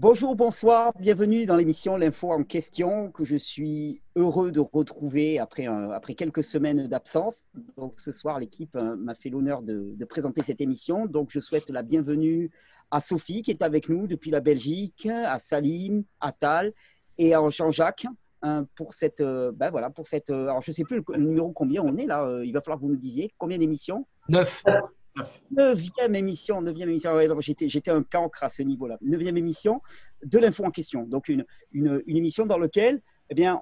Bonjour, bonsoir, bienvenue dans l'émission L'Info en question que je suis heureux de retrouver après quelques semaines d'absence. Donc ce soir, l'équipe m'a fait l'honneur de présenter cette émission. Donc je souhaite la bienvenue à Sophie qui est avec nous depuis la Belgique, à Salim, à Tal et à Jean-Jacques pour cette, alors je ne sais plus le numéro combien on est là, il va falloir que vous nous disiez combien d'émissions. 9. Neuvième émission, neuvième émission. Ouais, j'étais un cancre à ce niveau-là. Neuvième émission de l'info en question. Donc, une émission dans laquelle eh bien,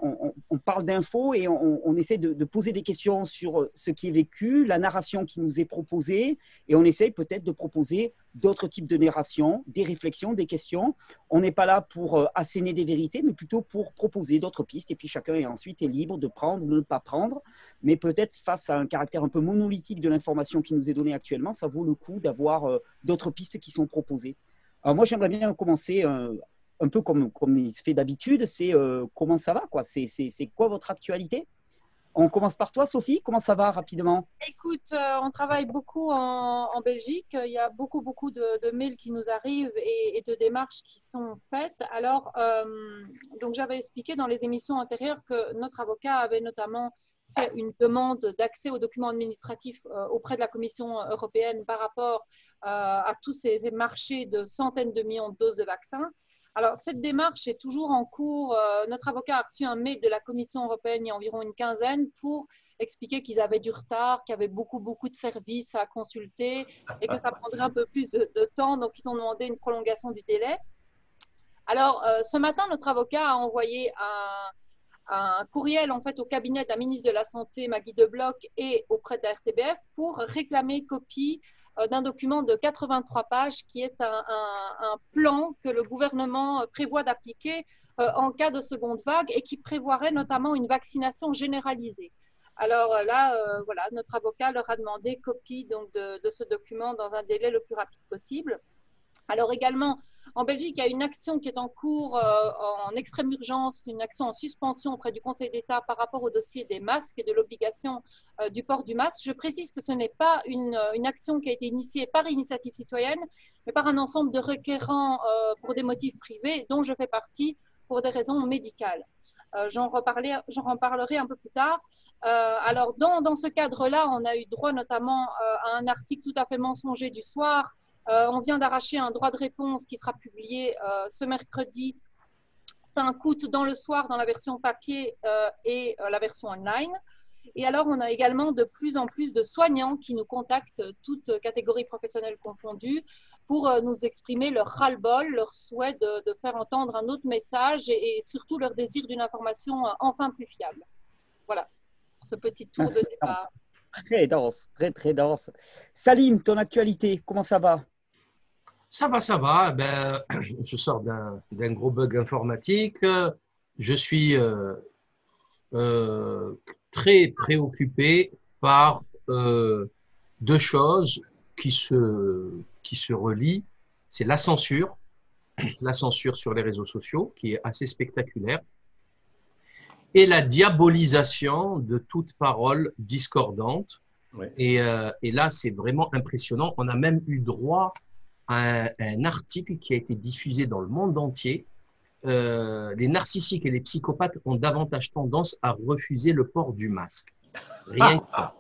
on parle d'infos et on essaie de poser des questions sur ce qui est vécu, la narration qui nous est proposée, et on essaye peut-être de proposer d'autres types de narration, des réflexions, des questions. On n'est pas là pour asséner des vérités, mais plutôt pour proposer d'autres pistes, et puis chacun ensuite est libre de prendre ou de ne pas prendre. Mais peut-être face à un caractère un peu monolithique de l'information qui nous est donnée actuellement, ça vaut le coup d'avoir d'autres pistes qui sont proposées. Alors moi, j'aimerais bien commencer un peu comme il se fait d'habitude, c'est comment ça va, quoi. C'est quoi votre actualité? On commence par toi, Sophie. Comment ça va rapidement? Écoute, on travaille beaucoup en Belgique. Il y a beaucoup de mails qui nous arrivent et de démarches qui sont faites. Alors, donc j'avais expliqué dans les émissions antérieures que notre avocat avait notamment fait une demande d'accès aux documents administratifs auprès de la Commission européenne par rapport à tous ces marchés de centaines de millions de doses de vaccins. Alors, cette démarche est toujours en cours. Notre avocat a reçu un mail de la Commission européenne il y a environ une quinzaine pour expliquer qu'ils avaient du retard, qu'il y avait beaucoup de services à consulter et que ça prendrait un peu plus de temps. Donc, ils ont demandé une prolongation du délai. Alors, ce matin, notre avocat a envoyé un courriel en fait, au cabinet de la ministre de la Santé, Maggie De Bloch, et auprès de la RTBF pour réclamer copie d'un document de 83 pages qui est un plan que le gouvernement prévoit d'appliquer en cas de seconde vague et qui prévoirait notamment une vaccination généralisée. Alors là, voilà, notre avocat leur a demandé copie donc, de ce document dans un délai le plus rapide possible. Alors également, en Belgique, il y a une action qui est en cours en extrême urgence, une action en suspension auprès du Conseil d'État par rapport au dossier des masques et de l'obligation du port du masque. Je précise que ce n'est pas une action qui a été initiée par initiative citoyenne, mais par un ensemble de requérants pour des motifs privés, dont je fais partie pour des raisons médicales. J'en reparlerai un peu plus tard. Alors, dans ce cadre-là, on a eu droit notamment à un article tout à fait mensonger du soir. On vient d'arracher un droit de réponse qui sera publié ce mercredi fin août dans le soir dans la version papier et la version online. Et alors, on a également de plus en plus de soignants qui nous contactent, toutes catégories professionnelles confondues, pour nous exprimer leur ras-le-bol, leur souhait de faire entendre un autre message et surtout leur désir d'une information enfin plus fiable. Voilà, ce petit tour de départ. Très dense, très dense. Salim, ton actualité, comment ça va? Ça va. Ben, je sors d'un gros bug informatique. Je suis très préoccupé par deux choses qui se relient. C'est la censure sur les réseaux sociaux, qui est assez spectaculaire, et la diabolisation de toute parole discordante. Ouais. Et là, c'est vraiment impressionnant. On a même eu droit à un article qui a été diffusé dans le monde entier. Les narcissiques et les psychopathes ont davantage tendance à refuser le port du masque. Rien que ça.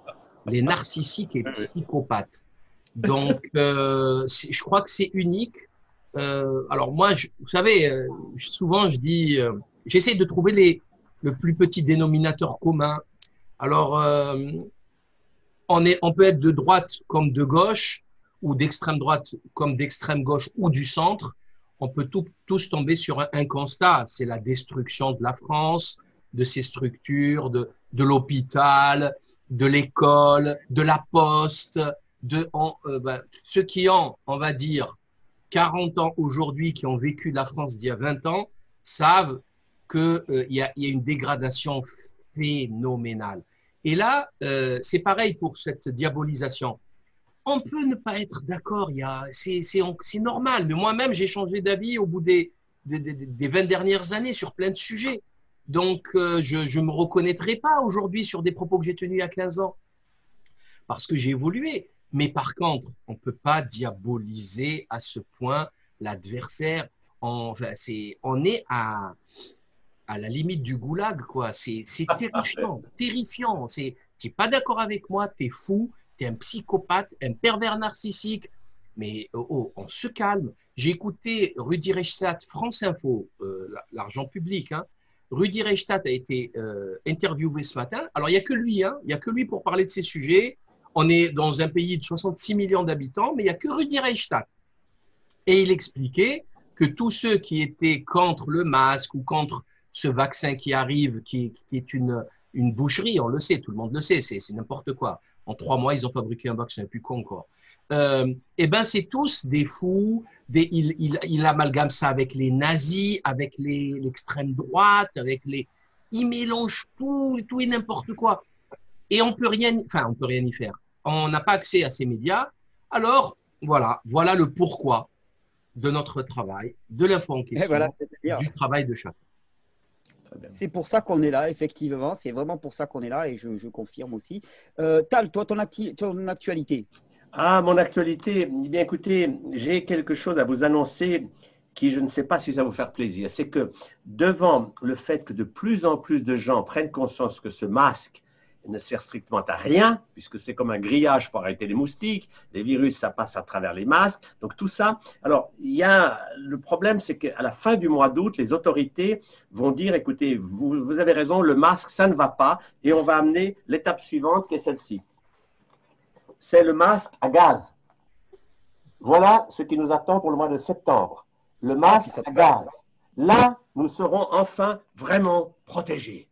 Les narcissiques et psychopathes. Donc, je crois que c'est unique. Alors moi, vous savez, souvent je dis, j'essaie de trouver le plus petit dénominateur commun. Alors, on peut être de droite comme de gauche, ou d'extrême droite comme d'extrême gauche, ou du centre. On peut tous tomber sur un constat, c'est la destruction de la France, de ses structures, de l'hôpital, de l'école, de la poste, ceux qui ont, on va dire, 40 ans aujourd'hui, qui ont vécu la France d'il y a 20 ans, savent qu'il y a une dégradation phénoménale. Et là, c'est pareil pour cette diabolisation. On peut ne pas être d'accord, c'est normal, mais moi-même, j'ai changé d'avis au bout des 20 dernières années sur plein de sujets. Donc, je ne me reconnaîtrai pas aujourd'hui sur des propos que j'ai tenus il y a 15 ans, parce que j'ai évolué. Mais par contre, on ne peut pas diaboliser à ce point l'adversaire. on est à la limite du goulag, quoi. C'est terrifiant, terrifiant. T'es pas d'accord avec moi, t'es fou, t'es un psychopathe, un pervers narcissique. Mais on se calme. J'ai écouté Rudi Reichstadt, France Info, l'argent public. Hein. Rudi Reichstadt a été interviewé ce matin. Alors, il n'y a que lui, hein. Il n'y a que lui pour parler de ces sujets. On est dans un pays de 66 millions d'habitants, mais il n'y a que Rudi Reichstadt. Et il expliquait que tous ceux qui étaient contre le masque ou contre ce vaccin qui arrive, qui est une boucherie, on le sait, tout le monde le sait, c'est n'importe quoi. En 3 mois, ils ont fabriqué un vaccin, plus con encore. Eh ben, c'est tous des fous. Il amalgame ça avec les nazis, avec l'extrême droite, il mélange tout et n'importe quoi. Et on peut rien y faire. On n'a pas accès à ces médias. Alors, voilà le pourquoi de notre travail, de l'info en question, du travail de chacun. C'est pour ça qu'on est là, effectivement. C'est vraiment pour ça qu'on est là et je confirme aussi. Tal, toi, ton actualité. Ah, mon actualité, eh bien écoutez, j'ai quelque chose à vous annoncer qui, je ne sais pas si ça va vous faire plaisir. C'est que devant le fait que de plus en plus de gens prennent conscience que ce masque ne sert strictement à rien, puisque c'est comme un grillage pour arrêter les moustiques, les virus, ça passe à travers les masques, donc tout ça. Alors, le problème, c'est qu'à la fin du mois d'août, les autorités vont dire, écoutez, vous avez raison, le masque, ça ne va pas, et on va amener l'étape suivante, qui est celle-ci. C'est le masque à gaz. Voilà ce qui nous attend pour le mois de septembre. Le masque à gaz. Là, nous serons enfin vraiment protégés.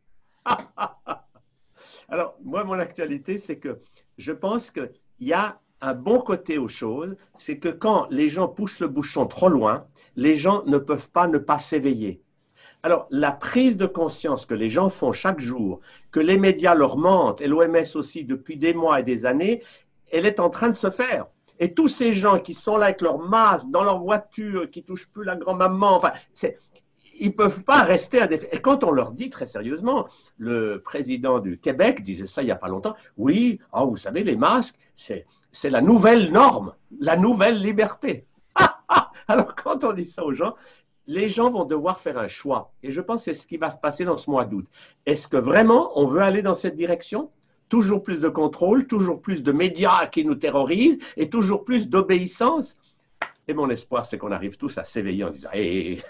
Alors, moi, mon actualité, c'est que je pense qu'il y a un bon côté aux choses, c'est que quand les gens poussent le bouchon trop loin, les gens ne peuvent pas ne pas s'éveiller. Alors, la prise de conscience que les gens font chaque jour, que les médias leur mentent, et l'OMS aussi depuis des mois et des années, elle est en train de se faire. Et tous ces gens qui sont là avec leur masque, dans leur voiture, qui ne touchent plus la grand-maman, enfin, ils ne peuvent pas rester à des... Et quand on leur dit très sérieusement, le président du Québec disait ça il n'y a pas longtemps, oui, oh, vous savez, les masques, c'est la nouvelle norme, la nouvelle liberté. Alors quand on dit ça aux gens, les gens vont devoir faire un choix. Et je pense que c'est ce qui va se passer dans ce mois d'août. Est-ce que vraiment on veut aller dans cette direction ? Toujours plus de contrôle, toujours plus de médias qui nous terrorisent et toujours plus d'obéissance. Et mon espoir, c'est qu'on arrive tous à s'éveiller en disant hey,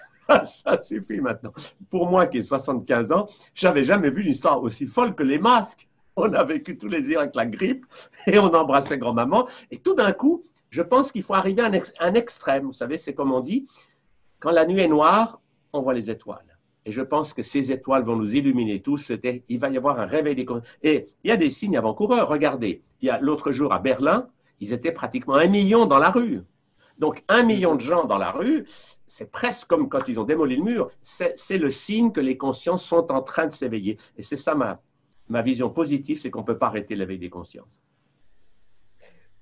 ça suffit maintenant. Pour moi qui ai 75 ans, je n'avais jamais vu une histoire aussi folle que les masques. On a vécu tous les jours avec la grippe et on embrassait grand-maman. Et tout d'un coup, je pense qu'il faut arriver à un extrême. Vous savez, c'est comme on dit, quand la nuit est noire, on voit les étoiles. Et je pense que ces étoiles vont nous illuminer tous. Il va y avoir un réveil des consciences. Et il y a des signes avant-coureurs. Regardez, il y a l'autre jour à Berlin, ils étaient pratiquement 1 million dans la rue. Donc 1 million de gens dans la rue, c'est presque comme quand ils ont démoli le mur. C'est le signe que les consciences sont en train de s'éveiller. Et c'est ça ma vision positive, c'est qu'on ne peut pas arrêter l'éveil des consciences.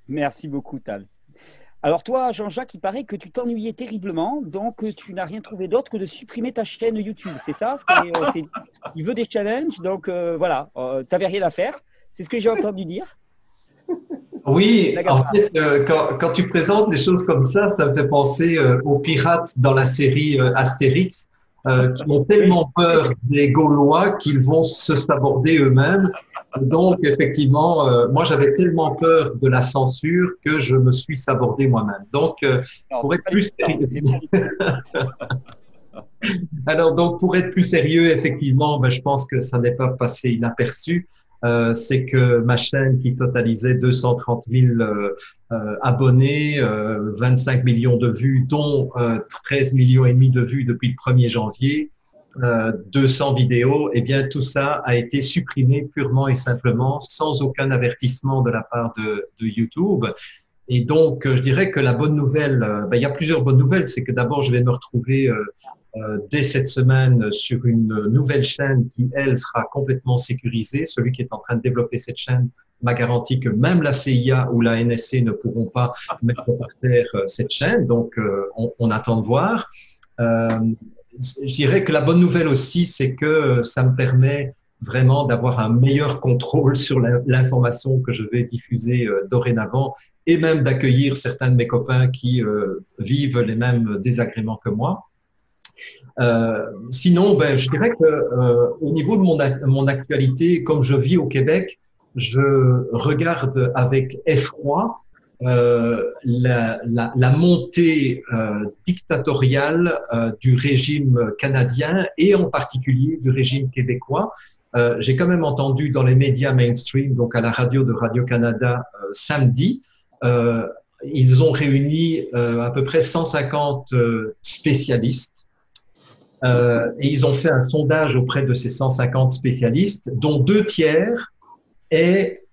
Merci beaucoup, Tal. Alors toi, Jean-Jacques, il paraît que tu t'ennuyais terriblement, donc tu n'as rien trouvé d'autre que de supprimer ta chaîne YouTube, c'est ça? Il veut des challenges, donc voilà, tu n'avais rien à faire, c'est ce que j'ai entendu dire. Oui, en fait, quand tu présentes des choses comme ça me fait penser aux pirates dans la série Astérix, qui ont tellement peur des Gaulois qu'ils vont se saborder eux-mêmes. Donc, effectivement, moi, j'avais tellement peur de la censure que je me suis sabordé moi-même. Donc, pour être plus sérieux, alors, donc, pour être plus sérieux, effectivement, ben, je pense que ça n'est pas passé inaperçu. C'est que ma chaîne qui totalisait 230 000 abonnés, 25 millions de vues, dont 13 millions et demi de vues depuis le 1er janvier, 200 vidéos, eh bien tout ça a été supprimé purement et simplement sans aucun avertissement de la part de YouTube. Et donc, je dirais que la bonne nouvelle, il y a plusieurs bonnes nouvelles. C'est que d'abord, je vais me retrouver dès cette semaine sur une nouvelle chaîne qui, elle, sera complètement sécurisée. Celui qui est en train de développer cette chaîne m'a garanti que même la CIA ou la NSC ne pourront pas mettre par terre cette chaîne. Donc, on attend de voir. Je dirais que la bonne nouvelle aussi, c'est que ça me permet vraiment d'avoir un meilleur contrôle sur l'information que je vais diffuser dorénavant et même d'accueillir certains de mes copains qui vivent les mêmes désagréments que moi. Sinon, ben, je dirais que au niveau de mon actualité, comme je vis au Québec, je regarde avec effroi la montée dictatoriale du régime canadien et en particulier du régime québécois. J'ai quand même entendu dans les médias mainstream, donc à la radio de Radio-Canada samedi, ils ont réuni à peu près 150 spécialistes et ils ont fait un sondage auprès de ces 150 spécialistes, dont 2 tiers est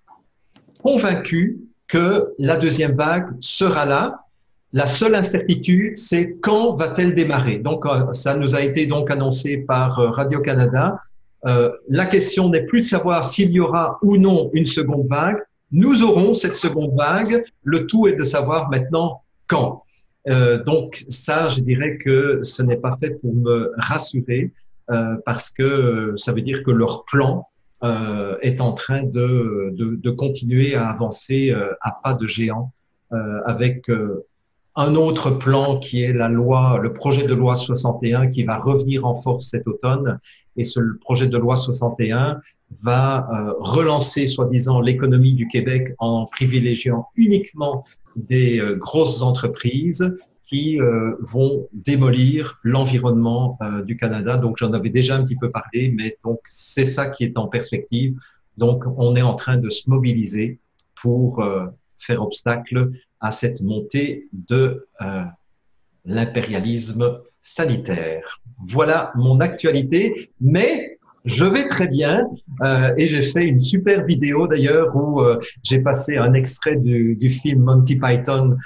convaincu que la deuxième vague sera là. La seule incertitude, c'est quand va-t-elle démarrer? Donc, ça nous a été donc annoncé par Radio-Canada. La question n'est plus de savoir s'il y aura ou non une seconde vague. Nous aurons cette seconde vague. Le tout est de savoir maintenant quand. Donc, ça, je dirais que ce n'est pas fait pour me rassurer parce que ça veut dire que leur plan est en train de continuer à avancer à pas de géant avec un autre plan qui est le projet de loi 61 qui va revenir en force cet automne. Et ce projet de loi 61 va relancer, soi-disant, l'économie du Québec en privilégiant uniquement des grosses entreprises qui vont démolir l'environnement du Canada. Donc, j'en avais déjà un petit peu parlé, mais donc c'est ça qui est en perspective. Donc, on est en train de se mobiliser pour faire obstacle à cette montée de l'impérialisme sanitaire. Voilà mon actualité, mais je vais très bien et j'ai fait une super vidéo d'ailleurs où j'ai passé un extrait du film Monty Python,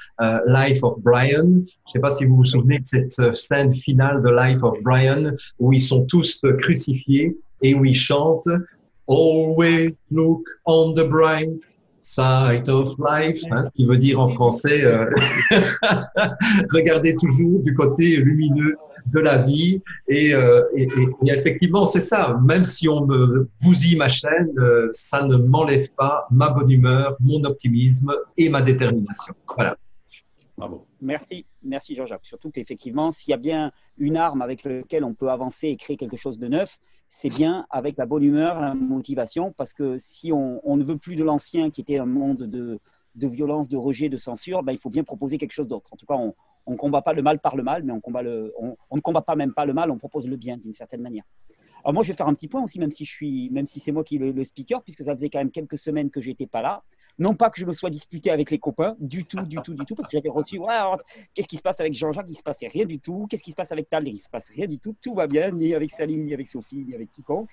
Life of Brian. Je ne sais pas si vous vous souvenez de cette scène finale de Life of Brian où ils sont tous crucifiés et où ils chantent Always look on the bright side of life, hein, ce qui veut dire en français regardez toujours du côté lumineux de la vie et effectivement c'est ça, même si on me bousille ma chaîne, ça ne m'enlève pas ma bonne humeur, mon optimisme et ma détermination. Voilà. Bravo. Merci Jean-Jacques. Surtout qu'effectivement, s'il y a bien une arme avec laquelle on peut avancer et créer quelque chose de neuf, c'est bien avec la bonne humeur, la motivation, parce que si on ne veut plus de l'ancien qui était un monde de violence, de rejet, de censure, ben, il faut bien proposer quelque chose d'autre. En tout cas, on ne combat pas le mal par le mal, mais on ne combat pas même pas le mal, on propose le bien d'une certaine manière. Alors moi, je vais faire un petit point aussi, même si c'est moi qui est le speaker, puisque ça faisait quand même quelques semaines que je n'étais pas là. Non pas que je me sois disputé avec les copains, du tout, parce que j'avais reçu, qu'est-ce qui se passe avec Jean-Jacques? Il ne se passait rien du tout. Qu'est-ce qui se passe avec Tal? Il ne se passe rien du tout. Tout va bien, ni avec Salim, ni avec Sophie, ni avec quiconque.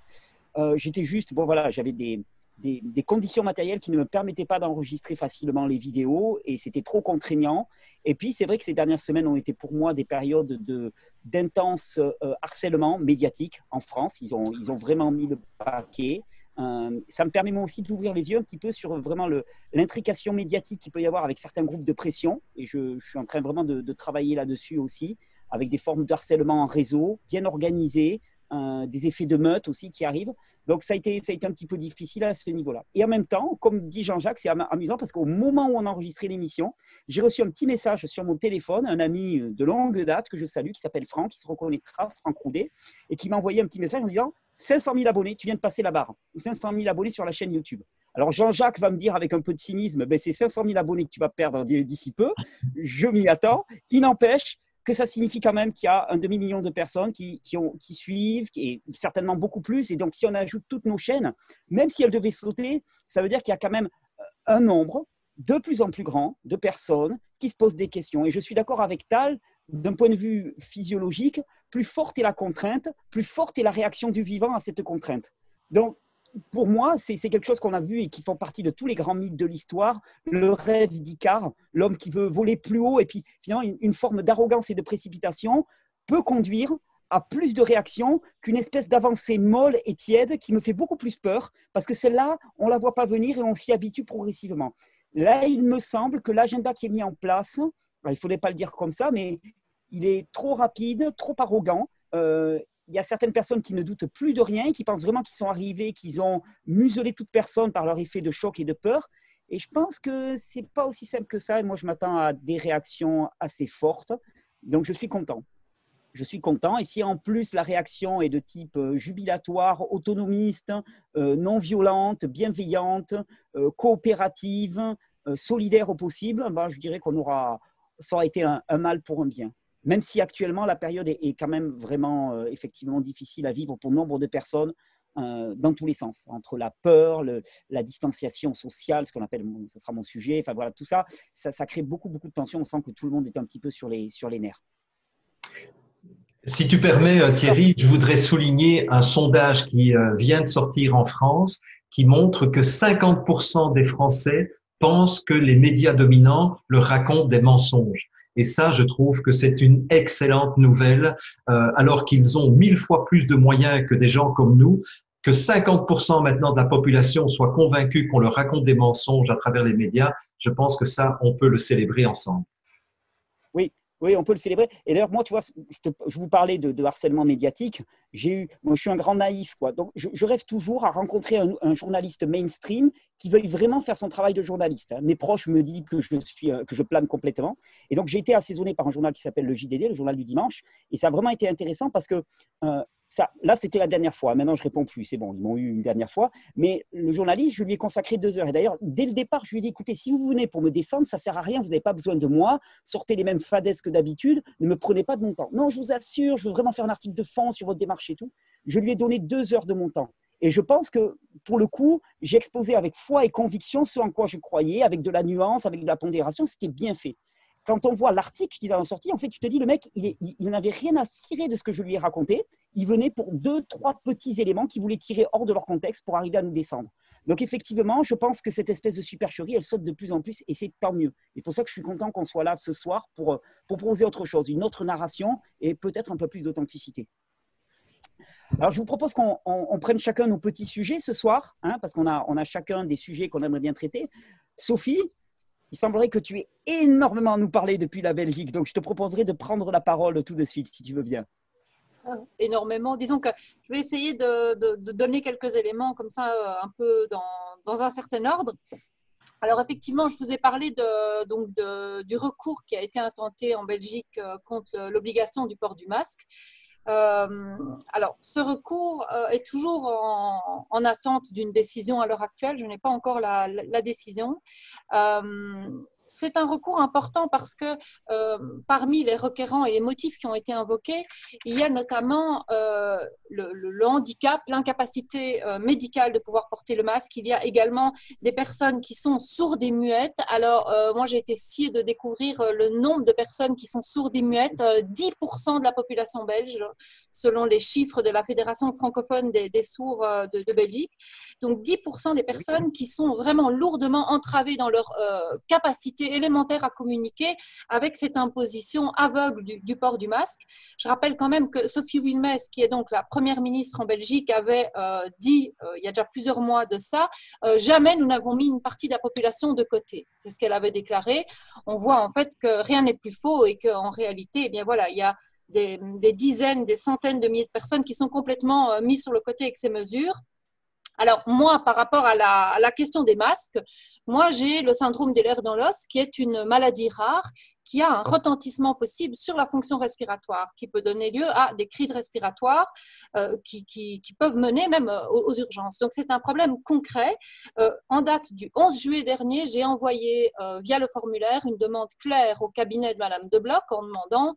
J'étais juste, j'avais des conditions matérielles qui ne me permettaient pas d'enregistrer facilement les vidéos et c'était trop contraignant. Et puis, c'est vrai que ces dernières semaines ont été pour moi des périodes d'intense harcèlement médiatique en France. Ils ont vraiment mis le paquet. Ça me permet moi aussi d'ouvrir les yeux un petit peu sur vraiment l'intrication médiatique qu'il peut y avoir avec certains groupes de pression. Et je suis en train vraiment de travailler là-dessus aussi, avec des formes de harcèlement en réseau, bien organisées, des effets de meute aussi qui arrivent. Donc, ça a été un petit peu difficile à ce niveau-là. Et en même temps, comme dit Jean-Jacques, c'est amusant parce qu'au moment où on a enregistré l'émission, j'ai reçu un petit message sur mon téléphone, un ami de longue date que je salue, qui s'appelle Franck, qui se reconnaîtra, Franck Roudet, et qui m'a envoyé un petit message en disant 500 000 abonnés, tu viens de passer la barre. 500 000 abonnés sur la chaîne YouTube. Alors, Jean-Jacques va me dire avec un peu de cynisme, c'est 500 000 abonnés que tu vas perdre d'ici peu. Je m'y attends. Il n'empêche que ça signifie quand même qu'il y a un demi-million de personnes qui suivent, et certainement beaucoup plus. Et donc, si on ajoute toutes nos chaînes, même si elles devaient sauter, ça veut dire qu'il y a quand même un nombre de plus en plus grand de personnes qui se posent des questions. Et je suis d'accord avec Tal, d'un point de vue physiologique, plus forte est la contrainte, plus forte est la réaction du vivant à cette contrainte. Donc, pour moi, c'est quelque chose qu'on a vu et qui font partie de tous les grands mythes de l'histoire, le rêve d'Icare, l'homme qui veut voler plus haut, et puis finalement une forme d'arrogance et de précipitation peut conduire à plus de réactions qu'une espèce d'avancée molle et tiède qui me fait beaucoup plus peur, parce que celle-là, on ne la voit pas venir et on s'y habitue progressivement. Là, il me semble que l'agenda qui est mis en place, il ne faudrait pas le dire comme ça, mais il est trop rapide, trop arrogant. Il y a certaines personnes qui ne doutent plus de rien, qui pensent vraiment qu'ils sont arrivés, qu'ils ont muselé toute personne par leur effet de choc et de peur. Et je pense que ce n'est pas aussi simple que ça. Et moi, je m'attends à des réactions assez fortes. Donc, je suis content. je suis content. Et si en plus la réaction est de type jubilatoire, autonomiste, non violente, bienveillante, coopérative, solidaire au possible, ben, je dirais ça aura été un mal pour un bien. Même si actuellement la période est quand même vraiment effectivement difficile à vivre pour nombre de personnes dans tous les sens, entre la peur, la distanciation sociale, ce qu'on appelle, ce sera mon sujet, enfin voilà, tout ça, ça crée beaucoup de tensions. On sent que tout le monde est un petit peu sur les nerfs. Si tu permets, Thierry, je voudrais souligner un sondage qui vient de sortir en France qui montre que 50% des Français pensent que les médias dominants leur racontent des mensonges. Et ça, je trouve que c'est une excellente nouvelle, alors qu'ils ont 1000 fois plus de moyens que des gens comme nous, que 50% maintenant de la population soit convaincue qu'on leur raconte des mensonges à travers les médias. Je pense que ça, on peut le célébrer ensemble. Oui, on peut le célébrer. Et d'ailleurs, moi, tu vois, je vous parlais de harcèlement médiatique. Moi, je suis un grand naïf, quoi. Donc, je rêve toujours à rencontrer un journaliste mainstream qui veuille vraiment faire son travail de journaliste. Mes proches me disent que je plane complètement. Et donc, j'ai été assaisonné par un journal qui s'appelle le JDD, le journal du dimanche. Et ça a vraiment été intéressant parce que là, c'était la dernière fois. Maintenant, je ne réponds plus. C'est bon, ils m'ont eu une dernière fois. Mais le journaliste, je lui ai consacré 2 heures. Et d'ailleurs, dès le départ, je lui ai dit, écoutez, si vous venez pour me descendre, ça ne sert à rien. Vous n'avez pas besoin de moi. Sortez les mêmes fadaises que d'habitude. Ne me prenez pas de mon temps. Non, je vous assure, je veux vraiment faire un article de fond sur votre démarche et tout. Je lui ai donné 2 heures de mon temps. Et je pense que, pour le coup, j'ai exposé avec foi et conviction ce en quoi je croyais, avec de la nuance, avec de la pondération. C'était bien fait. Quand on voit l'article qu'ils ont sorti, en fait, tu te dis, le mec, il n'avait rien à cirer de ce que je lui ai raconté. Il venait pour 2-3 petits éléments qu'il voulait tirer hors de leur contexte pour arriver à nous descendre. Donc, effectivement, je pense que cette espèce de supercherie, elle saute de plus en plus et c'est tant mieux. Et pour ça que je suis content qu'on soit là ce soir pour proposer autre chose, une autre narration et peut-être un peu plus d'authenticité. Alors, je vous propose qu'on prenne chacun nos petits sujets ce soir, hein, parce qu'on a chacun des sujets qu'on aimerait bien traiter. Sophie, il semblerait que tu aies énormément à nous parler depuis la Belgique, donc je te proposerai de prendre la parole tout de suite, si tu veux bien. Énormément. Disons que je vais essayer de donner quelques éléments comme ça, un peu dans un certain ordre. Alors effectivement, je vous ai parlé du recours qui a été intenté en Belgique contre l'obligation du port du masque. Alors, ce recours est toujours en attente d'une décision à l'heure actuelle. Je n'ai pas encore la décision. C'est un recours important parce que parmi les requérants et les motifs qui ont été invoqués, il y a notamment le handicap, l'incapacité médicale de pouvoir porter le masque. Il y a également des personnes qui sont sourdes et muettes. Alors, moi, j'ai été sciée de découvrir le nombre de personnes qui sont sourdes et muettes. 10% de la population belge, selon les chiffres de la Fédération francophone des sourds de Belgique. Donc, 10% des personnes qui sont vraiment lourdement entravées dans leur capacité élémentaire à communiquer avec cette imposition aveugle du port du masque. Je rappelle quand même que Sophie Wilmès, qui est donc la première ministre en Belgique, avait dit, il y a déjà plusieurs mois de ça, jamais nous n'avons mis une partie de la population de côté. C'est ce qu'elle avait déclaré. On voit en fait que rien n'est plus faux et qu'en réalité, eh bien voilà, il y a des dizaines, des centaines de milliers de personnes qui sont complètement mises sur le côté avec ces mesures. Alors, moi, par rapport à la question des masques, moi, j'ai le syndrome d'Ehlers-Danlos, qui est une maladie rare qui a un retentissement possible sur la fonction respiratoire, qui peut donner lieu à des crises respiratoires qui peuvent mener même aux urgences. Donc, c'est un problème concret. En date du 11 juillet dernier, j'ai envoyé via le formulaire une demande claire au cabinet de Madame Debloc en demandant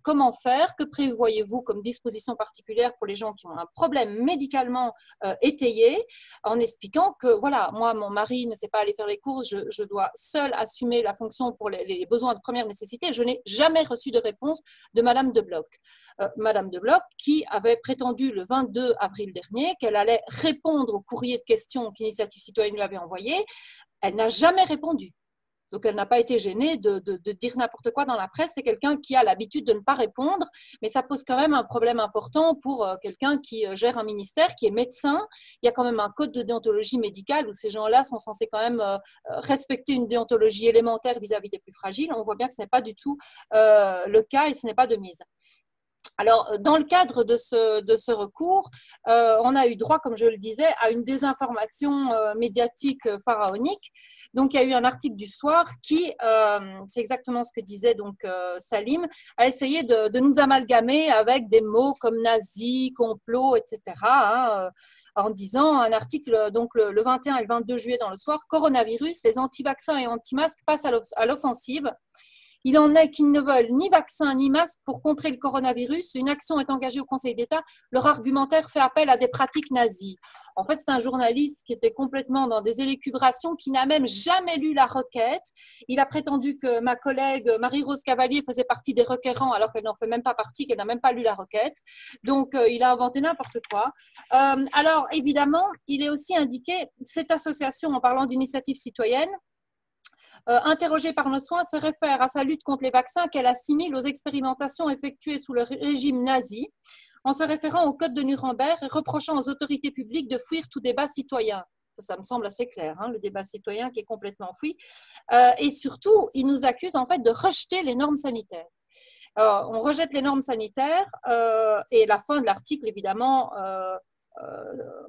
comment faire, que prévoyez-vous comme disposition particulière pour les gens qui ont un problème médicalement étayé, en expliquant que, voilà, moi, mon mari ne sait pas aller faire les courses, je dois seule assumer la fonction pour les besoins de première nécessité. Je n'ai jamais reçu de réponse de Madame Debloc. Madame Debloc, qui avait prétendu le 22 avril dernier qu'elle allait répondre au courrier de questions qu'Initiative Citoyenne lui avait envoyé, elle n'a jamais répondu. Donc, elle n'a pas été gênée de dire n'importe quoi dans la presse. C'est quelqu'un qui a l'habitude de ne pas répondre, mais ça pose quand même un problème important pour quelqu'un qui gère un ministère, qui est médecin. Il y a quand même un code de déontologie médicale où ces gens-là sont censés quand même respecter une déontologie élémentaire vis-à-vis des plus fragiles. On voit bien que ce n'est pas du tout le cas et ce n'est pas de mise. Alors, dans le cadre de ce recours, on a eu droit, comme je le disais, à une désinformation médiatique pharaonique. Donc, il y a eu un article du Soir qui, c'est exactement ce que disait donc Salim, a essayé de nous amalgamer avec des mots comme nazi, complot, etc. En disant un article donc le 21 et le 22 juillet dans le Soir, coronavirus, les anti-vaccins et anti-masques passent à l'offensive. Il en est qu'ils ne veulent ni vaccin ni masque pour contrer le coronavirus. Une action est engagée au Conseil d'État. Leur argumentaire fait appel à des pratiques nazies. En fait, c'est un journaliste qui était complètement dans des élucubrations, qui n'a même jamais lu la requête. Il a prétendu que ma collègue Marie-Rose Cavalier faisait partie des requérants alors qu'elle n'en fait même pas partie, qu'elle n'a même pas lu la requête. Donc, il a inventé n'importe quoi. Alors, évidemment, il est aussi indiqué, cette association, en parlant d'initiative citoyenne, interrogée par nos soins, se réfère à sa lutte contre les vaccins qu'elle assimile aux expérimentations effectuées sous le régime nazi, en se référant au code de Nuremberg et reprochant aux autorités publiques de fuir tout débat citoyen. Ça me semble assez clair, le débat citoyen qui est complètement enfoui. Et surtout, il nous accuse en fait de rejeter les normes sanitaires. On rejette les normes sanitaires et la fin de l'article, évidemment,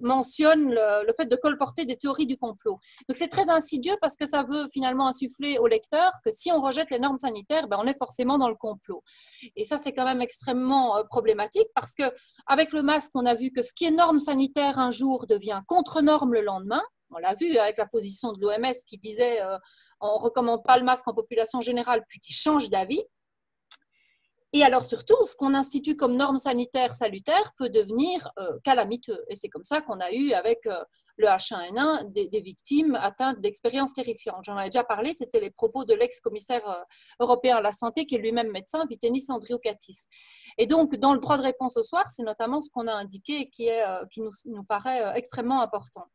mentionne le fait de colporter des théories du complot. Donc c'est très insidieux parce que ça veut finalement insuffler au lecteur que si on rejette les normes sanitaires, on est forcément dans le complot. Et ça c'est quand même extrêmement problématique parce qu'avec le masque, on a vu que ce qui est norme sanitaire un jour devient contre-norme le lendemain. On l'a vu avec la position de l'OMS qui disait on ne recommande pas le masque en population générale puis qui change d'avis. Et alors surtout, ce qu'on institue comme norme sanitaire salutaire peut devenir calamiteux. Et c'est comme ça qu'on a eu avec le H1N1 des victimes atteintes d'expériences terrifiantes. J'en avais déjà parlé, c'était les propos de l'ex-commissaire européen à la santé, qui est lui-même médecin, Vytenis Andriukaitis. Et donc, dans le droit de réponse au soir, c'est notamment ce qu'on a indiqué et qui nous paraît extrêmement important.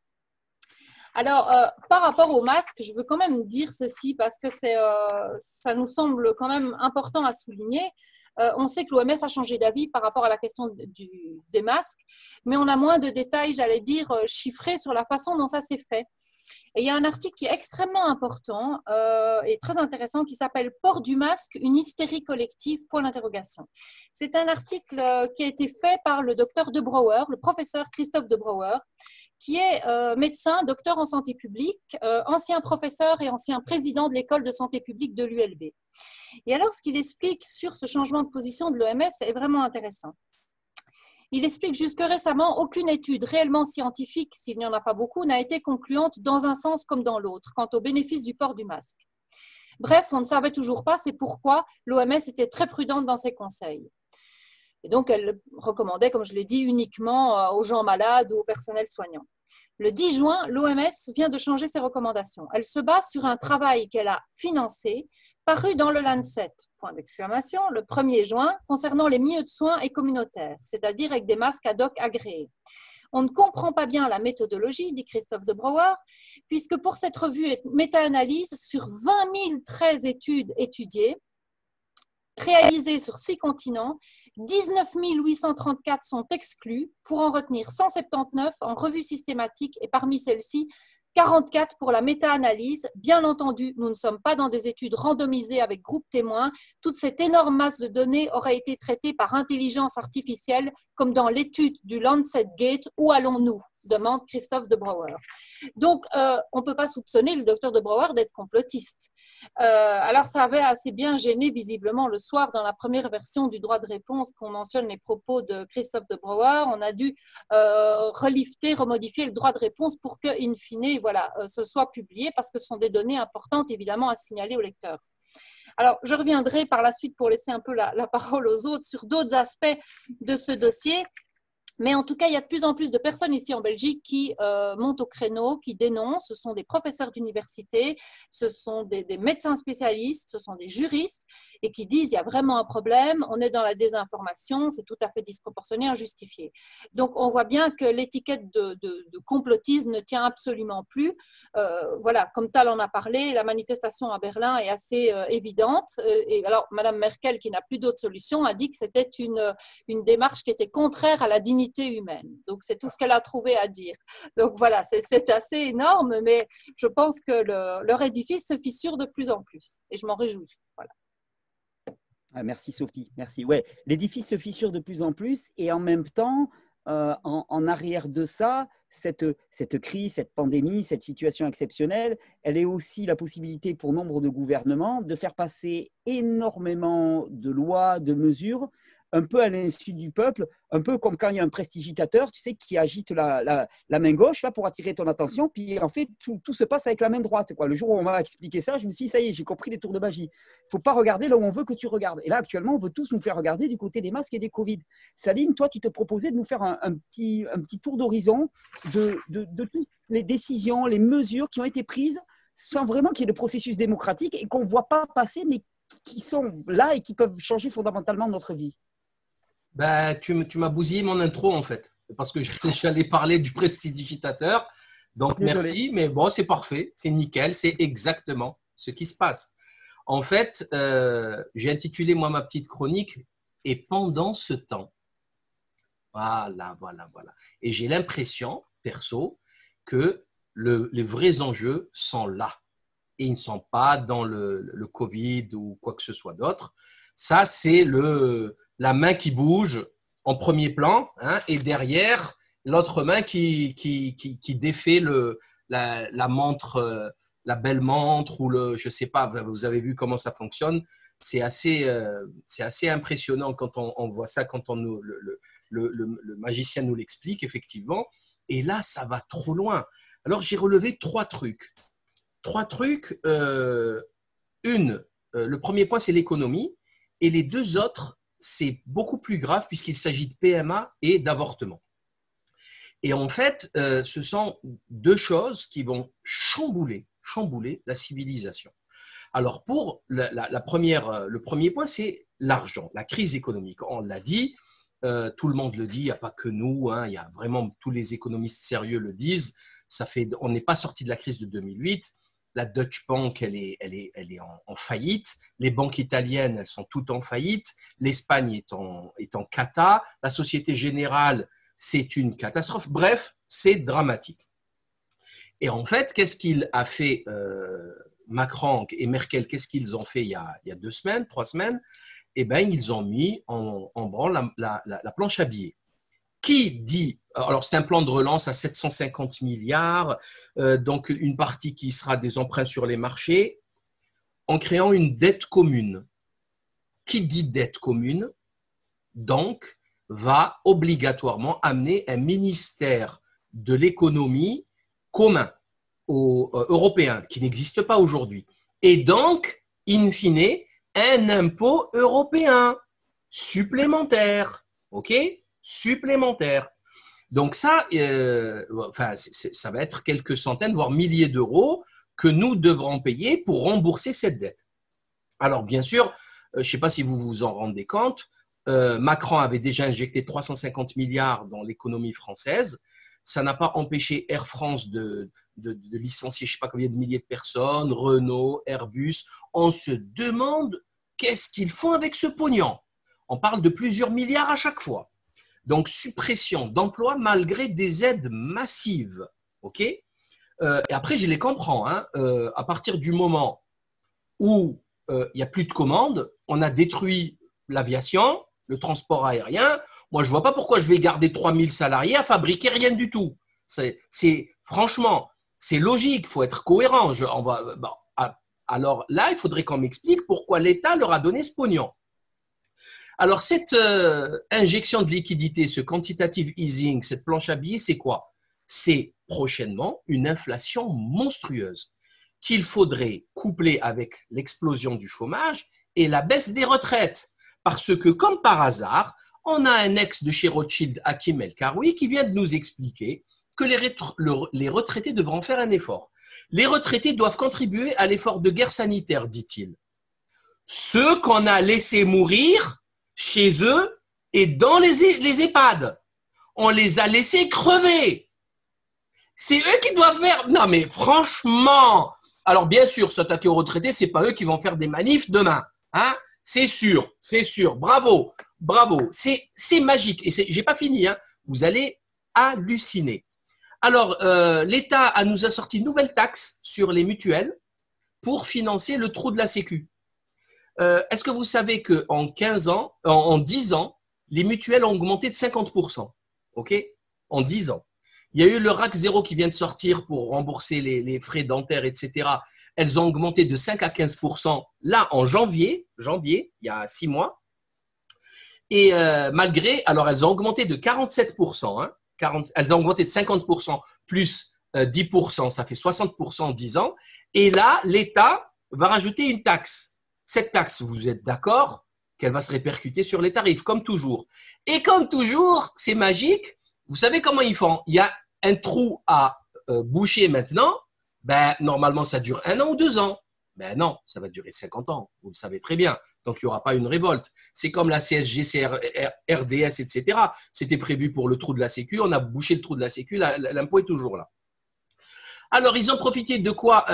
Alors, par rapport au masque, je veux quand même dire ceci parce que ça nous semble quand même important à souligner. On sait que l'OMS a changé d'avis par rapport à la question des masques, mais on a moins de détails, j'allais dire, chiffrés sur la façon dont ça s'est fait. Et il y a un article qui est extrêmement important et très intéressant qui s'appelle « Port du masque, une hystérie collective ?» point d'interrogation. C'est un article qui a été fait par le docteur De Brouwer, le professeur Christophe De Brouwer, qui est médecin, docteur en santé publique, ancien professeur et ancien président de l'école de santé publique de l'ULB. Et alors, ce qu'il explique sur ce changement de position de l'OMS est vraiment intéressant. Il explique jusque récemment, aucune étude réellement scientifique, s'il n'y en a pas beaucoup, n'a été concluante dans un sens comme dans l'autre, quant au bénéfice du port du masque. Bref, on ne savait toujours pas, c'est pourquoi l'OMS était très prudente dans ses conseils. Et donc, elle recommandait, comme je l'ai dit, uniquement aux gens malades ou au personnel soignant. Le 10 juin, l'OMS vient de changer ses recommandations. Elle se base sur un travail qu'elle a financé, paru dans le Lancet, point d'exclamation, le 1er juin, concernant les milieux de soins et communautaires, c'est-à-dire avec des masques ad hoc agréés. On ne comprend pas bien la méthodologie, dit Christophe De Brouwer, puisque pour cette revue méta-analyse, sur 20 013 études étudiées, réalisées sur 6 continents, 19 834 sont exclus pour en retenir 179 en revue systématique et parmi celles-ci, 44 pour la méta-analyse. Bien entendu, nous ne sommes pas dans des études randomisées avec groupe témoin. Toute cette énorme masse de données aurait été traitée par intelligence artificielle comme dans l'étude du Lancet Gate. Où allons-nous ? Demande Christophe De Brouwer. Donc, on ne peut pas soupçonner le docteur De Brouwer d'être complotiste. Alors, ça avait assez bien gêné visiblement le soir dans la première version du droit de réponse qu'on mentionne les propos de Christophe De Brouwer. On a dû relifter, remodifier le droit de réponse pour que, in fine, voilà, ce soit publié parce que ce sont des données importantes évidemment à signaler au lecteur. Alors, je reviendrai par la suite pour laisser un peu la parole aux autres sur d'autres aspects de ce dossier. Mais en tout cas, il y a de plus en plus de personnes ici en Belgique qui montent au créneau, qui dénoncent. Ce sont des professeurs d'université, ce sont des médecins spécialistes, ce sont des juristes et qui disent il y a vraiment un problème, on est dans la désinformation, c'est tout à fait disproportionné, injustifié. Donc, on voit bien que l'étiquette de complotisme ne tient absolument plus. Voilà, comme Tal en a parlé, la manifestation à Berlin est assez évidente. Et alors, Madame Merkel, qui n'a plus d'autre solution, a dit que c'était une démarche qui était contraire à la dignité humaine. Donc, c'est tout ce qu'elle a trouvé à dire. Donc, voilà, c'est assez énorme, mais je pense que leur édifice se fissure de plus en plus. Et je m'en réjouis. Voilà. Ah, merci Sophie, merci. Ouais, l'édifice se fissure de plus en plus et en même temps, en arrière de ça, cette crise, cette pandémie, cette situation exceptionnelle, elle est aussi la possibilité pour nombre de gouvernements de faire passer énormément de lois, de mesures, un peu à l'insu du peuple, un peu comme quand il y a un prestidigitateur, tu sais, qui agite la main gauche là, pour attirer ton attention, puis en fait, tout se passe avec la main droite. Quoi. Le jour où on m'a expliqué ça, je me suis dit, ça y est, j'ai compris les tours de magie. Il ne faut pas regarder là où on veut que tu regardes. Et là, actuellement, on veut tous nous faire regarder du côté des masques et des Covid. Salim, toi qui te proposais de nous faire un petit tour d'horizon de toutes les décisions, les mesures qui ont été prises sans vraiment qu'il y ait de processus démocratique et qu'on ne voit pas passer, mais qui sont là et qui peuvent changer fondamentalement notre vie. Ben, tu m'as bousillé mon intro en fait, parce que j'allais parler du prestidigitateur. Donc Désolé. merci, mais bon, c'est parfait, c'est nickel, c'est exactement ce qui se passe. En fait, j'ai intitulé moi ma petite chronique « Et pendant ce temps ». Voilà. Et j'ai l'impression, perso, que les vrais enjeux sont là. Et ils ne sont pas dans le Covid ou quoi que ce soit d'autre. Ça, c'est la main qui bouge en premier plan, hein, et derrière, l'autre main qui défait la montre, la belle montre ou je sais pas, vous avez vu comment ça fonctionne. C'est assez impressionnant quand on voit ça, quand le magicien nous l'explique, effectivement. Et là, ça va trop loin. Alors, j'ai relevé trois trucs. Le premier point, c'est l'économie. Et les deux autres, c'est beaucoup plus grave puisqu'il s'agit de PMA et d'avortement. Et en fait, ce sont deux choses qui vont chambouler la civilisation. Alors, pour le premier point, c'est l'argent, la crise économique. On l'a dit, tout le monde le dit, il n'y a pas que nous, hein, il y a vraiment tous les économistes sérieux le disent. On n'est pas sorti de la crise de 2008. La Deutsche Bank, elle est en faillite. Les banques italiennes, elles sont toutes en faillite. L'Espagne est en cata. La Société Générale, c'est une catastrophe. Bref, c'est dramatique. Et en fait, qu'est-ce qu'il a fait Macron et Merkel, qu'est-ce qu'ils ont fait il y a 2 semaines, 3 semaines? Eh bien, ils ont mis en branle la planche à billets. Qui dit, alors c'est un plan de relance à 750 milliards, donc une partie qui sera des emprunts sur les marchés, en créant une dette commune. Qui dit dette commune, donc, va obligatoirement amener un ministère de l'économie commun européen, qui n'existe pas aujourd'hui. Et donc, in fine, un impôt européen supplémentaire. OK ? Supplémentaire. Donc ça, ça va être quelques centaines, voire milliers d'euros que nous devrons payer pour rembourser cette dette. Alors bien sûr, je ne sais pas si vous vous en rendez compte, Macron avait déjà injecté 350 milliards dans l'économie française. Ça n'a pas empêché Air France de licencier je ne sais pas combien de milliers de personnes, Renault, Airbus. On se demande qu'est-ce qu'ils font avec ce pognon. On parle de plusieurs milliards à chaque fois. Donc, suppression d'emplois malgré des aides massives. OK ? Et après, je les comprends. Hein. À partir du moment où il n'y a plus de commandes, on a détruit l'aviation, le transport aérien. Moi, je ne vois pas pourquoi je vais garder 3000 salariés à fabriquer rien du tout. Franchement, c'est logique, il faut être cohérent. Alors là, il faudrait qu'on m'explique pourquoi l'État leur a donné ce pognon. Alors, cette injection de liquidité, ce quantitative easing, cette planche à billets, c'est quoi? C'est prochainement une inflation monstrueuse qu'il faudrait coupler avec l'explosion du chômage et la baisse des retraites. Parce que, comme par hasard, on a un ex de chez Rothschild, Hakim El-Karoui, qui vient de nous expliquer que les retraités devront faire un effort. Les retraités doivent contribuer à l'effort de guerre sanitaire, dit-il. Ceux qu'on a laissés mourir chez eux et dans les EHPAD. On les a laissés crever. C'est eux qui doivent faire… Non mais franchement… Alors bien sûr, s'attaquer aux retraités, ce n'est pas eux qui vont faire des manifs demain. Hein, c'est sûr. Bravo. C'est magique. Et j'ai pas fini. Hein. Vous allez halluciner. Alors, l'État nous a sorti une nouvelle taxe sur les mutuelles pour financer le trou de la Sécu. Est-ce que vous savez qu'en 15 ans, en 10 ans, les mutuelles ont augmenté de 50%, ok? En 10 ans. Il y a eu le RAC 0 qui vient de sortir pour rembourser les frais dentaires, etc. Elles ont augmenté de 5 à 15%, là, en janvier, il y a 6 mois. Et malgré, alors elles ont augmenté de 47%, hein, elles ont augmenté de 50% plus 10%, ça fait 60% en 10 ans. Et là, l'État va rajouter une taxe. Cette taxe, vous êtes d'accord qu'elle va se répercuter sur les tarifs, comme toujours. Et comme toujours, c'est magique. Vous savez comment ils font? Il y a un trou à boucher maintenant. Ben, normalement, ça dure 1 an ou 2 ans. Ben non, ça va durer 50 ans. Vous le savez très bien. Donc, il n'y aura pas une révolte. C'est comme la CSG, RDS, etc. C'était prévu pour le trou de la Sécu. On a bouché le trou de la Sécu. L'impôt est toujours là. Alors, ils ont profité de quoi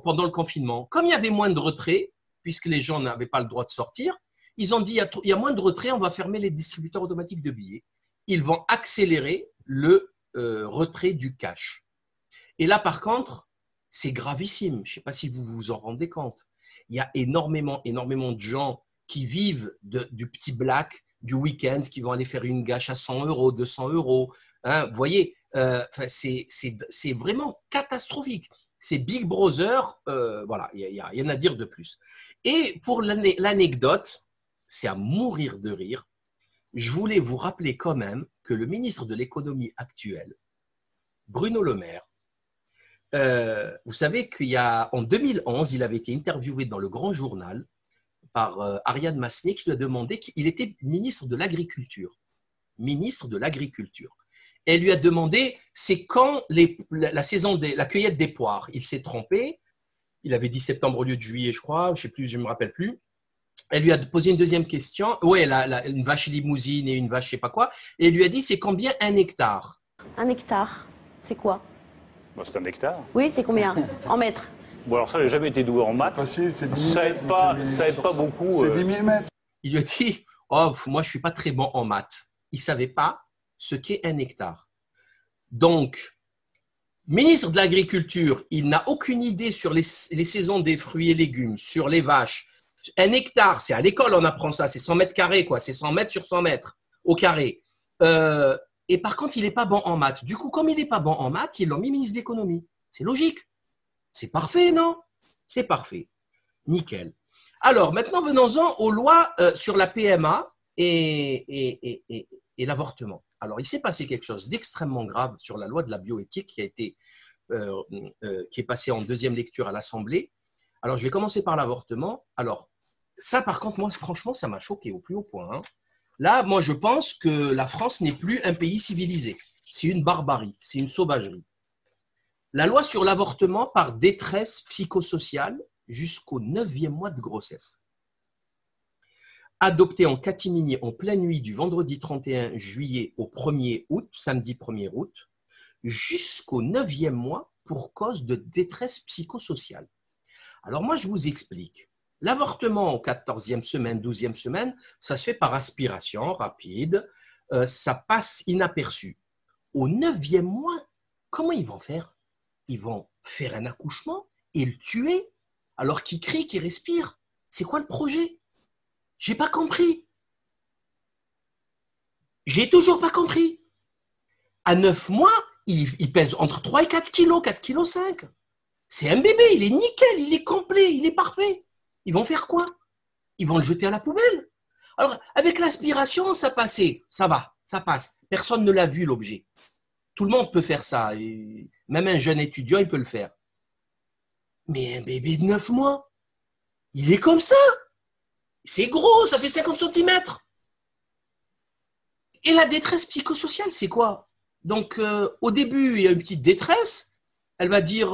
pendant le confinement? Comme il y avait moins de retraits, puisque les gens n'avaient pas le droit de sortir, ils ont dit il y a moins de retraits, on va fermer les distributeurs automatiques de billets. Ils vont accélérer le retrait du cash. Et là, par contre, c'est gravissime. Je ne sais pas si vous vous en rendez compte. Il y a énormément de gens qui vivent du petit black, du week-end, qui vont aller faire une gâche à 100 €, 200 €. Hein, vous voyez, c'est vraiment catastrophique. C'est Big Brother, voilà, il n'y a rien à dire de plus. Et pour l'anecdote, c'est à mourir de rire. Je voulais vous rappeler quand même que le ministre de l'économie actuel, Bruno Le Maire, vous savez qu'en 2011, il avait été interviewé dans le Grand Journal par Ariane Massenet qui lui a demandé qu'il était ministre de l'Agriculture. Ministre de l'Agriculture. Elle lui a demandé, c'est quand la saison la cueillette des poires. Il s'est trompé. Il avait dit septembre au lieu de juillet, je crois. Je ne sais plus, je ne me rappelle plus. Elle lui a posé une deuxième question. Ouais, une vache limousine et une vache je ne sais pas quoi. Et elle lui a dit, c'est combien 1 hectare? 1 hectare, c'est quoi? Bah, c'est 1 hectare. Oui, c'est combien? En mètres? Bon, alors ça, j'ai jamais été doué en maths. Facile, c'est 10 000 Ça mètres. aide pas beaucoup. C'est 10 000 mètres. Il lui a dit, oh, moi, je ne suis pas très bon en maths. Il ne savait pas ce qu'est 1 hectare. Donc, ministre de l'Agriculture, il n'a aucune idée sur les saisons des fruits et légumes, sur les vaches. 1 hectare, c'est à l'école on apprend ça, c'est 100 mètres carrés, quoi. C'est 100 mètres sur 100 mètres au carré. Et par contre, il n'est pas bon en maths. Du coup, comme il n'est pas bon en maths, ils l'ont mis ministre de l'économie. C'est logique. C'est parfait, non? C'est parfait. Nickel. Alors, maintenant, venons-en aux lois sur la PMA et l'avortement. Alors, il s'est passé quelque chose d'extrêmement grave sur la loi de la bioéthique qui est passée en deuxième lecture à l'Assemblée. Alors, je vais commencer par l'avortement. Alors, ça, par contre, moi, franchement, ça m'a choqué au plus haut point. Hein. Là, moi, je pense que la France n'est plus un pays civilisé. C'est une barbarie, c'est une sauvagerie. La loi sur l'avortement par détresse psychosociale jusqu'au 9e mois de grossesse. Adoptée en catimini en pleine nuit du vendredi 31 juillet au 1er août, samedi 1er août, jusqu'au 9e mois pour cause de détresse psychosociale. Alors moi, je vous explique. L'avortement en 14e semaine, 12e semaine, ça se fait par aspiration rapide, ça passe inaperçu. Au 9e mois, comment ils vont faire? Ils vont faire un accouchement et le tuer alors qu'il crie, qu'il respire. C'est quoi le projet? J'ai pas compris. J'ai toujours pas compris. À 9 mois, il pèse entre 3 et 4 kilos, 4 kilos 5. C'est un bébé, il est nickel, il est complet, il est parfait. Ils vont faire quoi? Ils vont le jeter à la poubelle. Alors, avec l'aspiration, ça passait, ça va, ça passe. Personne ne l'a vu, l'objet. Tout le monde peut faire ça. Et même un jeune étudiant, il peut le faire. Mais un bébé de 9 mois, il est comme ça. C'est gros, ça fait 50 cm. Et la détresse psychosociale, c'est quoi? Donc, au début, il y a une petite détresse. Elle va dire,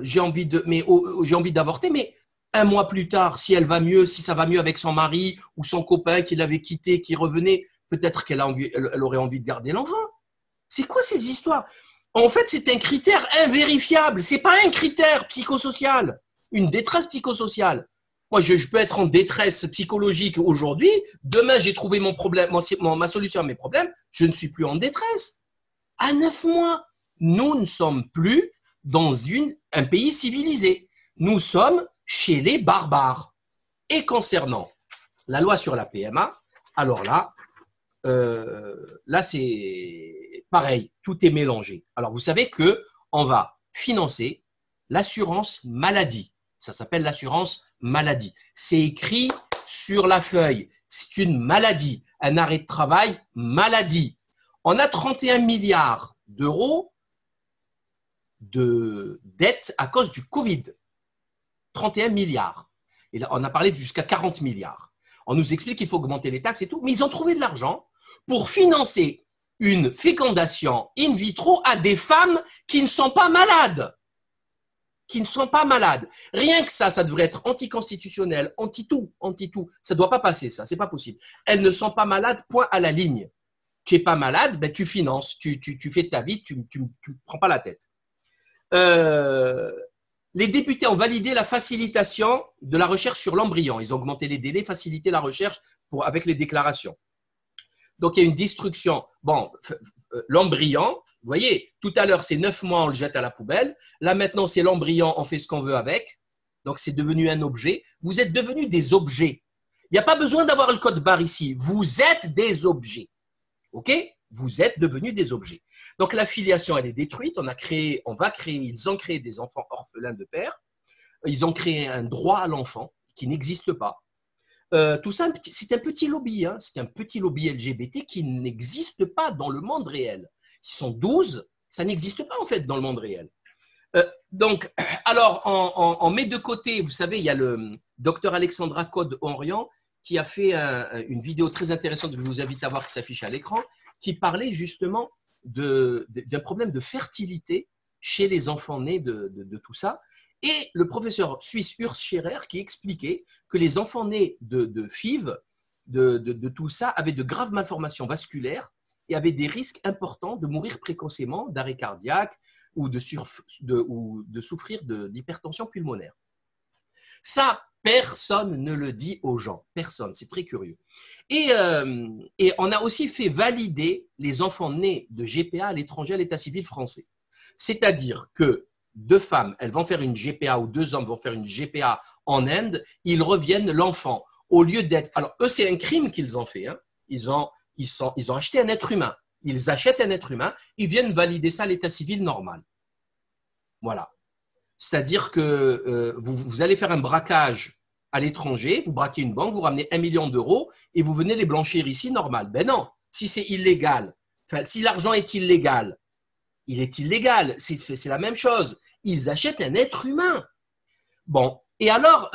j'ai envie d'avorter, mais 1 mois plus tard, si elle va mieux, si ça va mieux avec son mari ou son copain qui l'avait quitté, qui revenait, peut-être qu'elle aurait envie de garder l'enfant. C'est quoi ces histoires? En fait, c'est un critère invérifiable. C'est pas un critère psychosocial, une détresse psychosociale. Moi, je peux être en détresse psychologique aujourd'hui. Demain, j'ai trouvé mon problème, ma solution à mes problèmes. Je ne suis plus en détresse. À 9 mois, nous ne sommes plus dans un pays civilisé. Nous sommes chez les barbares. Et concernant la loi sur la PMA, alors là, c'est pareil, tout est mélangé. Alors, vous savez qu'on va financer l'assurance maladie. Ça s'appelle l'assurance maladie. C'est écrit sur la feuille. C'est une maladie, un arrêt de travail, maladie. On a 31 milliards d'euros de dettes à cause du Covid. 31 milliards. Et là, on a parlé jusqu'à 40 milliards. On nous explique qu'il faut augmenter les taxes et tout, mais ils ont trouvé de l'argent pour financer une fécondation in vitro à des femmes qui ne sont pas malades. Qui ne sont pas malades. Rien que ça devrait être anticonstitutionnel, anti-tout. Ça ne doit pas passer, ça, c'est pas possible. Elles ne sont pas malades, point à la ligne. Tu n'es pas malade, ben, tu finances, tu fais ta vie, tu ne prends pas la tête. Les députés ont validé la facilitation de la recherche sur l'embryon. Ils ont augmenté les délais, facilité la recherche avec les déclarations. Donc, il y a une destruction. Bon, l'embryon, vous voyez, tout à l'heure, c'est 9 mois, on le jette à la poubelle. Là, maintenant, c'est l'embryon, on fait ce qu'on veut avec. Donc, c'est devenu un objet. Vous êtes devenus des objets. Il n'y a pas besoin d'avoir le code barre ici. Vous êtes des objets. OK? Vous êtes devenus des objets. Donc, la filiation, elle est détruite. Ils ont créé des enfants orphelins de père. Ils ont créé un droit à l'enfant qui n'existe pas. Tout ça, c'est un petit lobby. Hein. C'est un petit lobby LGBT qui n'existe pas dans le monde réel. Ils sont 12, ça n'existe pas en fait dans le monde réel. Donc, alors, on met de côté, vous savez, il y a le docteur Alexandra Code-Orient qui a fait une vidéo très intéressante que je vous invite à voir qui s'affiche à l'écran, qui parlait justement d'un problème de fertilité chez les enfants nés de tout ça. Et le professeur suisse Urs Scherrer qui expliquait que les enfants nés de FIV, de tout ça, avaient de graves malformations vasculaires et avaient des risques importants de mourir précocement d'arrêt cardiaque ou de souffrir d'hypertension pulmonaire. Ça, personne ne le dit aux gens. Personne, c'est très curieux. Et on a aussi fait valider les enfants nés de GPA à l'étranger à l'état civil français. C'est-à-dire que 2 femmes, elles vont faire une GPA ou 2 hommes vont faire une GPA en Inde, ils reviennent l'enfant. Au lieu d'être… Alors, eux, c'est un crime qu'ils ont fait. Hein. Ils ont acheté un être humain. Ils achètent un être humain, ils viennent valider ça à l'état civil normal. Voilà. C'est-à-dire que vous allez faire un braquage à l'étranger, vous braquez une banque, vous ramenez 1 million d'euros et vous venez les blanchir ici normal. Ben non, si c'est illégal, si l'argent est illégal, il est illégal, c'est la même chose. Ils achètent un être humain. Bon, et alors,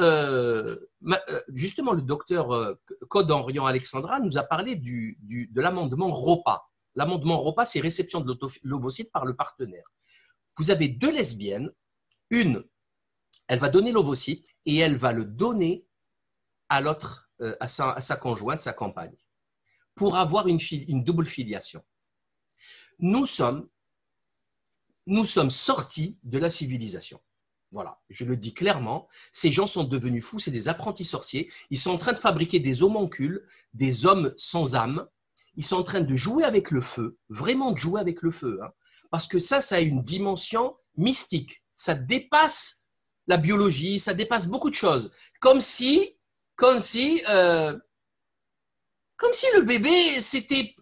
justement, le docteur Code-Orient Alexandra nous a parlé de l'amendement ROPA. L'amendement ROPA, c'est réception de l'ovocyte par le partenaire. Vous avez 2 lesbiennes, une, elle va donner l'ovocyte et elle va le donner à l'autre, à sa conjointe, sa compagne, pour avoir une double filiation. Nous sommes sortis de la civilisation. Voilà, je le dis clairement, ces gens sont devenus fous, c'est des apprentis sorciers. Ils sont en train de fabriquer des homoncules, des hommes sans âme. Ils sont en train de jouer avec le feu, vraiment de jouer avec le feu. Hein, parce que ça a une dimension mystique. Ça dépasse la biologie, ça dépasse beaucoup de choses. Comme si le bébé, c'était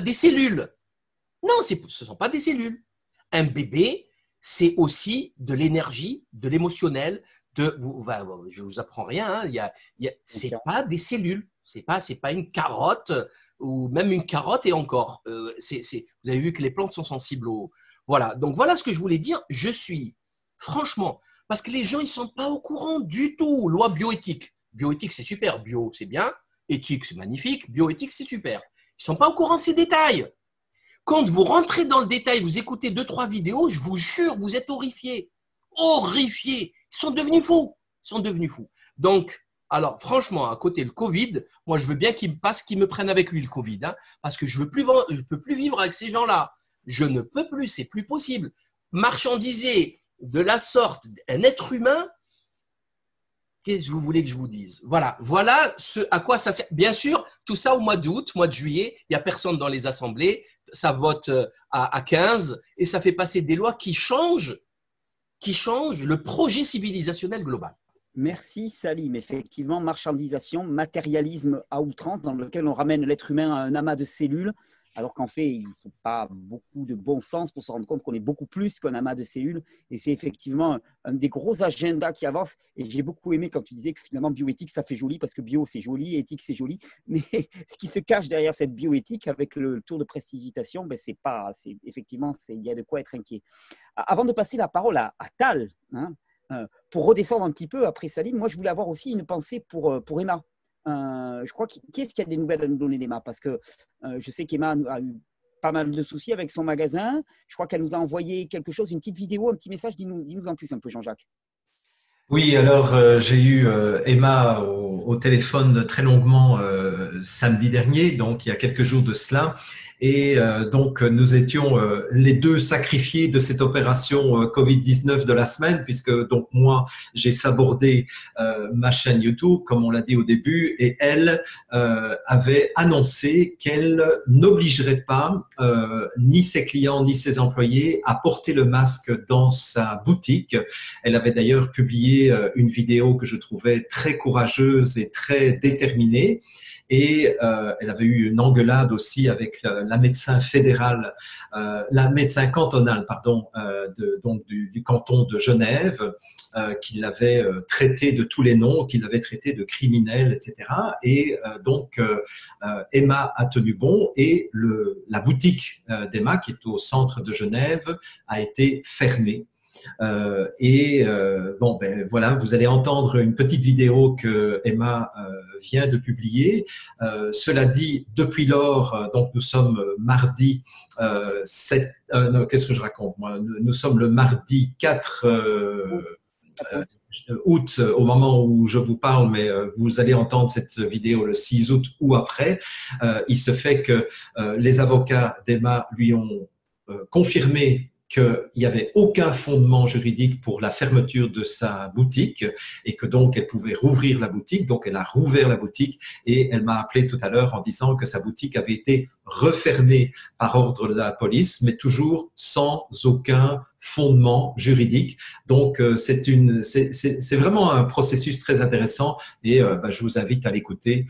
des cellules. Non, ce ne sont pas des cellules. Un bébé, c'est aussi de l'énergie, de l'émotionnel, je ne vous apprends rien, hein, ce n'est pas des cellules, ce n'est pas une carotte, ou même une carotte et encore. Vous avez vu que les plantes sont sensibles au… Voilà, donc voilà ce que je voulais dire. Je suis, franchement, parce que les gens, ils ne sont pas au courant du tout. Loi bioéthique. Bioéthique, c'est super. Bio, c'est bien. Éthique, c'est magnifique. Bioéthique, c'est super. Ils ne sont pas au courant de ces détails. Quand vous rentrez dans le détail, vous écoutez 2-3 vidéos, je vous jure, vous êtes horrifiés. Horrifiés. Ils sont devenus fous. Ils sont devenus fous. Donc, alors, franchement, à côté le Covid, moi, je veux bien qu'ils me prennent avec lui le Covid, hein, parce que je ne peux plus vivre avec ces gens-là. Je ne peux plus, c'est plus possible. Marchandiser de la sorte un être humain, qu'est-ce que vous voulez que je vous dise? Voilà ce à quoi ça sert. Bien sûr, tout ça au mois d'août, mois de juillet, il n'y a personne dans les assemblées, ça vote à 15 et ça fait passer des lois qui changent le projet civilisationnel global. Merci Salim. Effectivement, marchandisation, matérialisme à outrance dans lequel on ramène l'être humain à un amas de cellules, alors qu'en fait, il ne faut pas beaucoup de bon sens pour se rendre compte qu'on est beaucoup plus qu'un amas de cellules. Et c'est effectivement un des gros agendas qui avance. Et j'ai beaucoup aimé quand tu disais que finalement, bioéthique, ça fait joli, parce que bio, c'est joli, éthique, c'est joli. Mais ce qui se cache derrière cette bioéthique, avec le tour de prestidigitation, ben, effectivement, il y a de quoi être inquiet. Avant de passer la parole à Tal, hein, pour redescendre un petit peu après Salim, moi je voulais avoir aussi une pensée pour Emma. Je crois qui est-ce qui a des nouvelles à nous donner d'Emma? Parce que je sais qu'Emma a eu pas mal de soucis avec son magasin. Je crois qu'elle nous a envoyé quelque chose, une petite vidéo, un petit message. Dis-nous en plus un peu, Jean-Jacques. Oui, alors j'ai eu Emma au téléphone très longuement samedi dernier, donc il y a quelques jours de cela. Et donc, nous étions les deux sacrifiés de cette opération Covid-19 de la semaine, puisque donc moi, j'ai sabordé ma chaîne YouTube, comme on l'a dit au début, et elle avait annoncé qu'elle n'obligerait pas ni ses clients ni ses employés à porter le masque dans sa boutique. Elle avait d'ailleurs publié une vidéo que je trouvais très courageuse et très déterminée. Et elle avait eu une engueulade aussi avec la médecin fédérale, la médecin cantonale, pardon, du canton de Genève, qui l'avait traité de tous les noms, qui l'avait traité de criminel, etc. Et donc Emma a tenu bon et la boutique d'Emma, qui est au centre de Genève, a été fermée. Bon, ben voilà, vous allez entendre une petite vidéo que Emma vient de publier. Cela dit, depuis lors, donc nous sommes mardi 7. Qu'est-ce que je raconte moi? Nous sommes le mardi 4 août au moment où je vous parle, mais vous allez entendre cette vidéo le 6 août ou après. Il se fait que les avocats d'Emma lui ont confirmé qu'il n'y avait aucun fondement juridique pour la fermeture de sa boutique et que donc elle pouvait rouvrir la boutique. Donc elle a rouvert la boutique et elle m'a appelé tout à l'heure en disant que sa boutique avait été refermée par ordre de la police, mais toujours sans aucun fondement juridique. Donc c'est vraiment un processus très intéressant et je vous invite à l'écouter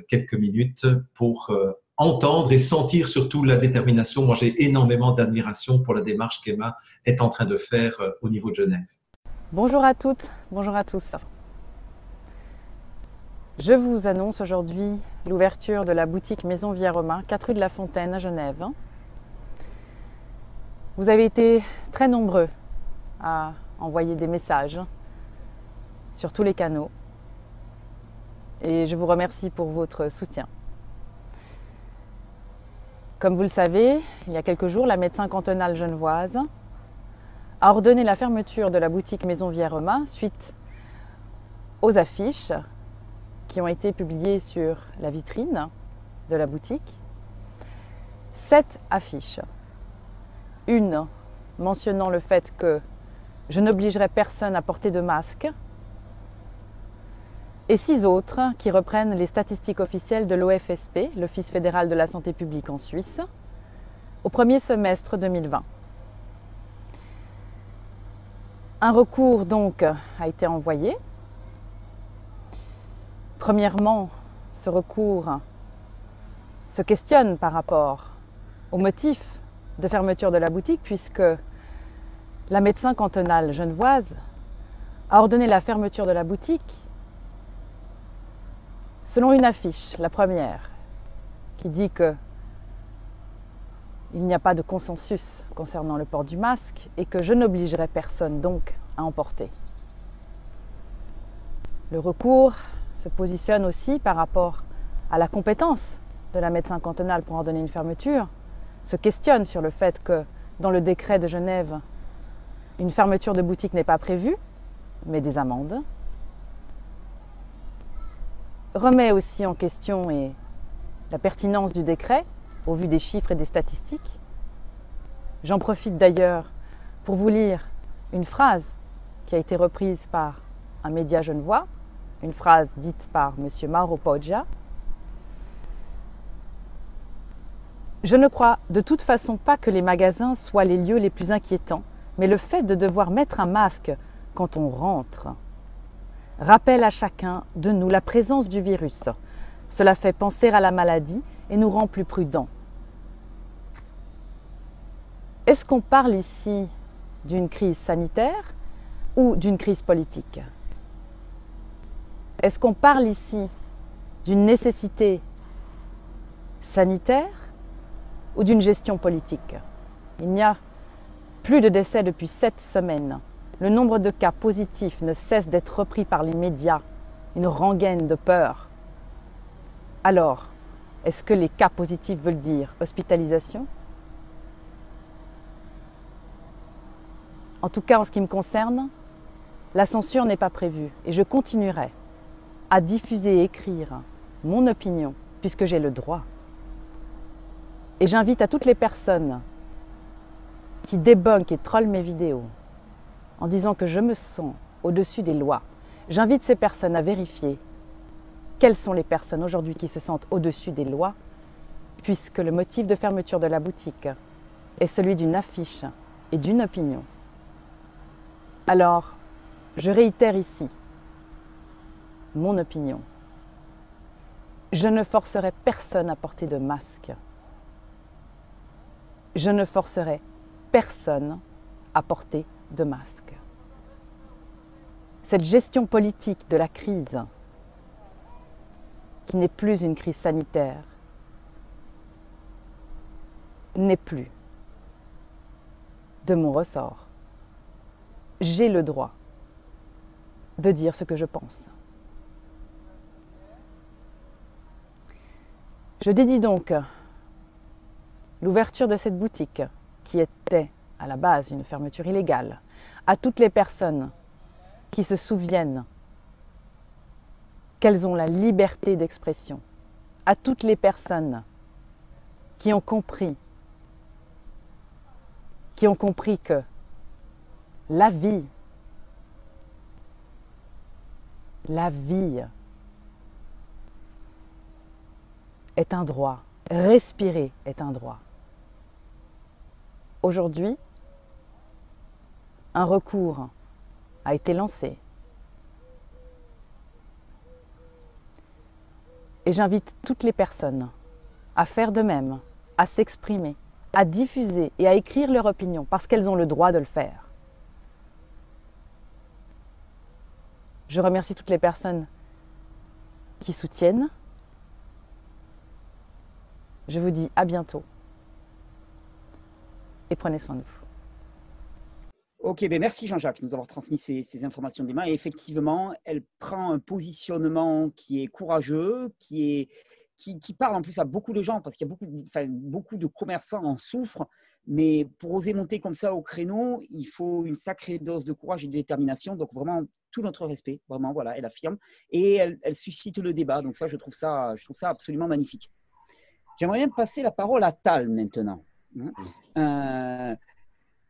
quelques minutes pour entendre et sentir surtout la détermination. Moi, j'ai énormément d'admiration pour la démarche qu'Emma est en train de faire au niveau de Genève. Bonjour à toutes, bonjour à tous. Je vous annonce aujourd'hui l'ouverture de la boutique Maison Via-Romain, 4 rue de la Fontaine à Genève. Vous avez été très nombreux à envoyer des messages sur tous les canaux et je vous remercie pour votre soutien. Comme vous le savez, il y a quelques jours, la médecin cantonale genevoise a ordonné la fermeture de la boutique Maison Via-Romain suite aux affiches qui ont été publiées sur la vitrine de la boutique. 7 affiches. Une mentionnant le fait que je n'obligerai personne à porter de masque et 6 autres qui reprennent les statistiques officielles de l'OFSP, l'Office fédéral de la santé publique en Suisse, au premier semestre 2020. Un recours donc a été envoyé. Premièrement, ce recours se questionne par rapport au motif de fermeture de la boutique puisque la médecin cantonale genevoise a ordonné la fermeture de la boutique selon une affiche, la première, qui dit que il n'y a pas de consensus concernant le port du masque et que je n'obligerai personne donc à en porter. Le recours se positionne aussi par rapport à la compétence de la médecin cantonale pour ordonner une fermeture, se questionne sur le fait que dans le décret de Genève, une fermeture de boutique n'est pas prévue, mais des amendes. Remet aussi en question la pertinence du décret au vu des chiffres et des statistiques. J'en profite d'ailleurs pour vous lire une phrase qui a été reprise par un média genevois, une phrase dite par M. Mauro Poggia. Je ne crois de toute façon pas que les magasins soient les lieux les plus inquiétants, mais le fait de devoir mettre un masque quand on rentre. rappelle à chacun de nous la présence du virus. Cela fait penser à la maladie et nous rend plus prudents. Est-ce qu'on parle ici d'une crise sanitaire ou d'une crise politique? Est-ce qu'on parle ici d'une nécessité sanitaire ou d'une gestion politique? Il n'y a plus de décès depuis 7 semaines. Le nombre de cas positifs ne cesse d'être repris par les médias, une rengaine de peur. Alors, est-ce que les cas positifs veulent dire hospitalisation? En tout cas, en ce qui me concerne, la censure n'est pas prévue et je continuerai à diffuser et écrire mon opinion puisque j'ai le droit. Et j'invite à toutes les personnes qui débunkent et trollent mes vidéos en disant que je me sens au-dessus des lois. J'invite ces personnes à vérifier quelles sont les personnes aujourd'hui qui se sentent au-dessus des lois, puisque le motif de fermeture de la boutique est celui d'une affiche et d'une opinion. Alors, je réitère ici mon opinion. Je ne forcerai personne à porter de masque. Je ne forcerai personne à porter de masque. Cette gestion politique de la crise, qui n'est plus une crise sanitaire, n'est plus de mon ressort. J'ai le droit de dire ce que je pense. Je dédie donc l'ouverture de cette boutique, qui était à la base une fermeture illégale, à toutes les personnes qui se souviennent qu'elles ont la liberté d'expression, à toutes les personnes qui ont compris que la vie est un droit, respirer est un droit. Aujourd'hui, un recours a été lancé. Et j'invite toutes les personnes à faire de même, à s'exprimer, à diffuser et à écrire leur opinion parce qu'elles ont le droit de le faire. Je remercie toutes les personnes qui soutiennent. Je vous dis à bientôt et prenez soin de vous. Ok, ben merci Jean-Jacques de nous avoir transmis ces informations d'Emma. Et effectivement, elle prend un positionnement qui est courageux, qui parle en plus à beaucoup de gens, parce qu'il y a beaucoup de commerçants en souffrent. Mais pour oser monter comme ça au créneau, il faut une sacrée dose de courage et de détermination. Donc vraiment, tout notre respect, vraiment, voilà, elle affirme. Et elle suscite le débat. Donc ça, je trouve ça absolument magnifique. J'aimerais bien passer la parole à Tal maintenant.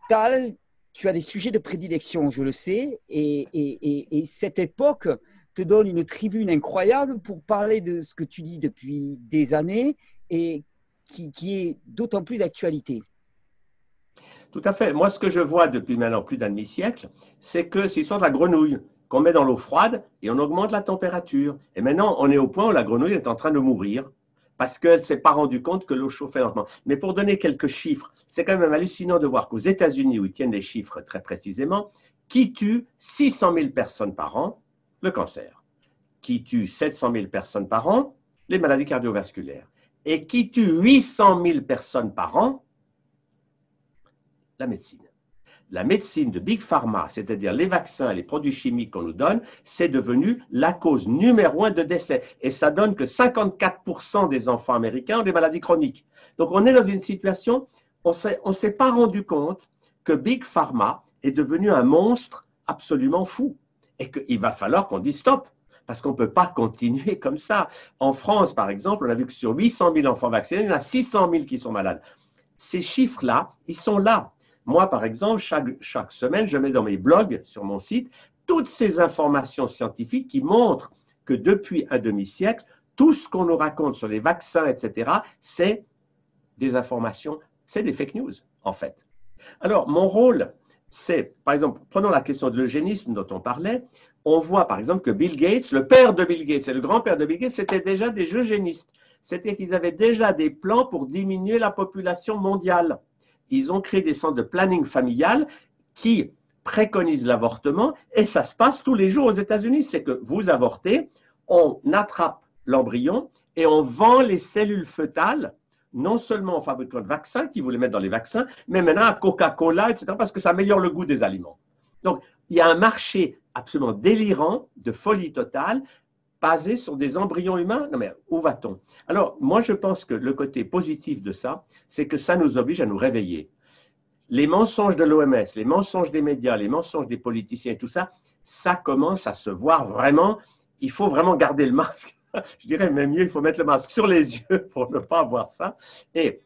Tal, tu as des sujets de prédilection, je le sais, et cette époque te donne une tribune incroyable pour parler de ce que tu dis depuis des années et qui est d'autant plus d'actualité. Tout à fait. Moi, ce que je vois depuis maintenant plus d'un demi-siècle, c'est que c'est l'histoire de la grenouille qu'on met dans l'eau froide et on augmente la température. Et maintenant, on est au point où la grenouille est en train de mourir parce qu'elle ne s'est pas rendue compte que l'eau chauffait lentement. Mais pour donner quelques chiffres, c'est quand même hallucinant de voir qu'aux États-Unis, où ils tiennent les chiffres très précisément, qui tue 600 000 personnes par an, le cancer, qui tue 700 000 personnes par an, les maladies cardiovasculaires, et qui tue 800 000 personnes par an, la médecine. La médecine de Big Pharma, c'est-à-dire les vaccins et les produits chimiques qu'on nous donne, c'est devenu la cause numéro 1 de décès. Et ça donne que 54% des enfants américains ont des maladies chroniques. Donc on est dans une situation, on ne s'est pas rendu compte que Big Pharma est devenu un monstre absolument fou. Et qu'il va falloir qu'on dise stop. Parce qu'on ne peut pas continuer comme ça. En France, par exemple, on a vu que sur 800 000 enfants vaccinés, il y en a 600 000 qui sont malades. Ces chiffres-là, ils sont là. Moi, par exemple, chaque semaine, je mets dans mes blogs, sur mon site, toutes ces informations scientifiques qui montrent que depuis un demi-siècle, tout ce qu'on nous raconte sur les vaccins, etc., c'est des informations, c'est des fake news, en fait. Alors, mon rôle, c'est, par exemple, prenons la question de l'eugénisme dont on parlait, on voit par exemple que Bill Gates, le père de Bill Gates et le grand-père de Bill Gates, c'était déjà des eugénistes. C'était qu'ils avaient déjà des plans pour diminuer la population mondiale. Ils ont créé des centres de planning familial qui préconisent l'avortement et ça se passe tous les jours aux États-Unis. C'est que vous avortez, on attrape l'embryon et on vend les cellules fœtales, non seulement aux fabricants de vaccins qui voulaient mettre dans les vaccins, mais maintenant à Coca-Cola, etc., parce que ça améliore le goût des aliments. Donc, il y a un marché absolument délirant, de folie totale, basé sur des embryons humains. Non mais où va-t-on? Alors, moi, je pense que le côté positif de ça, c'est que ça nous oblige à nous réveiller. Les mensonges de l'OMS, les mensonges des médias, les mensonges des politiciens et tout ça, ça commence à se voir vraiment. Il faut vraiment garder le masque. Je dirais même mieux, il faut mettre le masque sur les yeux pour ne pas voir ça. Et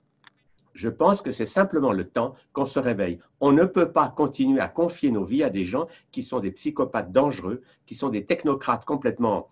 je pense que c'est simplement le temps qu'on se réveille. On ne peut pas continuer à confier nos vies à des gens qui sont des psychopathes dangereux, qui sont des technocrates complètement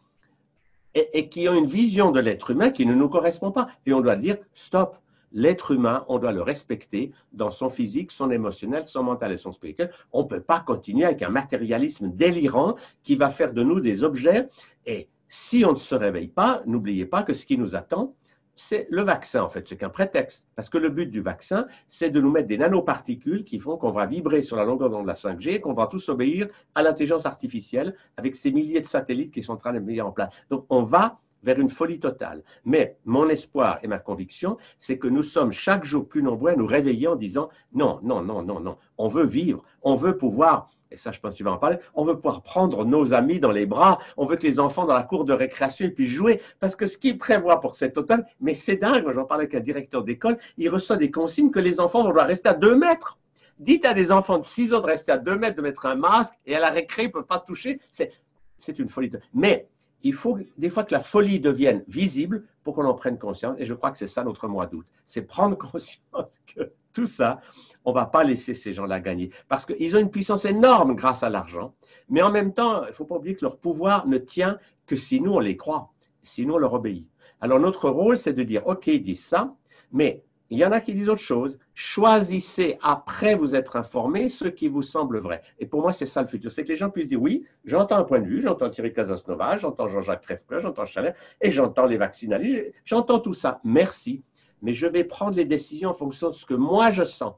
et qui ont une vision de l'être humain qui ne nous correspond pas. Et on doit dire stop. L'être humain, on doit le respecter dans son physique, son émotionnel, son mental et son spirituel. On ne peut pas continuer avec un matérialisme délirant qui va faire de nous des objets. Et si on ne se réveille pas, n'oubliez pas que ce qui nous attend, c'est le vaccin en fait, c'est qu'un prétexte. Parce que le but du vaccin, c'est de nous mettre des nanoparticules qui font qu'on va vibrer sur la longueur d'onde de la 5G et qu'on va tous obéir à l'intelligence artificielle avec ces milliers de satellites qui sont en train de mettre en place. Donc on va vers une folie totale. Mais mon espoir et ma conviction, c'est que nous sommes chaque jour plus nombreux à nous réveiller en disant non, non, non, non, non, on veut vivre, on veut pouvoir, et ça je pense que tu vas en parler, on veut pouvoir prendre nos amis dans les bras, on veut que les enfants dans la cour de récréation puissent jouer, parce que ce qu'ils prévoient pour cet automne, mais c'est dingue, moi j'en parlais avec un directeur d'école, il reçoit des consignes que les enfants vont devoir rester à 2 mètres. Dites à des enfants de 6 ans de rester à 2 mètres, de mettre un masque, et à la récré, ils ne peuvent pas toucher, c'est une folie. Mais il faut des fois que la folie devienne visible pour qu'on en prenne conscience. Et je crois que c'est ça notre mois d'août. C'est prendre conscience que tout ça, on ne va pas laisser ces gens-là gagner. Parce qu'ils ont une puissance énorme grâce à l'argent. Mais en même temps, il ne faut pas oublier que leur pouvoir ne tient que si nous, on les croit, si nous, on leur obéit. Alors notre rôle, c'est de dire, OK, ils disent ça, mais il y en a qui disent autre chose. Choisissez, après vous être informé, ce qui vous semble vrai. Et pour moi, c'est ça le futur. C'est que les gens puissent dire, oui, j'entends un point de vue, j'entends Thierry Casasnovas, j'entends Jean-Jacques Crèvecœur, j'entends Chalet, et j'entends les vaccinalistes, j'entends tout ça. Merci. Mais je vais prendre les décisions en fonction de ce que moi je sens.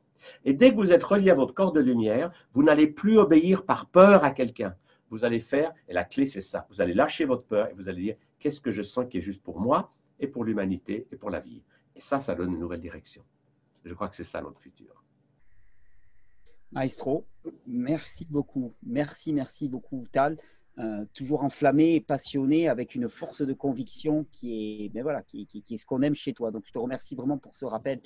Et dès que vous êtes relié à votre corps de lumière, vous n'allez plus obéir par peur à quelqu'un. Vous allez faire, et la clé c'est ça, vous allez lâcher votre peur et vous allez dire, qu'est-ce que je sens qui est juste pour moi et pour l'humanité et pour la vie. Et ça donne une nouvelle direction. Je crois que c'est ça notre futur. Maestro, merci beaucoup. Merci beaucoup, Tal. Toujours enflammé et passionné avec une force de conviction qui est, voilà, qui est ce qu'on aime chez toi. Donc, je te remercie vraiment pour ce rappel.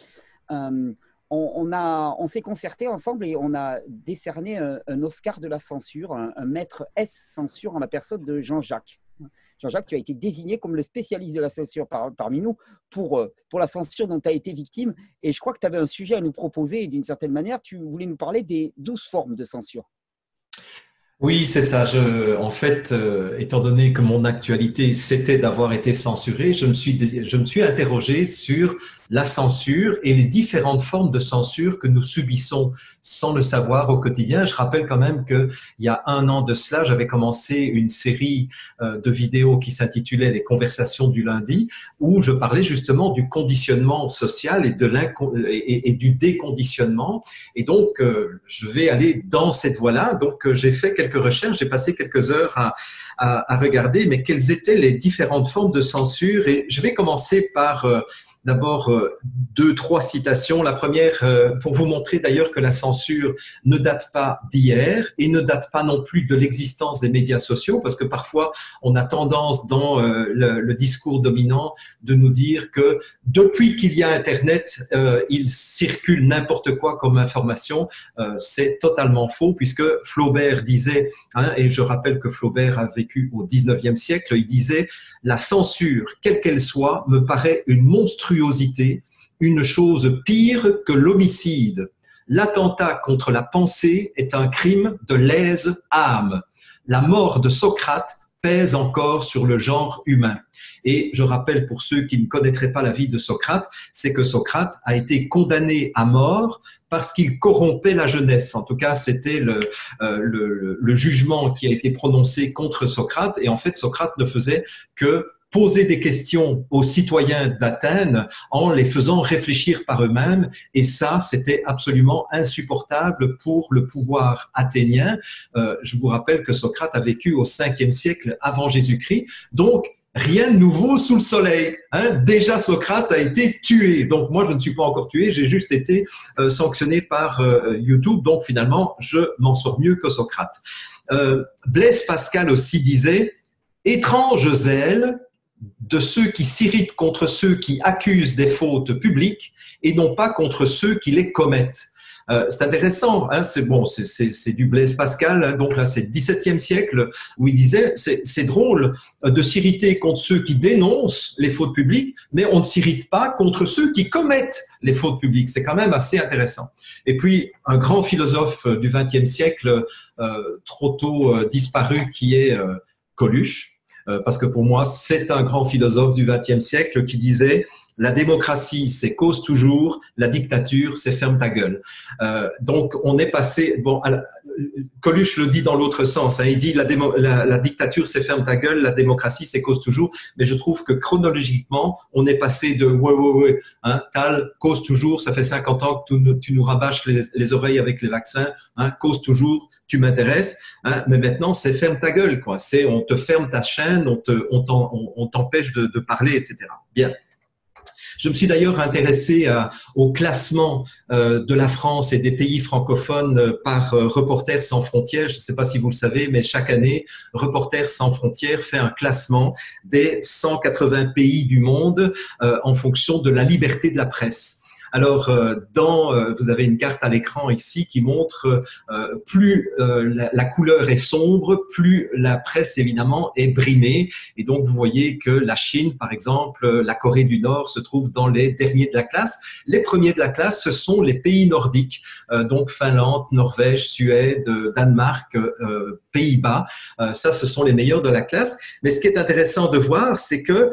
On s'est concerté ensemble et on a décerné un Oscar de la censure, un maître S censure en la personne de Jean-Jacques. Jean-Jacques, tu as été désigné comme le spécialiste de la censure parmi nous pour la censure dont tu as été victime. Et je crois que tu avais un sujet à nous proposer et d'une certaine manière, tu voulais nous parler des 12 formes de censure. Oui, c'est ça. En fait, étant donné que mon actualité, c'était d'avoir été censuré, je me suis interrogé sur la censure et les différentes formes de censure que nous subissons sans le savoir au quotidien. Je rappelle quand même que il y a 1 an de cela, j'avais commencé une série de vidéos qui s'intitulait Les conversations du lundi, où je parlais justement du conditionnement social et du déconditionnement. Et donc, je vais aller dans cette voie-là. Donc, j'ai fait quelques recherches, j'ai passé quelques heures à regarder, mais quelles étaient les différentes formes de censure. Et je vais commencer par d'abord 2, 3 citations. La première, pour vous montrer d'ailleurs que la censure ne date pas d'hier et ne date pas non plus de l'existence des médias sociaux, parce que parfois on a tendance dans le discours dominant de nous dire que depuis qu'il y a Internet, il circule n'importe quoi comme information. C'est totalement faux, puisque Flaubert disait, et je rappelle que Flaubert a vécu au 19e siècle, il disait « La censure, quelle qu'elle soit, me paraît une monstruosité, une chose pire que l'homicide. L'attentat contre la pensée est un crime de lèse âme. La mort de Socrate pèse encore sur le genre humain. Et je rappelle pour ceux qui ne connaîtraient pas la vie de Socrate, c'est que Socrate a été condamné à mort parce qu'il corrompait la jeunesse. En tout cas, c'était le jugement qui a été prononcé contre Socrate. Et en fait, Socrate ne faisait que poser des questions aux citoyens d'Athènes en les faisant réfléchir par eux-mêmes. Et ça, c'était absolument insupportable pour le pouvoir athénien. Je vous rappelle que Socrate a vécu au 5e siècle avant Jésus-Christ. Donc, rien de nouveau sous le soleil. Hein. Déjà, Socrate a été tué. Donc, moi, je ne suis pas encore tué. J'ai juste été sanctionné par YouTube. Donc, finalement, je m'en sors mieux que Socrate. Blaise Pascal aussi disait « Étrange zèle de ceux qui s'irritent contre ceux qui accusent des fautes publiques et non pas contre ceux qui les commettent. » C'est intéressant, hein, c'est bon, c'est du Blaise Pascal, hein, donc là c'est le XVIIe siècle où il disait c'est drôle de s'irriter contre ceux qui dénoncent les fautes publiques, mais on ne s'irrite pas contre ceux qui commettent les fautes publiques. C'est quand même assez intéressant. Et puis un grand philosophe du XXe siècle, trop tôt disparu, qui est Coluche, parce que pour moi c'est un grand philosophe du XXe siècle qui disait: la démocratie, c'est cause toujours. La dictature, c'est ferme ta gueule. Donc, on est passé. Bon, Coluche le dit dans l'autre sens. Hein, il dit la dictature, c'est ferme ta gueule. La démocratie, c'est cause toujours. Mais je trouve que chronologiquement, on est passé de ouais. Hein, Tal, cause toujours. Ça fait 50 ans que tu nous rabâches les oreilles avec les vaccins. Hein, cause toujours. Tu m'intéresses. Hein, mais maintenant, c'est ferme ta gueule. Quoi. C'est on te ferme ta chaîne, on t'empêche de parler, etc. Bien. Je me suis d'ailleurs intéressé au classement de la France et des pays francophones par Reporters sans frontières. Je ne sais pas si vous le savez, mais chaque année, Reporters sans frontières fait un classement des 180 pays du monde en fonction de la liberté de la presse. Alors, vous avez une carte à l'écran ici qui montre plus la couleur est sombre, plus la presse évidemment est brimée. Et donc, vous voyez que la Chine, par exemple, la Corée du Nord se trouvent dans les derniers de la classe. Les premiers de la classe, ce sont les pays nordiques, donc Finlande, Norvège, Suède, Danemark, Pays-Bas. Ça, ce sont les meilleurs de la classe. Mais ce qui est intéressant de voir, c'est que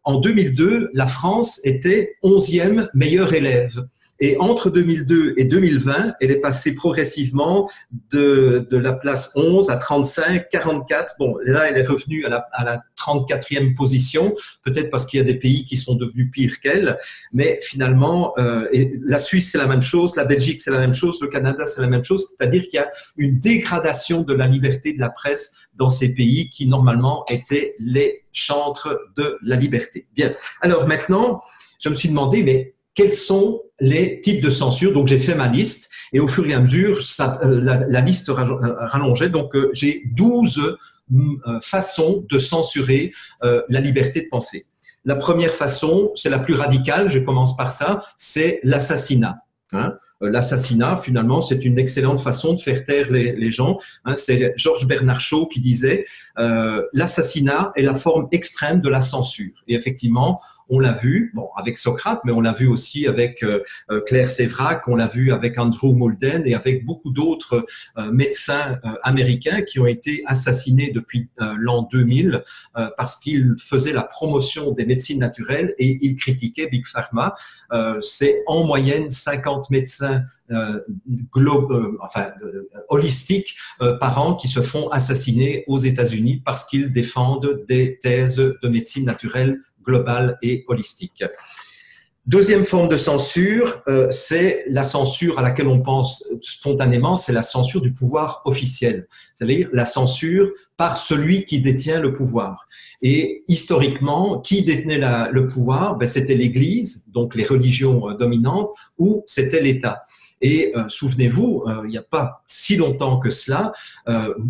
en 2002, la France était 11e meilleur élève. Et entre 2002 et 2020, elle est passée progressivement de la place 11 à 35, 44. Bon, là, elle est revenue à la 34e position, peut-être parce qu'il y a des pays qui sont devenus pires qu'elle. Mais finalement, la Suisse, c'est la même chose, la Belgique, c'est la même chose, le Canada, c'est la même chose. C'est-à-dire qu'il y a une dégradation de la liberté de la presse dans ces pays qui, normalement, étaient les chantres de la liberté. Bien. Alors maintenant, je me suis demandé, mais quels sont les types de censure? Donc, j'ai fait ma liste et au fur et à mesure, la liste rallongeait. Donc, j'ai 12 façons de censurer la liberté de penser. La première façon, c'est la plus radicale, je commence par ça, c'est l'assassinat. Hein? L'assassinat, finalement, c'est une excellente façon de faire taire les gens. Hein, c'est Georges Bernard Shaw qui disait l'assassinat est la forme extrême de la censure. Et effectivement, on l'a vu, bon, avec Socrate, mais on l'a vu aussi avec Claire Sévrac, on l'a vu avec Andrew Mulden et avec beaucoup d'autres médecins américains qui ont été assassinés depuis l'an 2000 parce qu'ils faisaient la promotion des médecines naturelles et ils critiquaient Big Pharma. C'est en moyenne 50 médecins holistiques par an qui se font assassiner aux États-Unis parce qu'ils défendent des thèses de médecine naturelle globale et holistique. Deuxième forme de censure, c'est la censure à laquelle on pense spontanément, c'est la censure du pouvoir officiel, c'est-à-dire la censure par celui qui détient le pouvoir. Et historiquement, qui détenait le pouvoir? Ben, c'était l'Église, donc les religions dominantes, ou c'était l'État. Et souvenez-vous, il n'y a pas si longtemps que cela,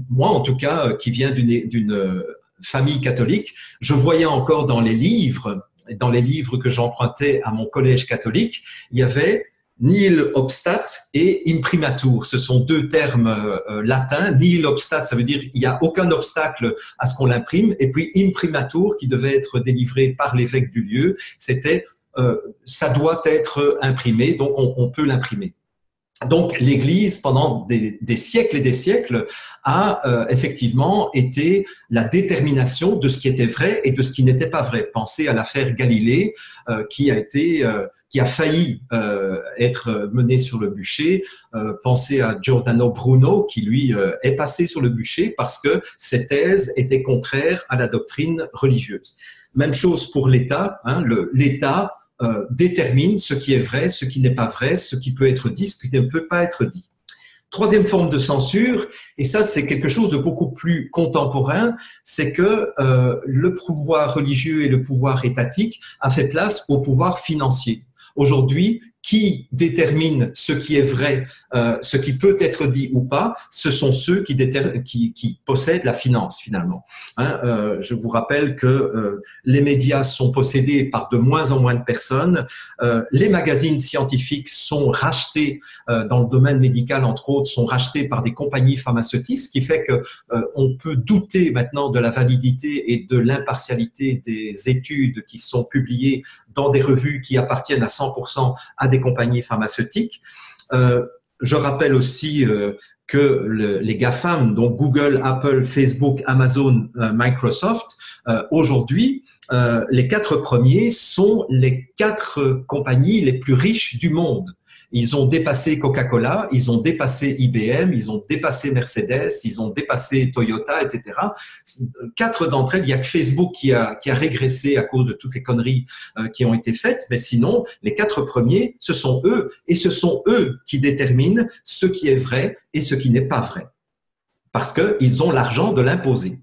moi en tout cas, qui viens d'une famille catholique, je voyais encore dans les livres que j'empruntais à mon collège catholique, il y avait nihil obstat et imprimatur. Ce sont deux termes latins. Nihil obstat, ça veut dire il n'y a aucun obstacle à ce qu'on l'imprime. Et puis imprimatur, qui devait être délivré par l'évêque du lieu, c'était ça doit être imprimé, donc on peut l'imprimer. Donc, l'Église, pendant des siècles et des siècles, a effectivement été la détermination de ce qui était vrai et de ce qui n'était pas vrai. Pensez à l'affaire Galilée, qui a failli être menée sur le bûcher. Pensez à Giordano Bruno, qui lui est passé sur le bûcher parce que ses thèses étaient contraires à la doctrine religieuse. Même chose pour l'État. L'État détermine ce qui est vrai, ce qui n'est pas vrai, ce qui peut être dit, ce qui ne peut pas être dit. Troisième forme de censure, et ça c'est quelque chose de beaucoup plus contemporain, c'est que le pouvoir religieux et le pouvoir étatique a fait place au pouvoir financier. Aujourd'hui, qui détermine ce qui est vrai, ce qui peut être dit ou pas, ce sont ceux qui possèdent la finance finalement. Je vous rappelle que les médias sont possédés par de moins en moins de personnes. Les magazines scientifiques sont rachetés dans le domaine médical, entre autres, sont rachetés par des compagnies pharmaceutiques, ce qui fait que on peut douter maintenant de la validité et de l'impartialité des études qui sont publiées dans des revues qui appartiennent à 100% à des compagnies pharmaceutiques. Je rappelle aussi que les GAFAM, donc Google, Apple, Facebook, Amazon, Microsoft, aujourd'hui, les 4 premiers sont les 4 compagnies les plus riches du monde. Ils ont dépassé Coca-Cola, ils ont dépassé IBM, ils ont dépassé Mercedes, ils ont dépassé Toyota, etc. 4 d'entre elles, il y a que Facebook qui a régressé à cause de toutes les conneries qui ont été faites, mais sinon, les 4 premiers, ce sont eux, et ce sont eux qui déterminent ce qui est vrai et ce qui n'est pas vrai, parce qu'ils ont l'argent de l'imposer.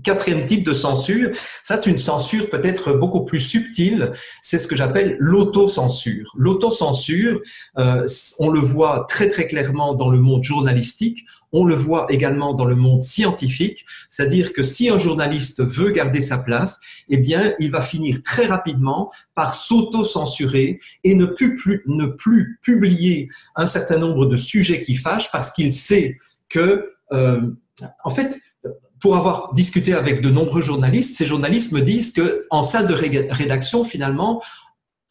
4e type de censure, ça c'est une censure peut-être beaucoup plus subtile, c'est ce que j'appelle l'autocensure. L'autocensure, on le voit très très clairement dans le monde journalistique, on le voit également dans le monde scientifique, c'est-à-dire que si un journaliste veut garder sa place, eh bien il va finir très rapidement par s'auto-censurer et ne plus publier un certain nombre de sujets qui fâchent parce qu'il sait que, en fait, pour avoir discuté avec de nombreux journalistes, ces journalistes me disent qu'en salle de rédaction, finalement,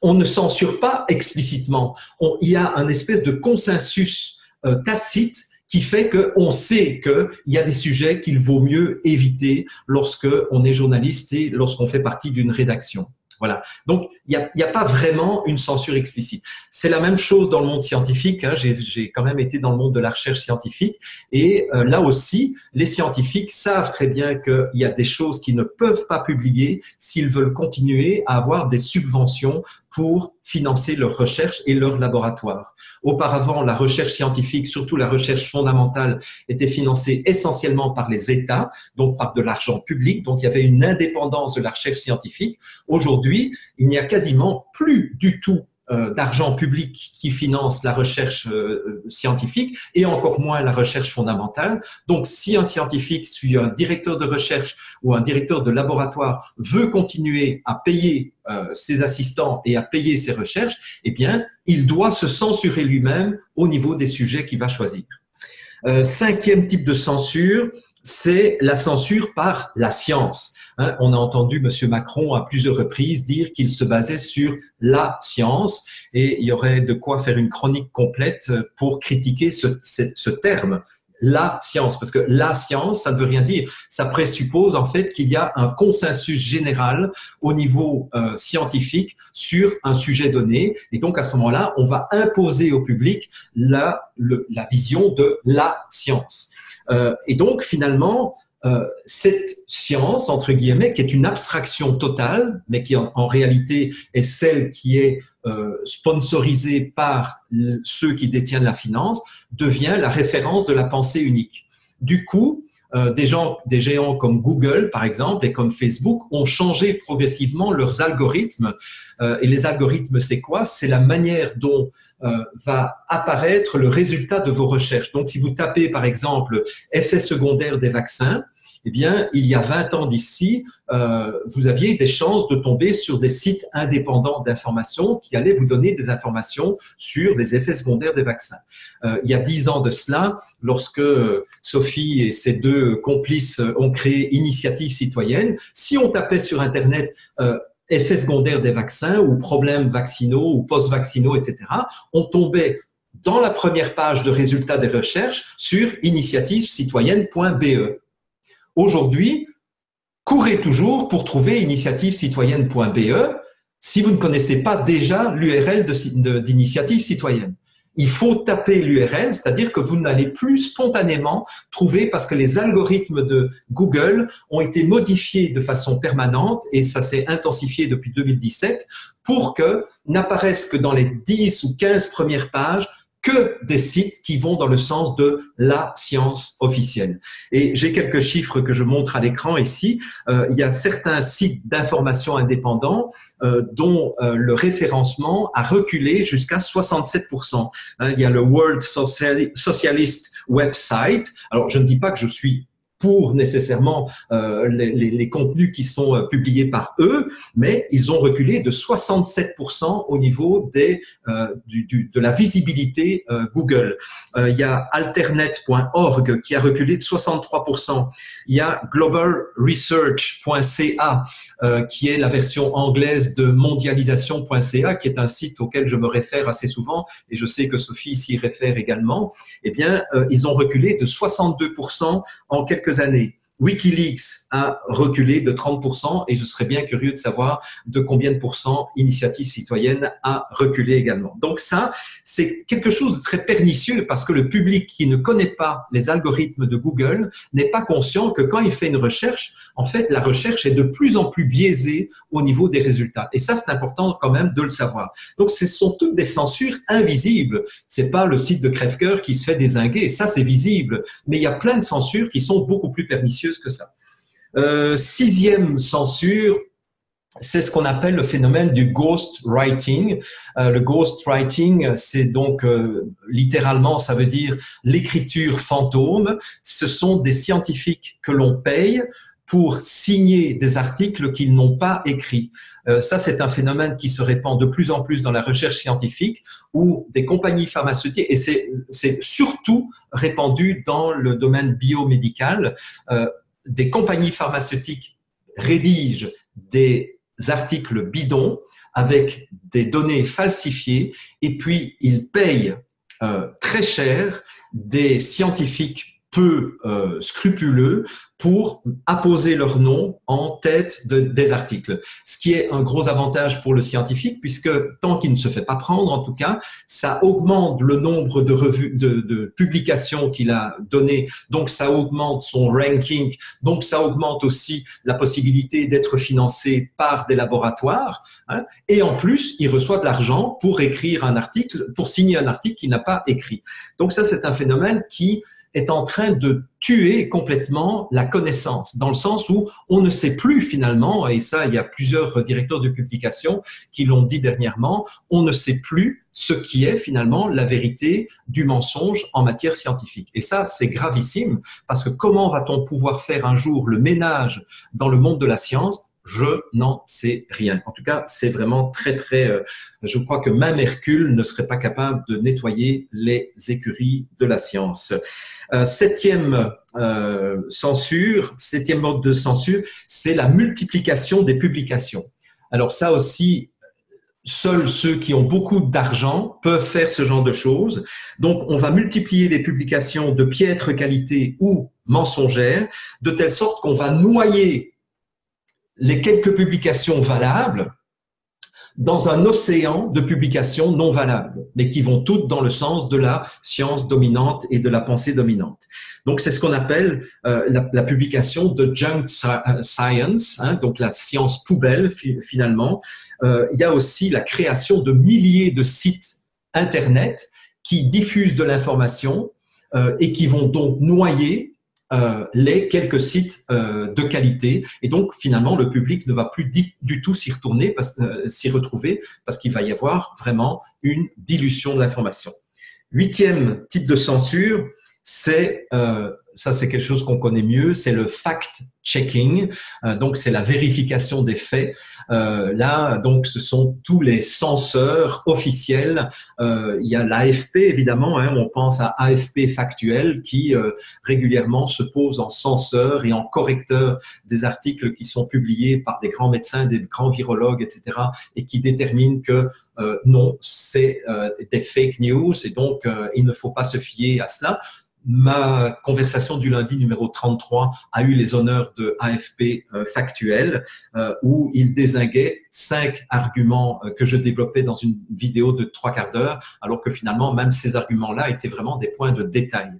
on ne censure pas explicitement. Il y a un espèce de consensus tacite qui fait qu'on sait qu'il y a des sujets qu'il vaut mieux éviter lorsque on est journaliste et lorsqu'on fait partie d'une rédaction. Voilà. Donc, il n'y a pas vraiment une censure explicite. C'est la même chose dans le monde scientifique. J'ai quand même été dans le monde de la recherche scientifique. Et là aussi, les scientifiques savent très bien qu'il y a des choses qu'ils ne peuvent pas publier s'ils veulent continuer à avoir des subventions pour financer leurs recherches et leurs laboratoires. Auparavant, la recherche scientifique, surtout la recherche fondamentale, était financée essentiellement par les États, donc par de l'argent public. Donc, il y avait une indépendance de la recherche scientifique. Aujourd'hui, il n'y a quasiment plus du tout d'argent public qui finance la recherche scientifique et encore moins la recherche fondamentale. Donc, si un scientifique, si un directeur de recherche ou un directeur de laboratoire veut continuer à payer ses assistants et à payer ses recherches, eh bien, il doit se censurer lui-même au niveau des sujets qu'il va choisir. 5e type de censure, c'est la censure par la science. On a entendu M. Macron à plusieurs reprises dire qu'il se basait sur la science et il y aurait de quoi faire une chronique complète pour critiquer ce terme, la science. Parce que la science, ça ne veut rien dire. Ça présuppose en fait qu'il y a un consensus général au niveau scientifique sur un sujet donné. Et donc à ce moment-là, on va imposer au public la vision de la science. Et donc, finalement, cette science, entre guillemets, qui est une abstraction totale, mais qui en réalité est celle qui est sponsorisée par ceux qui détiennent la finance, devient la référence de la pensée unique. Du coup, des géants comme Google, par exemple, et comme Facebook, ont changé progressivement leurs algorithmes. Et les algorithmes, c'est quoi? C'est la manière dont va apparaître le résultat de vos recherches. Donc, si vous tapez, par exemple, effets secondaires des vaccins, eh bien, il y a 20 ans d'ici, vous aviez des chances de tomber sur des sites indépendants d'information qui allaient vous donner des informations sur les effets secondaires des vaccins. Il y a 10 ans de cela, lorsque Sophie et ses 2 complices ont créé Initiative Citoyenne, si on tapait sur Internet effets secondaires des vaccins ou problèmes vaccinaux ou post-vaccinaux, etc., on tombait dans la première page de résultats des recherches sur initiativecitoyenne.be. Aujourd'hui, courez toujours pour trouver initiativecitoyenne.be si vous ne connaissez pas déjà l'URL d'initiative citoyenne. Il faut taper l'URL, c'est-à-dire que vous n'allez plus spontanément trouver parce que les algorithmes de Google ont été modifiés de façon permanente et ça s'est intensifié depuis 2017 pour que n'apparaissent que dans les 10 ou 15 premières pages que des sites qui vont dans le sens de la science officielle. Et j'ai quelques chiffres que je montre à l'écran ici. Il y a certains sites d'information indépendants dont le référencement a reculé jusqu'à 67%. Il y a le World Socialist Website. Alors, je ne dis pas que je suis pour nécessairement les contenus qui sont publiés par eux, mais ils ont reculé de 67% au niveau de la visibilité Google. Il y a alternet.org qui a reculé de 63%. Il y a globalresearch.ca qui est la version anglaise de mondialisation.ca, qui est un site auquel je me réfère assez souvent, et je sais que Sophie s'y réfère également. Eh bien, ils ont reculé de 62% en quelques années. Wikileaks a reculé de 30% et je serais bien curieux de savoir de combien de pourcents Initiative citoyenne a reculé également. Donc ça, c'est quelque chose de très pernicieux parce que le public qui ne connaît pas les algorithmes de Google n'est pas conscient que quand il fait une recherche, en fait, la recherche est de plus en plus biaisée au niveau des résultats. Et ça, c'est important quand même de le savoir. Donc, ce sont toutes des censures invisibles. C'est pas le site de Crève-Cœur qui se fait dézinguer. Ça, c'est visible. Mais il y a plein de censures qui sont beaucoup plus pernicieuses que ça. Sixième censure, c'est ce qu'on appelle le phénomène du ghostwriting. Le ghostwriting, c'est donc littéralement, ça veut dire l'écriture fantôme. Ce sont des scientifiques que l'on paye pour signer des articles qu'ils n'ont pas écrits. Ça, c'est un phénomène qui se répand de plus en plus dans la recherche scientifique où des compagnies pharmaceutiques, et c'est surtout répandu dans le domaine biomédical, des compagnies pharmaceutiques rédigent des articles bidons avec des données falsifiées et puis ils payent très cher des scientifiques peu scrupuleux pour apposer leur nom en tête des articles. Ce qui est un gros avantage pour le scientifique puisque tant qu'il ne se fait pas prendre, en tout cas, ça augmente le nombre de revues, de publications qu'il a données, donc ça augmente son ranking, donc ça augmente aussi la possibilité d'être financé par des laboratoires, hein, et en plus, il reçoit de l'argent pour écrire un article, pour signer un article qu'il n'a pas écrit. Donc ça, c'est un phénomène qui est en train de tuer complètement la connaissance, dans le sens où on ne sait plus finalement, et ça, il y a plusieurs directeurs de publication qui l'ont dit dernièrement, on ne sait plus ce qui est finalement la vérité du mensonge en matière scientifique. Et ça, c'est gravissime, parce que comment va-t-on pouvoir faire un jour le ménage dans le monde de la science ? Je n'en sais rien. En tout cas, c'est vraiment très, très... je crois que même Hercule ne serait pas capable de nettoyer les écuries de la science. Septième censure, septième mode de censure, c'est la multiplication des publications. Alors ça aussi, seuls ceux qui ont beaucoup d'argent peuvent faire ce genre de choses. Donc, on va multiplier les publications de piètre qualité ou mensongères, de telle sorte qu'on va noyer les quelques publications valables dans un océan de publications non valables, mais qui vont toutes dans le sens de la science dominante et de la pensée dominante. Donc, c'est ce qu'on appelle la publication de junk science, hein, donc la science poubelle finalement. Il y a aussi la création de milliers de sites Internet qui diffusent de l'information et qui vont donc noyer les quelques sites de qualité, et donc finalement le public ne va plus du tout s'y retrouver parce qu'il va y avoir vraiment une dilution de l'information. Huitième type de censure, c'est ça c'est quelque chose qu'on connaît mieux, c'est le fact-checking, donc c'est la vérification des faits. Là, donc, ce sont tous les censeurs officiels. Il y a l'AFP, évidemment, hein, on pense à AFP Factuel, qui régulièrement se pose en censeur et en correcteur des articles qui sont publiés par des grands médecins, des grands virologues, etc., et qui déterminent que non, c'est des fake news, et donc il ne faut pas se fier à cela. Ma conversation du lundi numéro 33 a eu les honneurs de AFP Factuel, où il dézinguait 5 arguments que je développais dans une vidéo de 3/4 d'heure, alors que finalement, même ces arguments-là étaient vraiment des points de détail.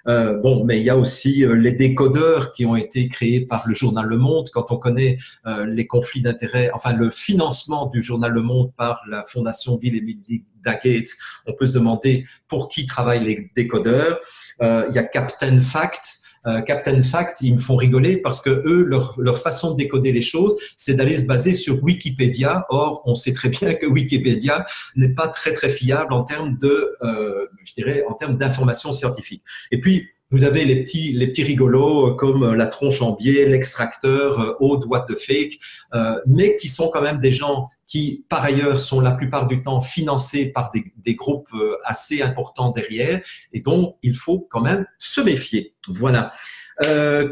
Bon, mais il y a aussi les décodeurs qui ont été créés par le journal Le Monde. Quand on connaît les conflits d'intérêts, enfin le financement du journal Le Monde par la fondation Bill et Melinda Gates, on peut se demander pour qui travaillent les décodeurs. Il y a Captain Fact. Captain Fact, ils me font rigoler parce que eux, leur façon de décoder les choses, c'est d'aller se baser sur Wikipédia. Or, on sait très bien que Wikipédia n'est pas très très fiable en termes de, je dirais, en termes d'informations scientifiques. Et puis, vous avez les petits rigolos comme la tronche en biais, l'extracteur, Aude What the Fake, mais qui sont quand même des gens qui, par ailleurs, sont la plupart du temps financés par des groupes assez importants derrière, et donc il faut quand même se méfier. Voilà.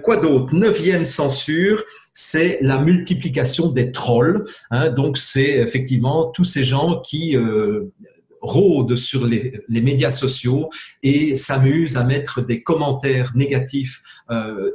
Quoi d'autre? 9e censure, c'est la multiplication des trolls. Hein, donc c'est effectivement tous ces gens qui rôdent sur les médias sociaux et s'amusent à mettre des commentaires négatifs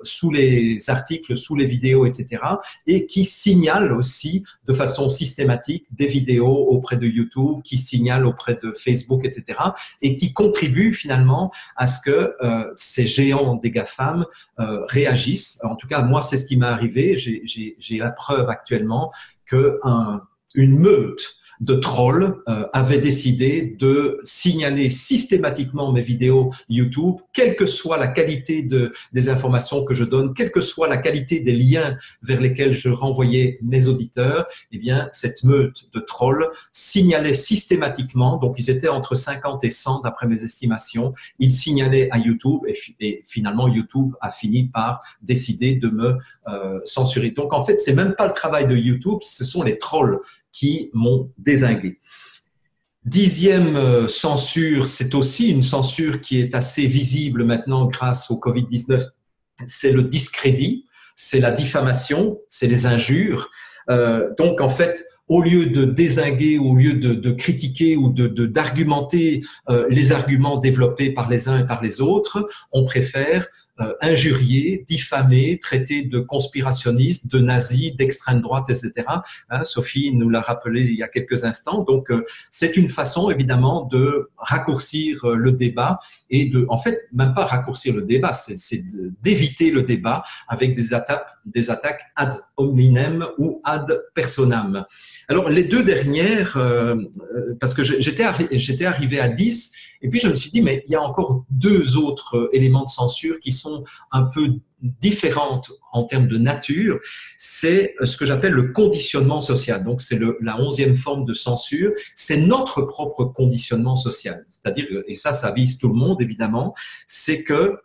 sous les articles, sous les vidéos, etc. et qui signalent aussi de façon systématique des vidéos auprès de YouTube, qui signalent auprès de Facebook, etc. et qui contribuent finalement à ce que ces géants des GAFAM réagissent. En tout cas, moi, c'est ce qui m'est arrivé. J'ai la preuve actuellement que une meute de trolls avait décidé de signaler systématiquement mes vidéos YouTube, quelle que soit la qualité des informations que je donne, quelle que soit la qualité des liens vers lesquels je renvoyais mes auditeurs. Eh bien, cette meute de trolls signalait systématiquement, donc ils étaient entre 50 et 100 d'après mes estimations, ils signalaient à YouTube et finalement YouTube a fini par décider de me censurer. Donc en fait, c'est même pas le travail de YouTube, ce sont les trolls qui m'ont dézingué. 10e censure, c'est aussi une censure qui est assez visible maintenant grâce au Covid-19, c'est le discrédit, c'est la diffamation, c'est les injures. Donc en fait, au lieu de dézinguer, au lieu de critiquer ou d'argumenter les arguments développés par les uns et par les autres, on préfère injurier, diffamer, traiter de conspirationnistes, de nazis, d'extrême droite, etc. Hein, Sophie nous l'a rappelé il y a quelques instants. Donc, c'est une façon, évidemment, de raccourcir le débat et en fait, même pas raccourcir le débat, c'est d'éviter le débat avec des attaques ad hominem ou ad personam. Alors, les deux dernières, parce que j'étais arrivé à 10, et puis je me suis dit, mais il y a encore 2 autres éléments de censure qui sont un peu différentes en termes de nature. C'est ce que j'appelle le conditionnement social. Donc, c'est la 11e forme de censure. C'est notre propre conditionnement social. C'est-à-dire, et ça vise tout le monde, évidemment, c'est que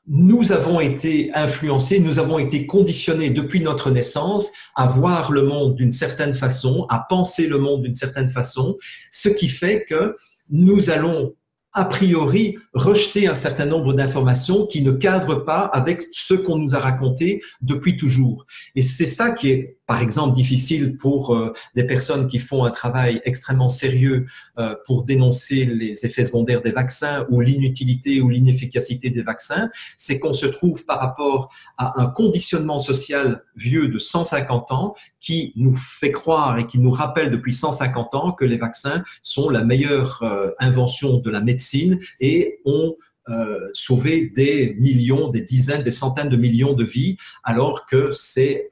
nous avons été influencés, nous avons été conditionnés depuis notre naissance à voir le monde d'une certaine façon, à penser le monde d'une certaine façon, ce qui fait que nous allons a priori rejeter un certain nombre d'informations qui ne cadrent pas avec ce qu'on nous a raconté depuis toujours. Et c'est ça qui est, par exemple, difficile pour des personnes qui font un travail extrêmement sérieux pour dénoncer les effets secondaires des vaccins ou l'inutilité ou l'inefficacité des vaccins, c'est qu'on se trouve par rapport à un conditionnement social vieux de 150 ans qui nous fait croire et qui nous rappelle depuis 150 ans que les vaccins sont la meilleure invention de la médecine et ont sauvé des millions, des dizaines, des centaines de millions de vies, alors que c'est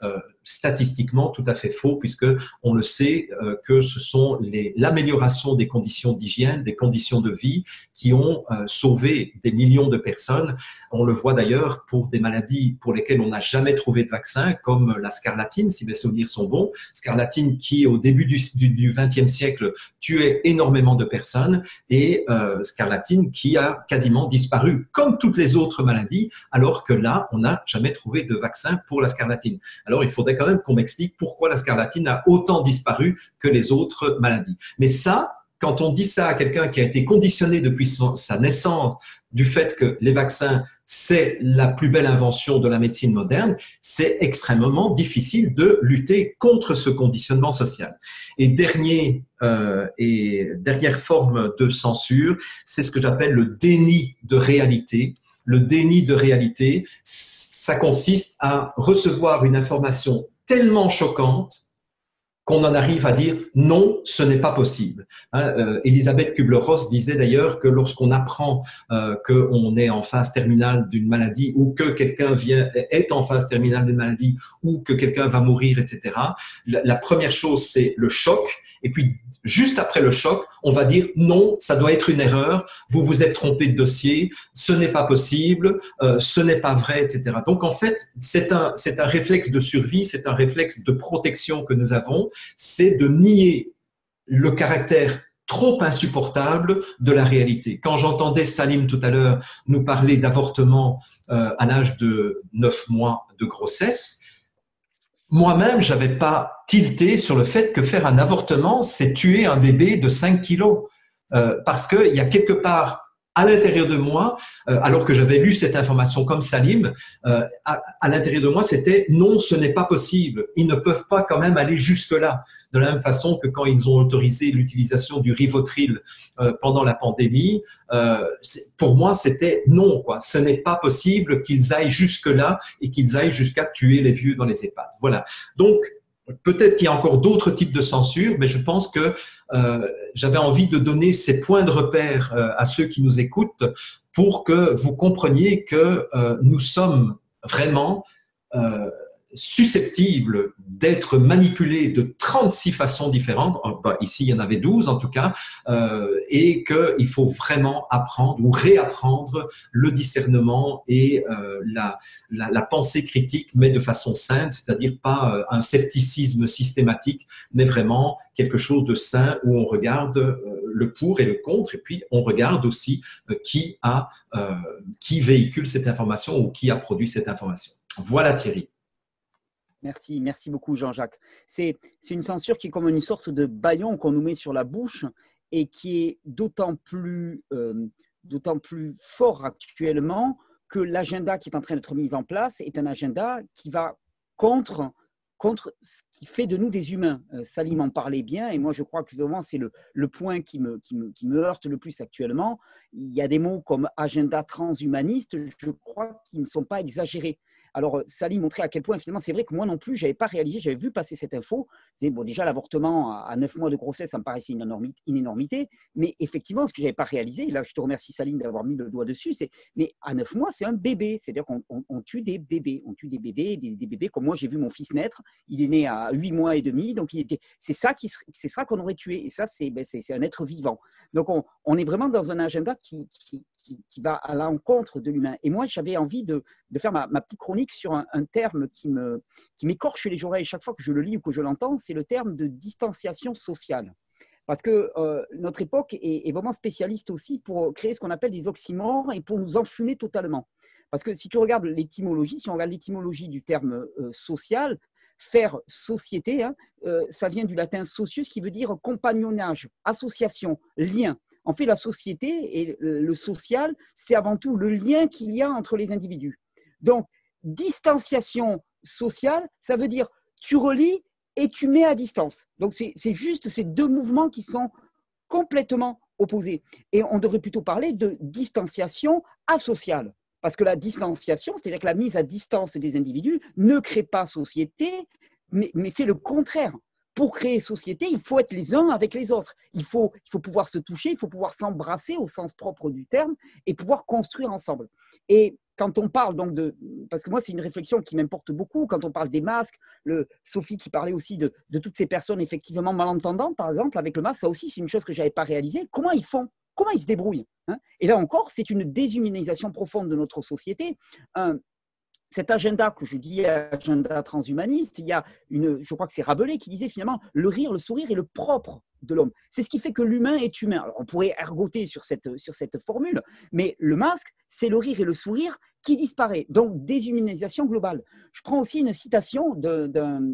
statistiquement tout à fait faux, puisque on le sait que ce sont l'amélioration des conditions d'hygiène, des conditions de vie qui ont sauvé des millions de personnes. On le voit d'ailleurs pour des maladies pour lesquelles on n'a jamais trouvé de vaccin, comme la scarlatine, si mes souvenirs sont bons. Scarlatine qui, au début du XXe siècle, tuait énormément de personnes, et scarlatine qui a quasiment disparu, comme toutes les autres maladies, alors que là, on n'a jamais trouvé de vaccin pour la scarlatine. Alors, il faudrait quand même qu'on m'explique pourquoi la scarlatine a autant disparu que les autres maladies. Mais ça, quand on dit ça à quelqu'un qui a été conditionné depuis sa naissance du fait que les vaccins, c'est la plus belle invention de la médecine moderne, c'est extrêmement difficile de lutter contre ce conditionnement social. Et dernière forme de censure, c'est ce que j'appelle le déni de réalité. Le déni de réalité, ça consiste à recevoir une information tellement choquante qu'on en arrive à dire non, ce n'est pas possible. Elisabeth Kubler-Ross disait d'ailleurs que lorsqu'on apprend qu'on est en phase terminale d'une maladie, ou que quelqu'un est en phase terminale d'une maladie, ou que quelqu'un va mourir, etc., la première chose, c'est le choc. Et puis, juste après le choc, on va dire non, ça doit être une erreur, vous vous êtes trompé de dossier, ce n'est pas possible, ce n'est pas vrai, etc. Donc, en fait, c'est un réflexe de survie, c'est un réflexe de protection que nous avons, c'est de nier le caractère trop insupportable de la réalité. Quand j'entendais Salim tout à l'heure nous parler d'avortement à l'âge de 9 mois de grossesse, moi-même, j'avais pas tilté sur le fait que faire un avortement, c'est tuer un bébé de 5 kilos. Parce qu'il y a quelque part à l'intérieur de moi, alors que j'avais lu cette information comme Salim, à l'intérieur de moi, c'était non, ce n'est pas possible. Ils ne peuvent pas quand même aller jusque-là. De la même façon que quand ils ont autorisé l'utilisation du Rivotril pendant la pandémie, pour moi, c'était non, quoi. Ce n'est pas possible qu'ils aillent jusque-là et qu'ils aillent jusqu'à tuer les vieux dans les EHPAD. Voilà. Donc, peut-être qu'il y a encore d'autres types de censure, mais je pense que j'avais envie de donner ces points de repère à ceux qui nous écoutent pour que vous compreniez que nous sommes vraiment susceptibles d'être manipulés de 36 façons différentes. Ici, il y en avait 12 en tout cas, et qu'il faut vraiment apprendre ou réapprendre le discernement et la pensée critique, mais de façon saine, c'est-à-dire pas un scepticisme systématique, mais vraiment quelque chose de sain où on regarde le pour et le contre, et puis on regarde aussi qui véhicule cette information ou qui a produit cette information. Voilà Thierry. Merci beaucoup Jean-Jacques. C'est une censure qui est comme une sorte de bâillon qu'on nous met sur la bouche et qui est d'autant plus fort actuellement que l'agenda qui est en train d'être mis en place est un agenda qui va contre ce qui fait de nous des humains. Salim en parlait bien, et moi je crois que vraiment c'est le point qui me heurte le plus actuellement. Il y a des mots comme agenda transhumaniste, je crois qu'ils ne sont pas exagérés. Alors, Salim montrait à quel point, finalement, c'est vrai que moi non plus, je n'avais pas réalisé, j'avais vu passer cette info. Bon, déjà, l'avortement à 9 mois de grossesse, ça me paraissait une énormité. Mais effectivement, ce que je n'avais pas réalisé, et là, je te remercie, Salim, d'avoir mis le doigt dessus, mais à 9 mois, c'est un bébé. C'est-à-dire qu'on tue des bébés. On tue des bébés comme moi, j'ai vu mon fils naître. Il est né à 8 mois et demi. Donc, c'est ça qu'on aurait tué. Et ça, c'est un être vivant. Donc, on est vraiment dans un agenda qui va à l'encontre de l'humain. Et moi, j'avais envie de faire ma petite chronique sur un terme qui m'écorche les oreilles chaque fois que je le lis ou que je l'entends, c'est le terme de distanciation sociale. Parce que notre époque est vraiment spécialiste aussi pour créer ce qu'on appelle des oxymores et pour nous enfumer totalement. Parce que si tu regardes l'étymologie, si on regarde l'étymologie du terme social, faire société, ça vient du latin socius qui veut dire compagnonnage, association, lien. En fait, la société et le social, c'est avant tout le lien qu'il y a entre les individus. Donc, distanciation sociale, ça veut dire tu relis et tu mets à distance. Donc, c'est juste ces deux mouvements qui sont complètement opposés. Et on devrait plutôt parler de distanciation asociale. Parce que la distanciation, c'est-à-dire que la mise à distance des individus ne crée pas société, mais fait le contraire. pour créer société, il faut être les uns avec les autres. Il faut pouvoir se toucher, il faut pouvoir s'embrasser au sens propre du terme et pouvoir construire ensemble. Et quand on parle donc parce que moi c'est une réflexion qui m'importe beaucoup, quand on parle des masques, Sophie qui parlait aussi de toutes ces personnes effectivement malentendantes par exemple avec le masque, ça aussi c'est une chose que je n'avais pas réalisée. Comment ils font? Comment ils se débrouillent, hein? Et là encore, c'est une déshumanisation profonde de notre société. Cet agenda que je dis agenda transhumaniste, il y a je crois que c'est Rabelais qui disait finalement le rire, le sourire est le propre de l'homme. C'est ce qui fait que l'humain est humain. Alors on pourrait ergoter sur cette formule, mais le masque, c'est le rire et le sourire qui disparaît. Donc déshumanisation globale. Je prends aussi une citation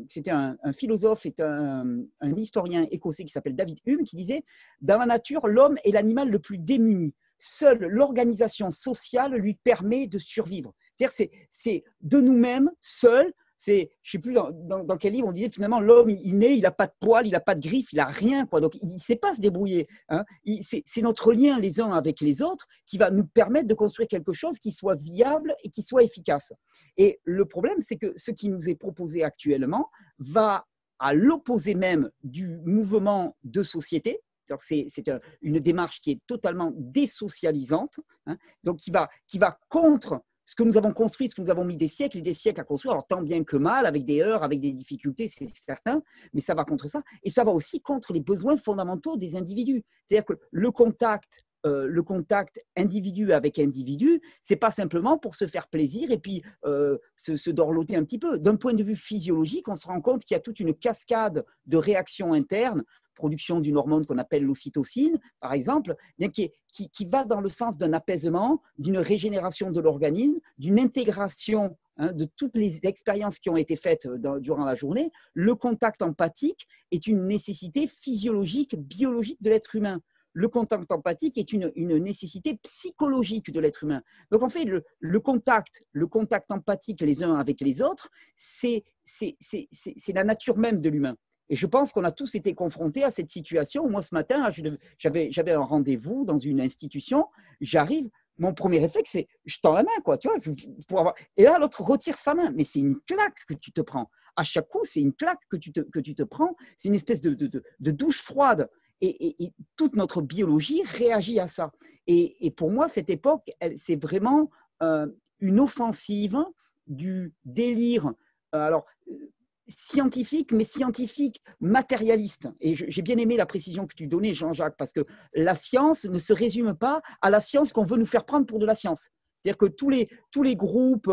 c'était un philosophe et un historien écossais qui s'appelle David Hume qui disait « Dans la nature, l'homme est l'animal le plus démuni. Seule l'organisation sociale lui permet de survivre. » C'est-à-dire c'est de nous-mêmes, seuls. Je ne sais plus dans quel livre on disait finalement l'homme, il naît, il n'a pas de poils, il n'a pas de griffes, il n'a rien, quoi. Donc il ne sait pas se débrouiller, hein. C'est notre lien les uns avec les autres qui va nous permettre de construire quelque chose qui soit viable et qui soit efficace. Et le problème, c'est que ce qui nous est proposé actuellement va à l'opposé même du mouvement de société. C'est une démarche qui est totalement désocialisante, hein, donc qui va contre ce que nous avons construit, ce que nous avons mis des siècles et des siècles à construire, alors tant bien que mal, avec des heurts, avec des difficultés, c'est certain, mais ça va contre ça. Et ça va aussi contre les besoins fondamentaux des individus. C'est-à-dire que le contact individu avec individu, ce n'est pas simplement pour se faire plaisir et puis se dorloter un petit peu. D'un point de vue physiologique, on se rend compte qu'il y a toute une cascade de réactions internes, production d'une hormone qu'on appelle l'ocytocine, par exemple, qui va dans le sens d'un apaisement, d'une régénération de l'organisme, d'une intégration, hein, de toutes les expériences qui ont été faites durant la journée. Le contact empathique est une nécessité physiologique, biologique de l'être humain. Le contact empathique est une nécessité psychologique de l'être humain. Donc en fait, le contact empathique les uns avec les autres, c'est la nature même de l'humain. Et je pense qu'on a tous été confrontés à cette situation. Moi, ce matin, j'avais un rendez-vous dans une institution. J'arrive, mon premier réflexe, c'est je tends la main, quoi, tu vois, Et là, l'autre retire sa main. Mais c'est une claque que tu te prends. À chaque coup, c'est une claque que tu te prends. C'est une espèce de douche froide. Et toute notre biologie réagit à ça. Et pour moi, cette époque, c'est vraiment une offensive du délire. Scientifique, mais scientifique matérialiste. Et j'ai bien aimé la précision que tu donnais, Jean-Jacques, parce que la science ne se résume pas à la science qu'on veut nous faire prendre pour de la science. C'est-à-dire que tous les groupes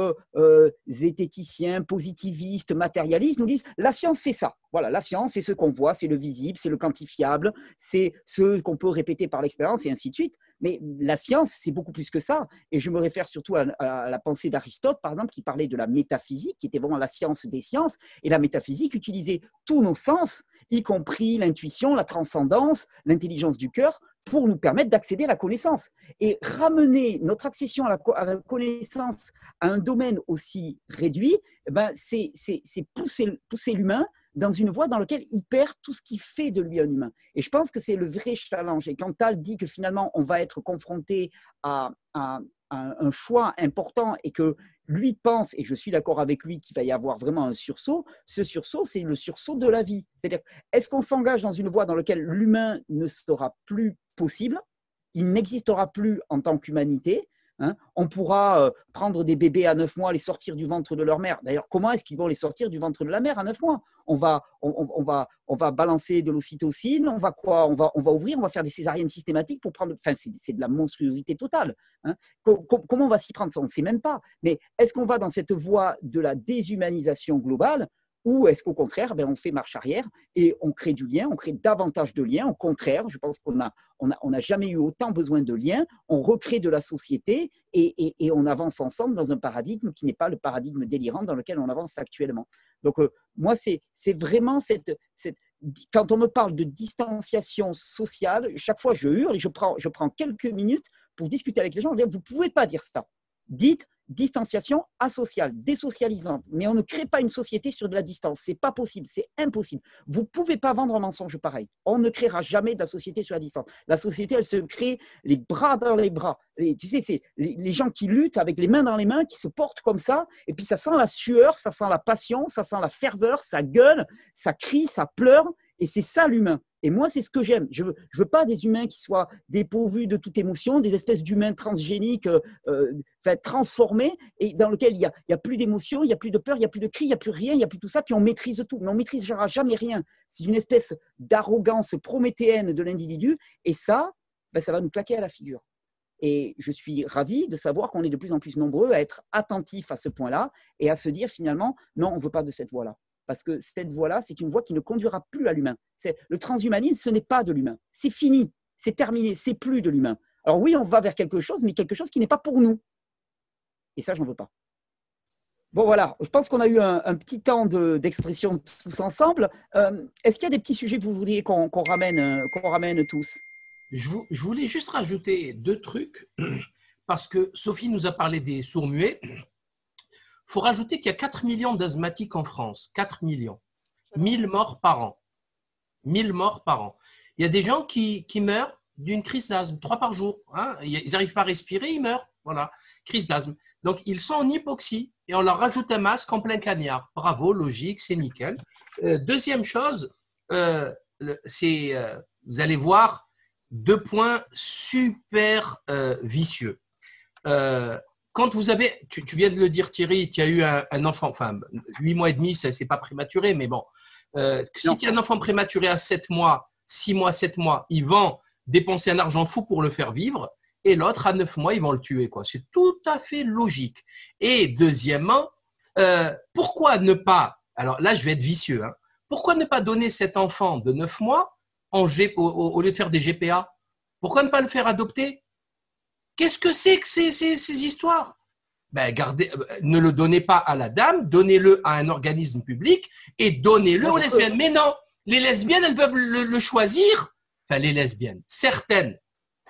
zététiciens, positivistes, matérialistes nous disent la science, c'est ça. Voilà, la science, c'est ce qu'on voit, c'est le visible, c'est le quantifiable, c'est ce qu'on peut répéter par l'expérience et ainsi de suite. Mais la science, c'est beaucoup plus que ça. Et je me réfère surtout à la pensée d'Aristote, par exemple, qui parlait de la métaphysique, qui était vraiment la science des sciences. Et la métaphysique utilisait tous nos sens, y compris l'intuition, la transcendance, l'intelligence du cœur, pour nous permettre d'accéder à la connaissance. Et ramener notre accession à la connaissance à un domaine aussi réduit, c'est pousser l'humain dans une voie dans laquelle il perd tout ce qui fait de lui un humain. Et je pense que c'est le vrai challenge. Et quand Tal dit que finalement, on va être confronté à un choix important et que lui pense, et je suis d'accord avec lui, qu'il va y avoir vraiment un sursaut, ce sursaut, c'est le sursaut de la vie. C'est-à-dire, est-ce qu'on s'engage dans une voie dans laquelle l'humain ne sera plus possible, il n'existera plus en tant qu'humanité, hein, on pourra prendre des bébés à 9 mois, les sortir du ventre de leur mère. D'ailleurs, comment est-ce qu'ils vont les sortir du ventre de la mère à 9 mois? On va balancer de l'ocytocine, on va ouvrir, on va faire des césariennes systématiques pour prendre. Enfin, c'est de la monstruosité totale, hein. Comment on va s'y prendre? Ça, on ne sait même pas. Mais est-ce qu'on va dans cette voie de la déshumanisation globale? Ou est-ce qu'au contraire, on fait marche arrière et on crée du lien, on crée davantage de liens? Au contraire, je pense qu'on n'a jamais eu autant besoin de liens, on recrée de la société et on avance ensemble dans un paradigme qui n'est pas le paradigme délirant dans lequel on avance actuellement. Donc, moi, c'est vraiment quand on me parle de distanciation sociale, chaque fois je hurle et je prends quelques minutes pour discuter avec les gens. Vous ne pouvez pas dire ça. Dites distanciation asociale, désocialisante. Mais on ne crée pas une société sur de la distance. Ce n'est pas possible, c'est impossible. Vous ne pouvez pas vendre un mensonge pareil. On ne créera jamais de la société sur la distance. La société, elle se crée les bras dans les bras. Tu sais, c'est les gens qui luttent avec les mains dans les mains, qui se portent comme ça, et puis ça sent la sueur, ça sent la passion, ça sent la ferveur, ça gueule, ça crie, ça pleure, et c'est ça l'humain. Et moi, c'est ce que j'aime. Je veux pas des humains qui soient dépourvus de toute émotion, des espèces d'humains transgéniques, transformés, et dans lesquels il y a plus d'émotion, il n'y a plus de peur, il n'y a plus de cri, il n'y a plus rien, il n'y a plus tout ça, puis on maîtrise tout. Mais on ne maîtrisera jamais rien. C'est une espèce d'arrogance prométhéenne de l'individu, et ça, ça va nous claquer à la figure. Et je suis ravi de savoir qu'on est de plus en plus nombreux à être attentifs à ce point-là et à se dire finalement, non, on ne veut pas de cette voie-là. Parce que cette voie-là, c'est une voie qui ne conduira plus à l'humain. Le transhumanisme, ce n'est pas de l'humain. C'est fini, c'est terminé, c'est plus de l'humain. Alors oui, on va vers quelque chose, mais quelque chose qui n'est pas pour nous. Et ça, je n'en veux pas. Bon, voilà, je pense qu'on a eu un petit temps d'expression tous ensemble. Est-ce qu'il y a des petits sujets que vous voudriez qu'on ramène tous ? Je voulais juste rajouter 2 trucs, parce que Sophie nous a parlé des sourds-muets. Il faut rajouter qu'il y a 4 millions d'asthmatiques en France. 4 millions. 1000 morts par an. 1000 morts par an. Il y a des gens qui meurent d'une crise d'asthme, 3 par jour. Hein. Ils n'arrivent pas à respirer, ils meurent. Voilà, crise d'asthme. Donc, ils sont en hypoxie et on leur rajoute un masque en plein cagnard. Bravo, logique, c'est nickel. Deuxième chose, vous allez voir 2 points super vicieux. Quand vous avez, tu viens de le dire Thierry, tu as eu un enfant, enfin 8 mois et demi, c'est pas prématuré, mais bon, si tu as un enfant prématuré à 7 mois, 6 mois, 7 mois, ils vont dépenser un argent fou pour le faire vivre, et l'autre à 9 mois, ils vont le tuer, quoi. C'est tout à fait logique. Et deuxièmement, pourquoi ne pas, alors là je vais être vicieux, hein, pourquoi ne pas donner cet enfant de 9 mois au lieu de faire des GPA? Pourquoi ne pas le faire adopter? Qu'est-ce que c'est que ces histoires? Ne le donnez pas à la dame, donnez-le à un organisme public et donnez-le aux lesbiennes. Mais non, les lesbiennes, elles veulent le choisir. Enfin, les lesbiennes, certaines,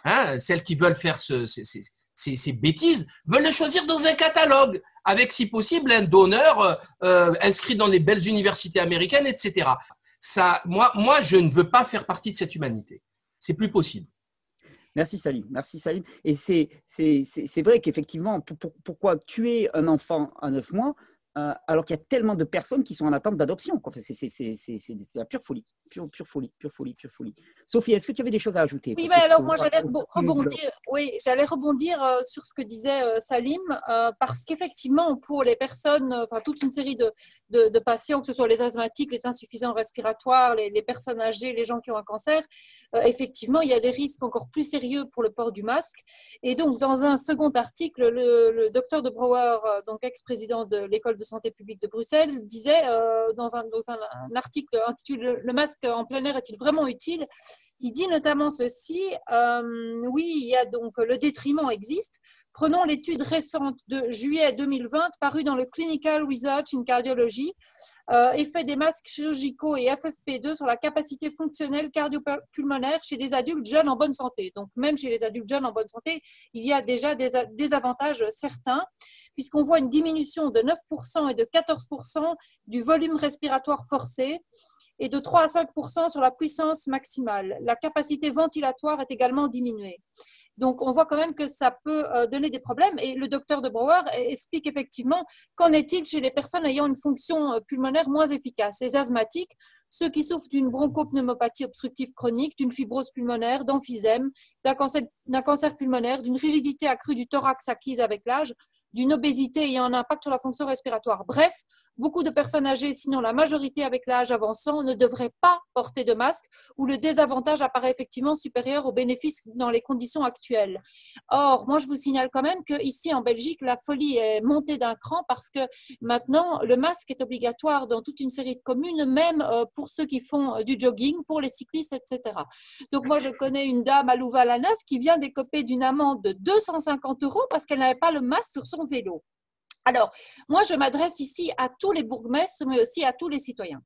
hein, celles qui veulent faire ces bêtises, veulent le choisir dans un catalogue, avec si possible un donneur inscrit dans les belles universités américaines, etc. Ça, moi, je ne veux pas faire partie de cette humanité. C'est plus possible. Merci Salim, merci Salim. Et c'est vrai qu'effectivement, pourquoi tuer un enfant à 9 mois alors qu'il y a tellement de personnes qui sont en attente d'adoption? C'est la pure folie, pure folie. Sophie, est-ce que tu avais des choses à ajouter? Oui, alors moi j'allais rebondir. Oui, j'allais rebondir sur ce que disait Salim, parce qu'effectivement pour les personnes, enfin toute une série de patients, que ce soit les asthmatiques, les insuffisants respiratoires, les personnes âgées, les gens qui ont un cancer, effectivement il y a des risques encore plus sérieux pour le port du masque. Et donc dans un second article, le docteur de Brouwer, donc ex-président de l'école de santé publique de Bruxelles, disait dans un article intitulé « Le masque en plein air est-il vraiment utile ?» Il dit notamment ceci, oui, il y a donc le détriment existe. Prenons l'étude récente de juillet 2020 parue dans le Clinical Research in Cardiology, effet des masques chirurgicaux et FFP2 sur la capacité fonctionnelle cardiopulmonaire chez des adultes jeunes en bonne santé. Donc même chez les adultes jeunes en bonne santé, il y a déjà des avantages certains, puisqu'on voit une diminution de 9% et de 14% du volume respiratoire forcé, et de 3 à 5% sur la puissance maximale. La capacité ventilatoire est également diminuée. Donc, on voit quand même que ça peut donner des problèmes. Et le docteur de Brouwer explique effectivement qu'en est-il chez les personnes ayant une fonction pulmonaire moins efficace, les asthmatiques, ceux qui souffrent d'une bronchopneumopathie obstructive chronique, d'une fibrose pulmonaire, d'emphysème, d'un cancer pulmonaire, d'une rigidité accrue du thorax acquise avec l'âge, d'une obésité ayant un impact sur la fonction respiratoire. Bref, beaucoup de personnes âgées, sinon la majorité avec l'âge avançant, ne devraient pas porter de masque, où le désavantage apparaît effectivement supérieur aux bénéfices dans les conditions actuelles. Or, moi je vous signale quand même qu'ici en Belgique, la folie est montée d'un cran, parce que maintenant le masque est obligatoire dans toute une série de communes, même pour ceux qui font du jogging, pour les cyclistes, etc. Donc moi je connais une dame à Louvain-la-Neuve qui vient d'écoper d'une amende de 250 € parce qu'elle n'avait pas le masque sur son vélo. Alors, moi, je m'adresse ici à tous les bourgmestres, mais aussi à tous les citoyens.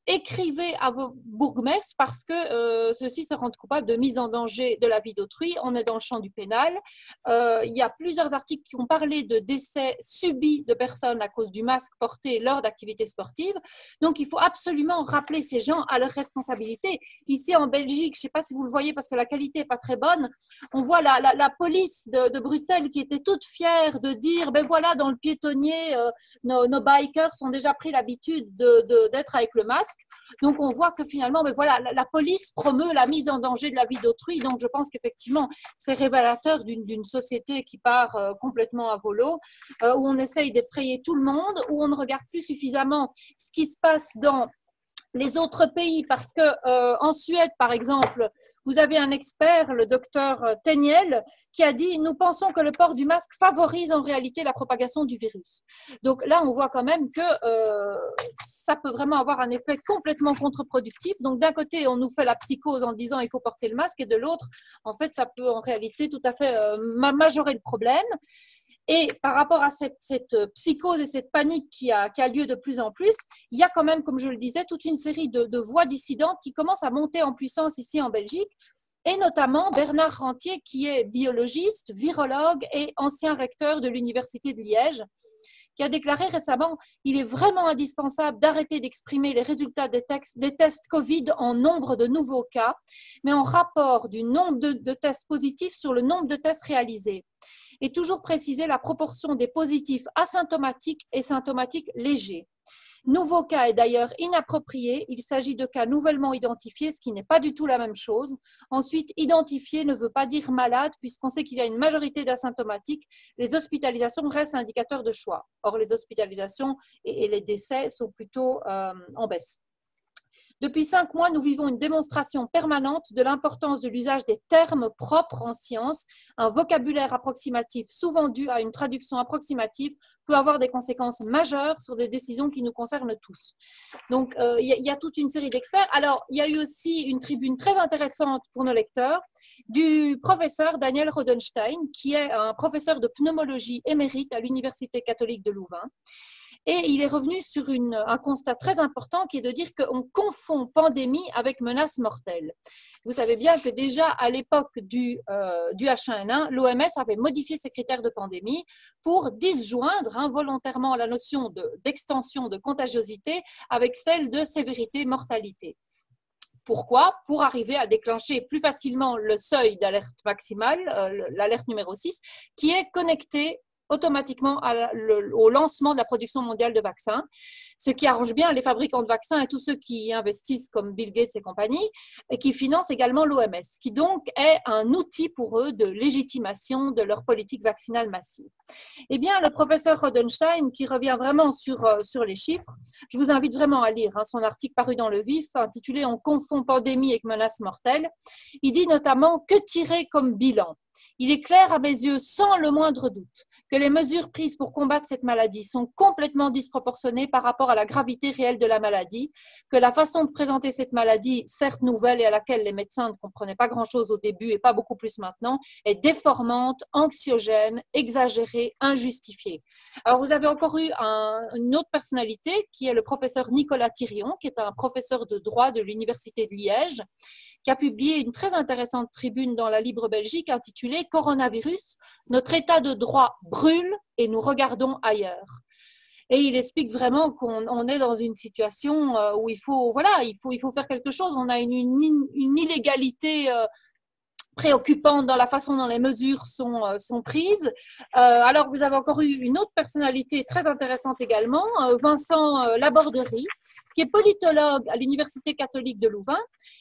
Écrivez à vos bourgmestres parce que ceux-ci se rendent coupables de mise en danger de la vie d'autrui. On est dans le champ du pénal. Il y a plusieurs articles qui ont parlé de décès subis de personnes à cause du masque porté lors d'activités sportives. Donc, il faut absolument rappeler ces gens à leurs responsabilités. Ici, en Belgique, je ne sais pas si vous le voyez parce que la qualité n'est pas très bonne, on voit la police de Bruxelles qui était toute fière de dire, ben voilà, dans le piétonnier, nos bikers ont déjà pris l'habitude d'être avec le masque. Donc, on voit que finalement, mais voilà, la police promeut la mise en danger de la vie d'autrui. Donc, je pense qu'effectivement, c'est révélateur d'une société qui part complètement à volo, où on essaye d'effrayer tout le monde, où on ne regarde plus suffisamment ce qui se passe dans les autres pays, parce que en Suède, par exemple, vous avez un expert, le docteur Teniel, qui a dit « Nous pensons que le port du masque favorise en réalité la propagation du virus ». Donc là, on voit quand même que ça peut vraiment avoir un effet complètement contre-productif. Donc d'un côté, on nous fait la psychose en disant « Il faut porter le masque » et de l'autre, en fait, ça peut en réalité tout à fait majorer le problème. Et par rapport à cette psychose et cette panique qui a lieu de plus en plus, il y a quand même, comme je le disais, toute une série de voix dissidentes qui commencent à monter en puissance ici en Belgique, et notamment Bernard Rentier, qui est biologiste, virologue et ancien recteur de l'Université de Liège, qui a déclaré récemment « Il est vraiment indispensable d'arrêter d'exprimer les résultats des tests Covid en nombre de nouveaux cas, mais en rapport du nombre de tests positifs sur le nombre de tests réalisés. Et toujours préciser la proportion des positifs asymptomatiques et symptomatiques légers. Nouveau cas est d'ailleurs inapproprié, il s'agit de cas nouvellement identifiés, ce qui n'est pas du tout la même chose. Ensuite, identifié ne veut pas dire malade, puisqu'on sait qu'il y a une majorité d'asymptomatiques. Les hospitalisations restent un indicateur de choix. Or, les hospitalisations et les décès sont plutôt en baisse. Depuis 5 mois, nous vivons une démonstration permanente de l'importance de l'usage des termes propres en science. Un vocabulaire approximatif, souvent dû à une traduction approximative, peut avoir des conséquences majeures sur des décisions qui nous concernent tous. Donc, il y a toute une série d'experts. Alors, il y a eu aussi une tribune très intéressante pour nos lecteurs du professeur Daniel Rodenstein, qui est un professeur de pneumologie émérite à l'Université catholique de Louvain. Et il est revenu sur un constat très important qui est de dire qu'on confond pandémie avec menace mortelle. Vous savez bien que déjà à l'époque du H1N1, l'OMS avait modifié ses critères de pandémie pour disjoindre volontairement la notion d'extension de contagiosité avec celle de sévérité mortalité. Pourquoi? Pour arriver à déclencher plus facilement le seuil d'alerte maximale, l'alerte numéro 6, qui est connecté automatiquement au lancement de la production mondiale de vaccins, ce qui arrange bien les fabricants de vaccins et tous ceux qui investissent comme Bill Gates et compagnie, et qui financent également l'OMS, qui donc est un outil pour eux de légitimation de leur politique vaccinale massive. Eh bien, le professeur Rodenstein, qui revient vraiment sur les chiffres, je vous invite vraiment à lire son article paru dans Le Vif, intitulé « On confond pandémie avec menace mortelle ». Il dit notamment « Que tirer comme bilan ?» Il est clair à mes yeux, sans le moindre doute, que les mesures prises pour combattre cette maladie sont complètement disproportionnées par rapport à la gravité réelle de la maladie, que la façon de présenter cette maladie, certes nouvelle et à laquelle les médecins ne comprenaient pas grand-chose au début et pas beaucoup plus maintenant, est déformante, anxiogène, exagérée, injustifiée. Alors vous avez encore eu une autre personnalité qui est le professeur Nicolas Thirion, qui est un professeur de droit de l'Université de Liège, qui a publié une très intéressante tribune dans la Libre Belgique intitulée « Coronavirus, notre état de droit brûle et nous regardons ailleurs ». Et il explique vraiment qu'on est dans une situation où il faut faire quelque chose. On a une illégalité préoccupante dans la façon dont les mesures sont prises. Alors, vous avez encore eu une autre personnalité très intéressante également, Vincent Laborderie, qui est politologue à l'Université catholique de Louvain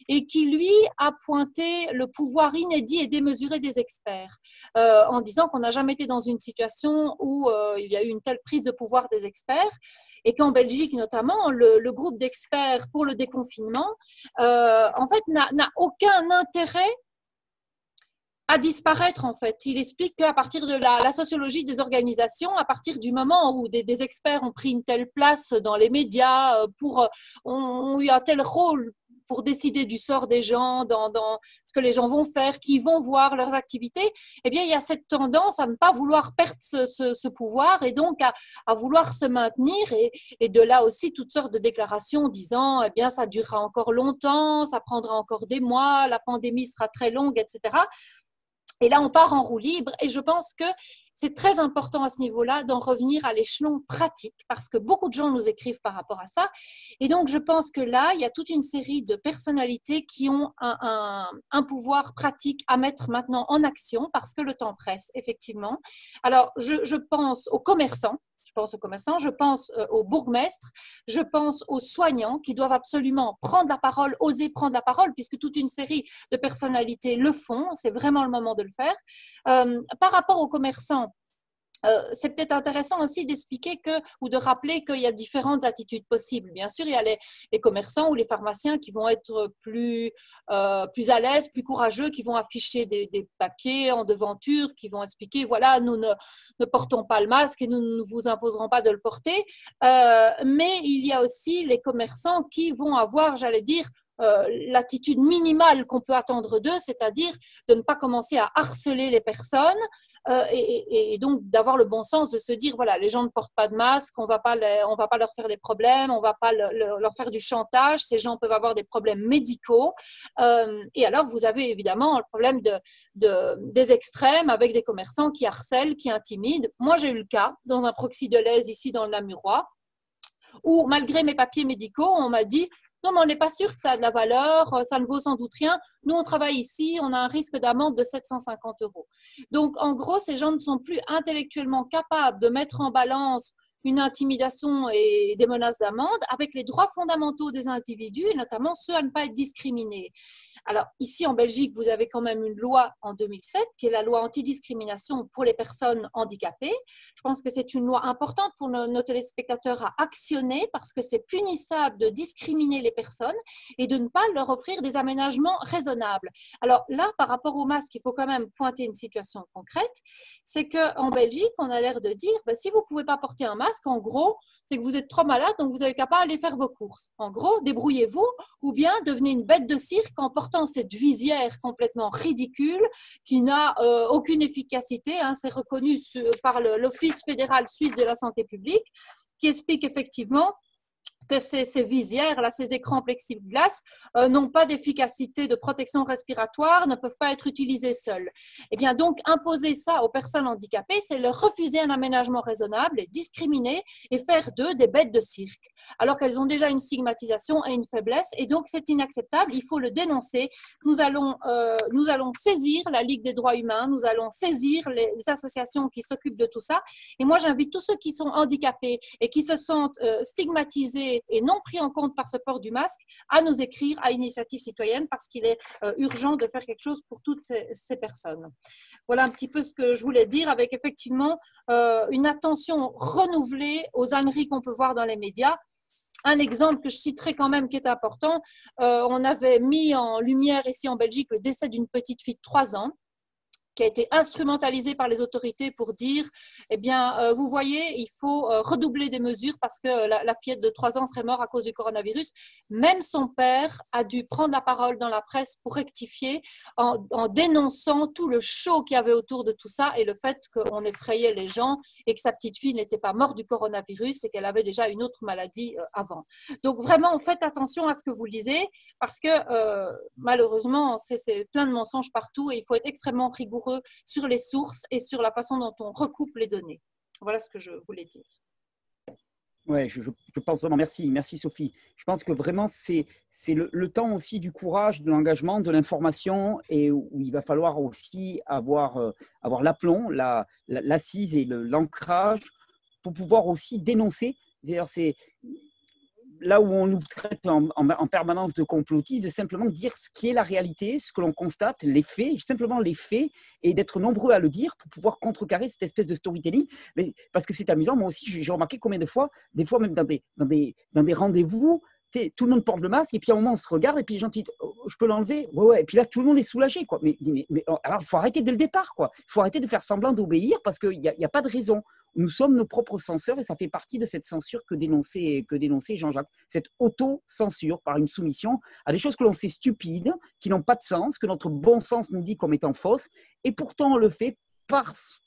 et qui, lui, a pointé le pouvoir inédit et démesuré des experts en disant qu'on n'a jamais été dans une situation où il y a eu une telle prise de pouvoir des experts et qu'en Belgique, notamment, le groupe d'experts pour le déconfinement, en fait, n'a aucun intérêt à disparaître en fait. Il explique qu'à partir de la sociologie des organisations, à partir du moment où des experts ont pris une telle place dans les médias, ont eu un tel rôle pour décider du sort des gens, dans ce que les gens vont faire, qui vont voir leurs activités, eh bien, il y a cette tendance à ne pas vouloir perdre ce pouvoir et donc à vouloir se maintenir et de là aussi toutes sortes de déclarations disant, eh bien, ça durera encore longtemps, ça prendra encore des mois, la pandémie sera très longue, etc. Et là, on part en roue libre et je pense que c'est très important à ce niveau-là d'en revenir à l'échelon pratique parce que beaucoup de gens nous écrivent par rapport à ça. Et donc, je pense que là, il y a toute une série de personnalités qui ont un pouvoir pratique à mettre maintenant en action parce que le temps presse, effectivement. Alors, je pense aux commerçants. Je pense aux bourgmestres, je pense aux soignants qui doivent absolument prendre la parole, oser prendre la parole, puisque toute une série de personnalités le font, c'est vraiment le moment de le faire. Par rapport aux commerçants, c'est peut-être intéressant aussi d'expliquer ou de rappeler qu'il y a différentes attitudes possibles. Bien sûr, il y a les commerçants ou les pharmaciens qui vont être plus à l'aise, plus courageux, qui vont afficher des papiers en devanture, qui vont expliquer, voilà, nous ne portons pas le masque et nous ne vous imposerons pas de le porter. Mais il y a aussi les commerçants qui vont avoir, j'allais dire, l'attitude minimale qu'on peut attendre d'eux, c'est-à-dire de ne pas commencer à harceler les personnes et donc d'avoir le bon sens de se dire, voilà, les gens ne portent pas de masque, on va pas leur faire des problèmes, on va pas leur faire du chantage, ces gens peuvent avoir des problèmes médicaux. Et alors, vous avez évidemment le problème des extrêmes avec des commerçants qui harcèlent, qui intimident. Moi, j'ai eu le cas dans un proxy de l'Aise ici dans le Namurois, où malgré mes papiers médicaux, on m'a dit non, mais on n'est pas sûr que ça a de la valeur, ça ne vaut sans doute rien. Nous, on travaille ici, on a un risque d'amende de 750 €. Donc, en gros, ces gens ne sont plus intellectuellement capables de mettre en balance une intimidation et des menaces d'amende avec les droits fondamentaux des individus, et notamment ceux à ne pas être discriminés. Alors, ici en Belgique, vous avez quand même une loi en 2007, qui est la loi antidiscrimination pour les personnes handicapées. Je pense que c'est une loi importante pour nos téléspectateurs à actionner parce que c'est punissable de discriminer les personnes et de ne pas leur offrir des aménagements raisonnables. Alors là, par rapport au masque, il faut quand même pointer une situation concrète. C'est qu'en Belgique, on a l'air de dire, si vous ne pouvez pas porter un masque, en gros, c'est que vous êtes trop malade, donc vous n'avez qu'à pas aller faire vos courses. En gros, débrouillez-vous ou bien devenez une bête de cirque en portant cette visière complètement ridicule qui n'a aucune efficacité. C'est reconnu par l'Office fédéral suisse de la santé publique qui explique effectivement que ces visières, là, ces écrans plexiglas, n'ont pas d'efficacité de protection respiratoire, ne peuvent pas être utilisés seuls. Eh bien, donc, imposer ça aux personnes handicapées, c'est leur refuser un aménagement raisonnable, les discriminer et faire d'eux des bêtes de cirque, alors qu'elles ont déjà une stigmatisation et une faiblesse, et donc c'est inacceptable, il faut le dénoncer. Nous allons saisir la Ligue des droits humains, nous allons saisir les associations qui s'occupent de tout ça, et moi, j'invite tous ceux qui sont handicapés et qui se sentent stigmatisés et non pris en compte par ce port du masque, à nous écrire à Initiative Citoyenne parce qu'il est urgent de faire quelque chose pour toutes ces personnes. Voilà un petit peu ce que je voulais dire avec effectivement une attention renouvelée aux âneries qu'on peut voir dans les médias. Un exemple que je citerai quand même qui est important, on avait mis en lumière ici en Belgique le décès d'une petite fille de 3 ans qui a été instrumentalisé par les autorités pour dire, eh bien, vous voyez, il faut redoubler des mesures parce que la fillette de 3 ans serait morte à cause du coronavirus. Même son père a dû prendre la parole dans la presse pour rectifier en dénonçant tout le show qu'il y avait autour de tout ça et le fait qu'on effrayait les gens et que sa petite fille n'était pas morte du coronavirus et qu'elle avait déjà une autre maladie avant. Donc, vraiment, faites attention à ce que vous lisez parce que malheureusement, c'est plein de mensonges partout et il faut être extrêmement rigoureux sur les sources et sur la façon dont on recoupe les données. Voilà ce que je voulais dire. Oui, je pense vraiment, merci Sophie. Je pense que vraiment c'est le temps aussi du courage, de l'engagement, de l'information et où il va falloir aussi avoir l'aplomb, l'assise et l'ancrage pour pouvoir aussi dénoncer. D'ailleurs, c'est là où on nous traite en permanence de complotistes, de simplement dire ce qui est la réalité, ce que l'on constate, les faits, simplement les faits, et d'être nombreux à le dire pour pouvoir contrecarrer cette espèce de storytelling. Mais, parce que c'est amusant, moi aussi, j'ai remarqué combien de fois, des fois même dans des rendez-vous, tout le monde porte le masque, et puis à un moment, on se regarde, et puis les gens disent oh, je peux l'enlever? Ouais. Et puis là, tout le monde est soulagé, quoi. Mais alors, il faut arrêter dès le départ, quoi. Il faut arrêter de faire semblant d'obéir parce qu'il n'y a pas de raison. Nous sommes nos propres censeurs, et ça fait partie de cette censure que dénonçait Jean-Jacques. Cette auto-censure par une soumission à des choses que l'on sait stupides, qui n'ont pas de sens, que notre bon sens nous dit comme étant fausses, et pourtant on le fait parce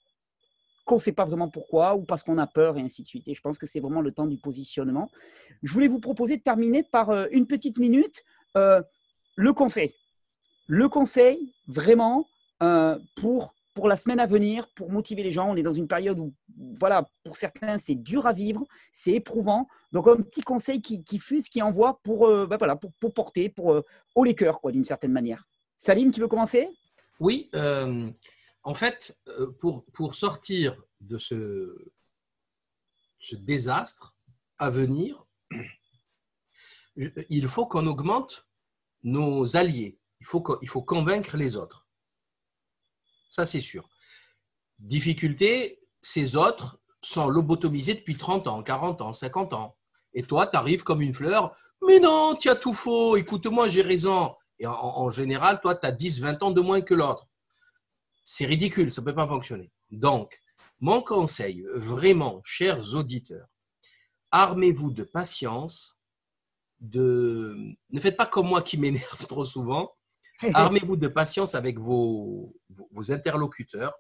qu'on ne sait pas vraiment pourquoi, ou parce qu'on a peur, et ainsi de suite. Et je pense que c'est vraiment le temps du positionnement. Je voulais vous proposer de terminer par une petite minute, le conseil. Le conseil, vraiment, pour la semaine à venir, pour motiver les gens. On est dans une période où, voilà, pour certains, c'est dur à vivre, c'est éprouvant. Donc, un petit conseil qui fuse, qui envoie pour porter, pour haut les cœurs, quoi, d'une certaine manière. Salim, tu veux commencer? Oui, en fait, pour sortir de ce désastre à venir, il faut qu'on augmente nos alliés. Il faut convaincre les autres. Ça, c'est sûr. Difficulté, ces autres sont lobotomisés depuis 30 ans, 40 ans, 50 ans. Et toi, tu arrives comme une fleur. Mais non, tu as tout faux. Écoute-moi, j'ai raison. Et en général, toi, tu as 10, 20 ans de moins que l'autre. C'est ridicule, ça ne peut pas fonctionner. Donc, mon conseil, vraiment, chers auditeurs, armez-vous de patience, ne faites pas comme moi qui m'énerve trop souvent, armez-vous de patience avec vos interlocuteurs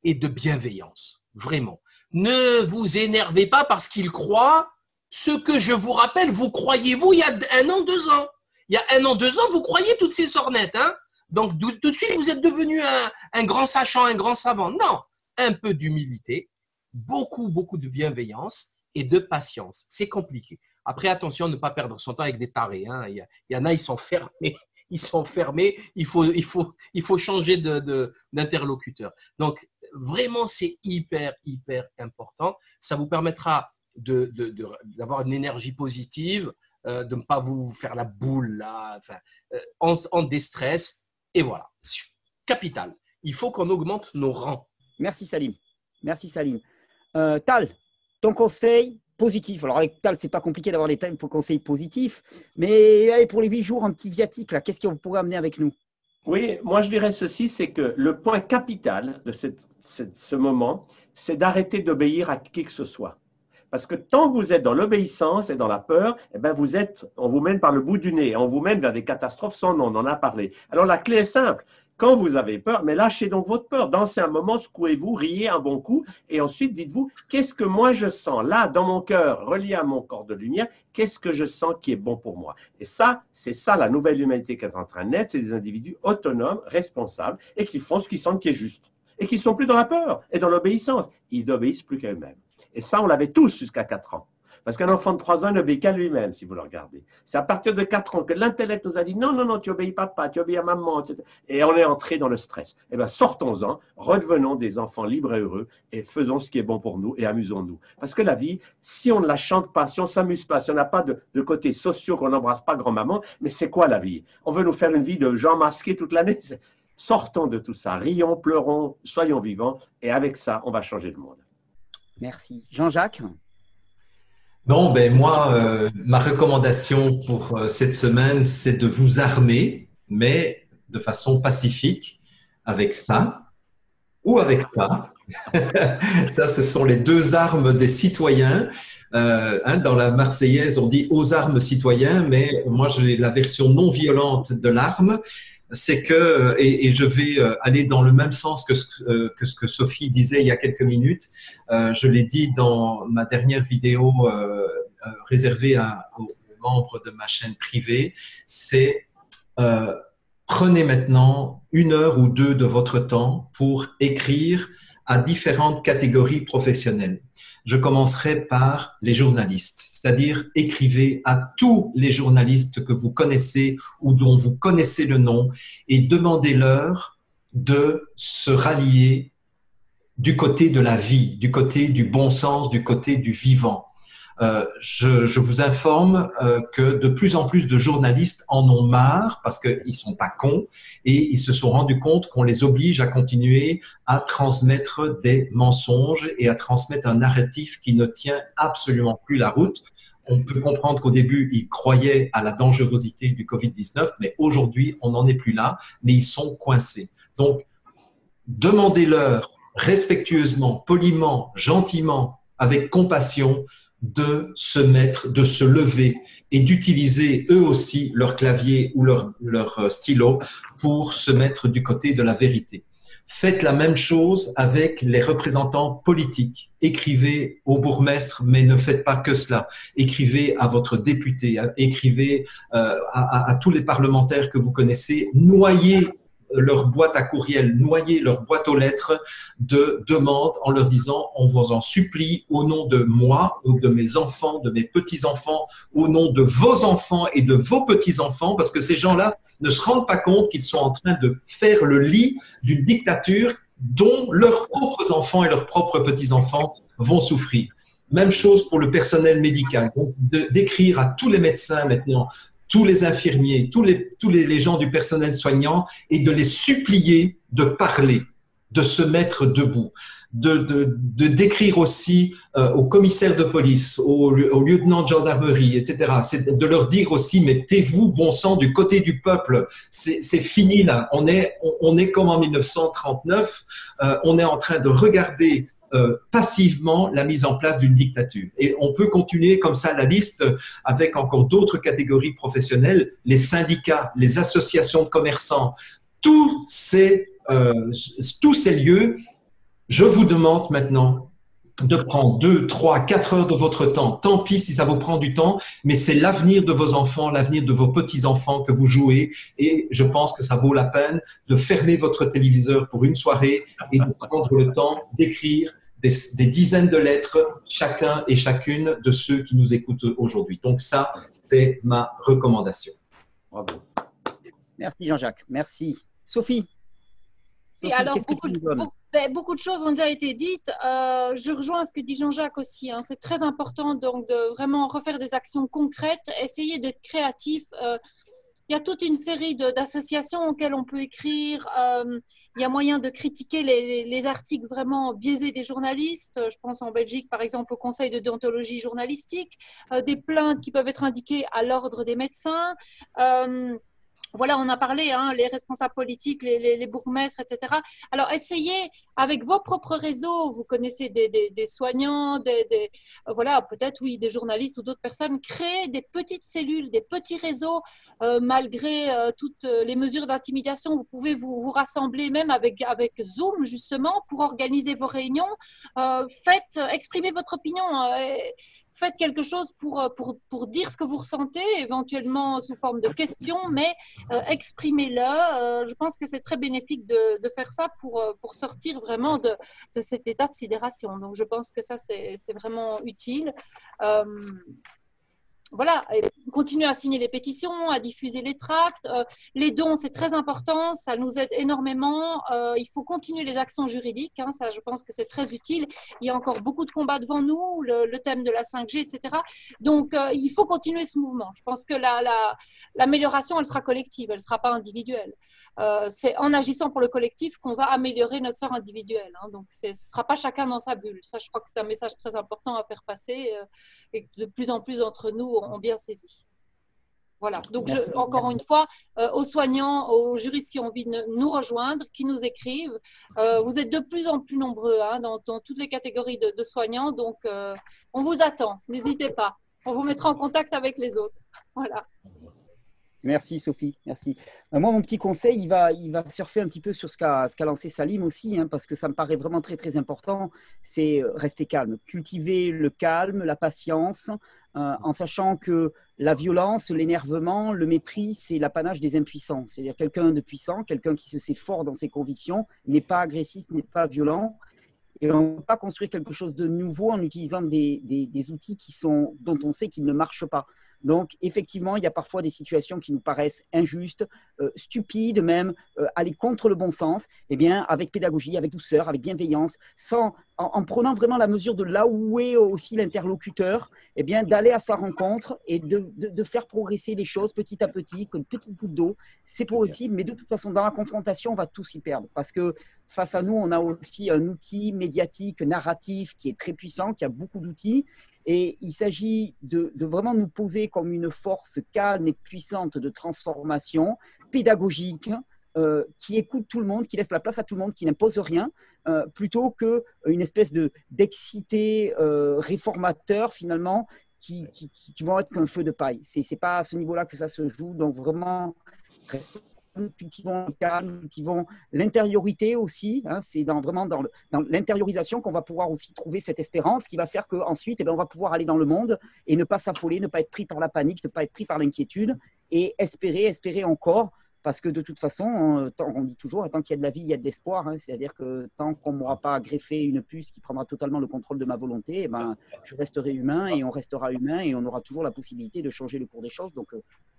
et de bienveillance, vraiment. Ne vous énervez pas parce qu'ils croient ce que je vous rappelle, vous croyez-vous il y a 1 an, 2 ans. Il y a 1 an, 2 ans, vous croyez toutes ces sornettes, hein? Donc, tout de suite, vous êtes devenu un grand sachant, un grand savant. Non, un peu d'humilité, beaucoup de bienveillance et de patience. C'est compliqué. Après, attention, ne pas perdre son temps avec des tarés. Hein. Il y en a, ils sont fermés. Ils sont fermés. Il faut changer d'interlocuteur. Donc, vraiment, c'est hyper important. Ça vous permettra d'avoir une énergie positive, de ne pas vous faire la boule là, en déstress. Et voilà, capital. Il faut qu'on augmente nos rangs. Merci Salim. Merci Salim. Tal, ton conseil positif. Alors avec Tal, c'est pas compliqué d'avoir des conseils positifs, mais allez, pour les 8 jours, un petit viatique là. Qu'est-ce que vous pourrez amener avec nous? Oui, moi je dirais ceci, c'est que le point capital de ce moment, c'est d'arrêter d'obéir à qui que ce soit. Parce que tant que vous êtes dans l'obéissance et dans la peur, eh ben on vous mène par le bout du nez, on vous mène vers des catastrophes sans nom, on en a parlé. Alors la clé est simple, quand vous avez peur, mais lâchez donc votre peur, dansez un moment, secouez-vous, riez un bon coup, et ensuite dites-vous, qu'est-ce que moi je sens là, dans mon cœur, relié à mon corps de lumière, qu'est-ce que je sens qui est bon pour moi? Et ça, c'est ça la nouvelle humanité qui est en train de naître, c'est des individus autonomes, responsables, et qui font ce qu'ils sentent qui est juste, et qui ne sont plus dans la peur et dans l'obéissance, ils n'obéissent plus qu'à eux-mêmes. Et ça, on l'avait tous jusqu'à 4 ans. Parce qu'un enfant de 3 ans n'obéit qu'à lui-même, si vous le regardez. C'est à partir de 4 ans que l'intellect nous a dit non, tu obéis papa, tu obéis à maman. Et on est entré dans le stress. Eh bien, sortons-en, redevenons des enfants libres et heureux et faisons ce qui est bon pour nous et amusons-nous. Parce que la vie, si on ne la chante pas, si on ne s'amuse pas, si on n'a pas de côté sociaux, qu'on n'embrasse pas grand-maman, mais c'est quoi la vie? On veut nous faire une vie de gens masqués toute l'année? Sortons de tout ça, rions, pleurons, soyons vivants et avec ça, on va changer le monde. Merci. Jean-Jacques? Non, ben moi, ma recommandation pour cette semaine, c'est de vous armer, mais de façon pacifique, avec ça ou avec ça. Ça, ce sont les 2 armes des citoyens. Dans la Marseillaise, on dit aux armes citoyens, mais moi, j'ai la version non violente de l'arme. C'est que, et je vais aller dans le même sens que ce que Sophie disait il y a quelques minutes, je l'ai dit dans ma dernière vidéo réservée aux membres de ma chaîne privée, c'est prenez maintenant 1 heure ou 2 de votre temps pour écrire à différentes catégories professionnelles. Je commencerai par les journalistes, c'est-à-dire écrivez à tous les journalistes que vous connaissez ou dont vous connaissez le nom et demandez-leur de se rallier du côté de la vie, du côté du bon sens, du côté du vivant. Je vous informe que de plus en plus de journalistes en ont marre parce qu'ils ne sont pas cons et ils se sont rendus compte qu'on les oblige à continuer à transmettre des mensonges et à transmettre un narratif qui ne tient absolument plus la route. on peut comprendre qu'au début, ils croyaient à la dangerosité du Covid-19, mais aujourd'hui, on n'en est plus là, mais ils sont coincés. Donc, demandez-leur respectueusement, poliment, gentiment, avec compassion, de se mettre, de se lever et d'utiliser eux aussi leur clavier ou leur stylo pour se mettre du côté de la vérité. Faites la même chose avec les représentants politiques. Écrivez au bourgmestre, mais ne faites pas que cela. Écrivez à votre député, écrivez à tous les parlementaires que vous connaissez. Noyez leur boîte à courriel, noyer leur boîte aux lettres de demandes en leur disant « on vous en supplie au nom de moi, ou de mes enfants, de mes petits-enfants, au nom de vos enfants et de vos petits-enfants » parce que ces gens-là ne se rendent pas compte qu'ils sont en train de faire le lit d'une dictature dont leurs propres enfants et leurs propres petits-enfants vont souffrir. Même chose pour le personnel médical. Donc, d'écrire à tous les médecins maintenant, tous les infirmiers, tous les gens du personnel soignant et de les supplier de parler, de se mettre debout, de décrire aussi aux commissaires de police, aux lieutenants de gendarmerie, etc. C'est de leur dire aussi, mettez-vous, bon sang, du côté du peuple. C'est fini là. On est comme en 1939. On est en train de regarder passivement la mise en place d'une dictature. Et on peut continuer comme ça la liste avec encore d'autres catégories professionnelles, les syndicats, les associations de commerçants, tous ces lieux. Je vous demande maintenant de prendre 2, 3, 4 heures de votre temps. Tant pis si ça vous prend du temps, mais c'est l'avenir de vos enfants, l'avenir de vos petits-enfants que vous jouez. Et je pense que ça vaut la peine de fermer votre téléviseur pour une soirée et de prendre le temps d'écrire des dizaines de lettres, chacun et chacune de ceux qui nous écoutent aujourd'hui. Donc ça, c'est ma recommandation. Bravo. Merci Jean-Jacques, merci. Sophie. Et alors, beaucoup de choses ont déjà été dites. Je rejoins ce que dit Jean-Jacques aussi. Hein. C'est très important donc de vraiment refaire des actions concrètes, essayer d'être créatif. Il y a toute une série d'associations auxquelles on peut écrire. Il y a moyen de critiquer les articles vraiment biaisés des journalistes. Je pense en Belgique, par exemple, au Conseil de déontologie journalistique. Des plaintes qui peuvent être indiquées à l'ordre des médecins. Voilà, on a parlé, hein, les responsables politiques, les bourgmestres, etc. Alors, essayez avec vos propres réseaux, vous connaissez des soignants, voilà, peut-être, oui, des journalistes ou d'autres personnes, créez des petites cellules, des petits réseaux, malgré toutes les mesures d'intimidation. Vous pouvez vous rassembler même avec Zoom, justement, pour organiser vos réunions. Exprimez votre opinion. Faites quelque chose pour dire ce que vous ressentez, éventuellement sous forme de questions, mais exprimez-le. Je pense que c'est très bénéfique de faire ça pour sortir vraiment de cet état de sidération. Donc, je pense que ça, c'est vraiment utile. Voilà, et continuer à signer les pétitions, à diffuser les tracts. Les dons, c'est très important, ça nous aide énormément. Il faut continuer les actions juridiques, hein, ça je pense que c'est très utile. Il y a encore beaucoup de combats devant nous, le thème de la 5G, etc. Donc, il faut continuer ce mouvement. Je pense que l'amélioration, elle sera collective, elle ne sera pas individuelle. C'est en agissant pour le collectif qu'on va améliorer notre sort individuel. Hein. Donc, ce ne sera pas chacun dans sa bulle. Ça, je crois que c'est un message très important à faire passer et que de plus en plus d'entre nous ont bien saisi. Voilà. Donc, encore une fois, aux soignants, aux juristes qui ont envie de nous rejoindre, qui nous écrivent, vous êtes de plus en plus nombreux hein, dans toutes les catégories de soignants. Donc, on vous attend. N'hésitez pas. On vous mettra en contact avec les autres. Voilà. Merci Sophie, merci. Moi, mon petit conseil, il va surfer un petit peu sur ce qu'a lancé Salim aussi, hein, parce que ça me paraît vraiment très, très important, c'est rester calme. Cultiver le calme, la patience, en sachant que la violence, l'énervement, le mépris, c'est l'apanage des impuissants. C'est-à-dire quelqu'un de puissant, quelqu'un qui se sait fort dans ses convictions, n'est pas agressif, n'est pas violent. Et on ne peut pas construire quelque chose de nouveau en utilisant des outils dont on sait qu'ils ne marchent pas. Donc, effectivement, il y a parfois des situations qui nous paraissent injustes, stupides même, aller contre le bon sens, eh bien, avec pédagogie, avec douceur, avec bienveillance, en prenant vraiment la mesure de là où est aussi l'interlocuteur, eh bien, d'aller à sa rencontre et de faire progresser les choses petit à petit, comme une petite goutte d'eau. C'est possible, mais de toute façon, dans la confrontation, on va tous y perdre. Parce que face à nous, on a aussi un outil médiatique, narratif, qui est très puissant, qui a beaucoup d'outils. Et il s'agit de vraiment nous poser comme une force calme et puissante de transformation pédagogique, qui écoute tout le monde, qui laisse la place à tout le monde, qui n'impose rien, plutôt qu'une espèce d'excité réformateur finalement qui vont être qu'un feu de paille. Ce n'est pas à ce niveau-là que ça se joue, donc vraiment, cultivons le calme, cultivons l'intériorité aussi, hein, c'est vraiment dans l'intériorisation qu'on va pouvoir aussi trouver cette espérance qui va faire qu'ensuite, on va pouvoir aller dans le monde et ne pas s'affoler, ne pas être pris par la panique, ne pas être pris par l'inquiétude et espérer encore. Parce que de toute façon, on dit toujours, tant qu'il y a de la vie, il y a de l'espoir. Hein. C'est-à-dire que tant qu'on ne m'aura pas greffé une puce qui prendra totalement le contrôle de ma volonté, je resterai humain et on restera humain et on aura toujours la possibilité de changer le cours des choses. Donc,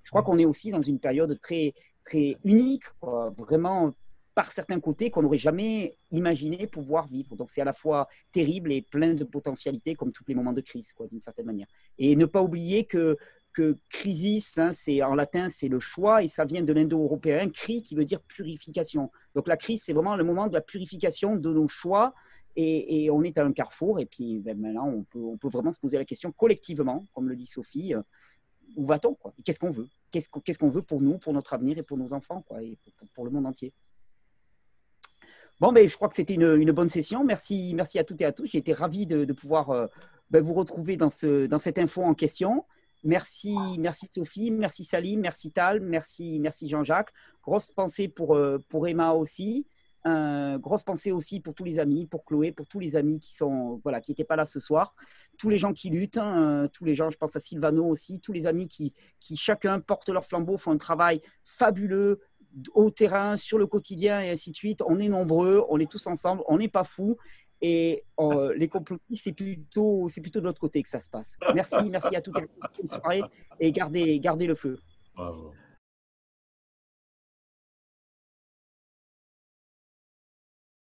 je crois qu'on est aussi dans une période très, très unique, quoi, vraiment par certains côtés qu'on n'aurait jamais imaginé pouvoir vivre. Donc, c'est à la fois terrible et plein de potentialités comme tous les moments de crise, d'une certaine manière. Et ne pas oublier que crisis, hein, en latin, c'est le choix et ça vient de l'indo-européen, cri qui veut dire purification. Donc la crise, c'est vraiment le moment de la purification de nos choix et on est à un carrefour. Et puis maintenant, on peut vraiment se poser la question collectivement, comme le dit Sophie, où va-t-on, quoi? Qu'est-ce qu'on veut? Qu'est-ce qu'on veut pour nous, pour notre avenir et pour nos enfants, quoi, et pour le monde entier? Bon, je crois que c'était une bonne session. Merci à toutes et à tous. J'ai été ravi de pouvoir vous retrouver dans cette info en question. Merci Sophie, merci Saline, merci Tal, merci Jean-Jacques. Grosse pensée pour Emma aussi. Grosse pensée aussi pour tous les amis, pour Chloé, pour tous les amis qui n'étaient pas là ce soir. Tous les gens qui luttent, tous les gens, je pense à Sylvano aussi, tous les amis qui chacun portent leur flambeau, font un travail fabuleux au terrain, sur le quotidien et ainsi de suite. On est nombreux, on est tous ensemble, on n'est pas fous. Et les complotistes, c'est plutôt de l'autre côté que ça se passe. Merci à toutes et à tous. Bonne soirée et gardez le feu. Bravo.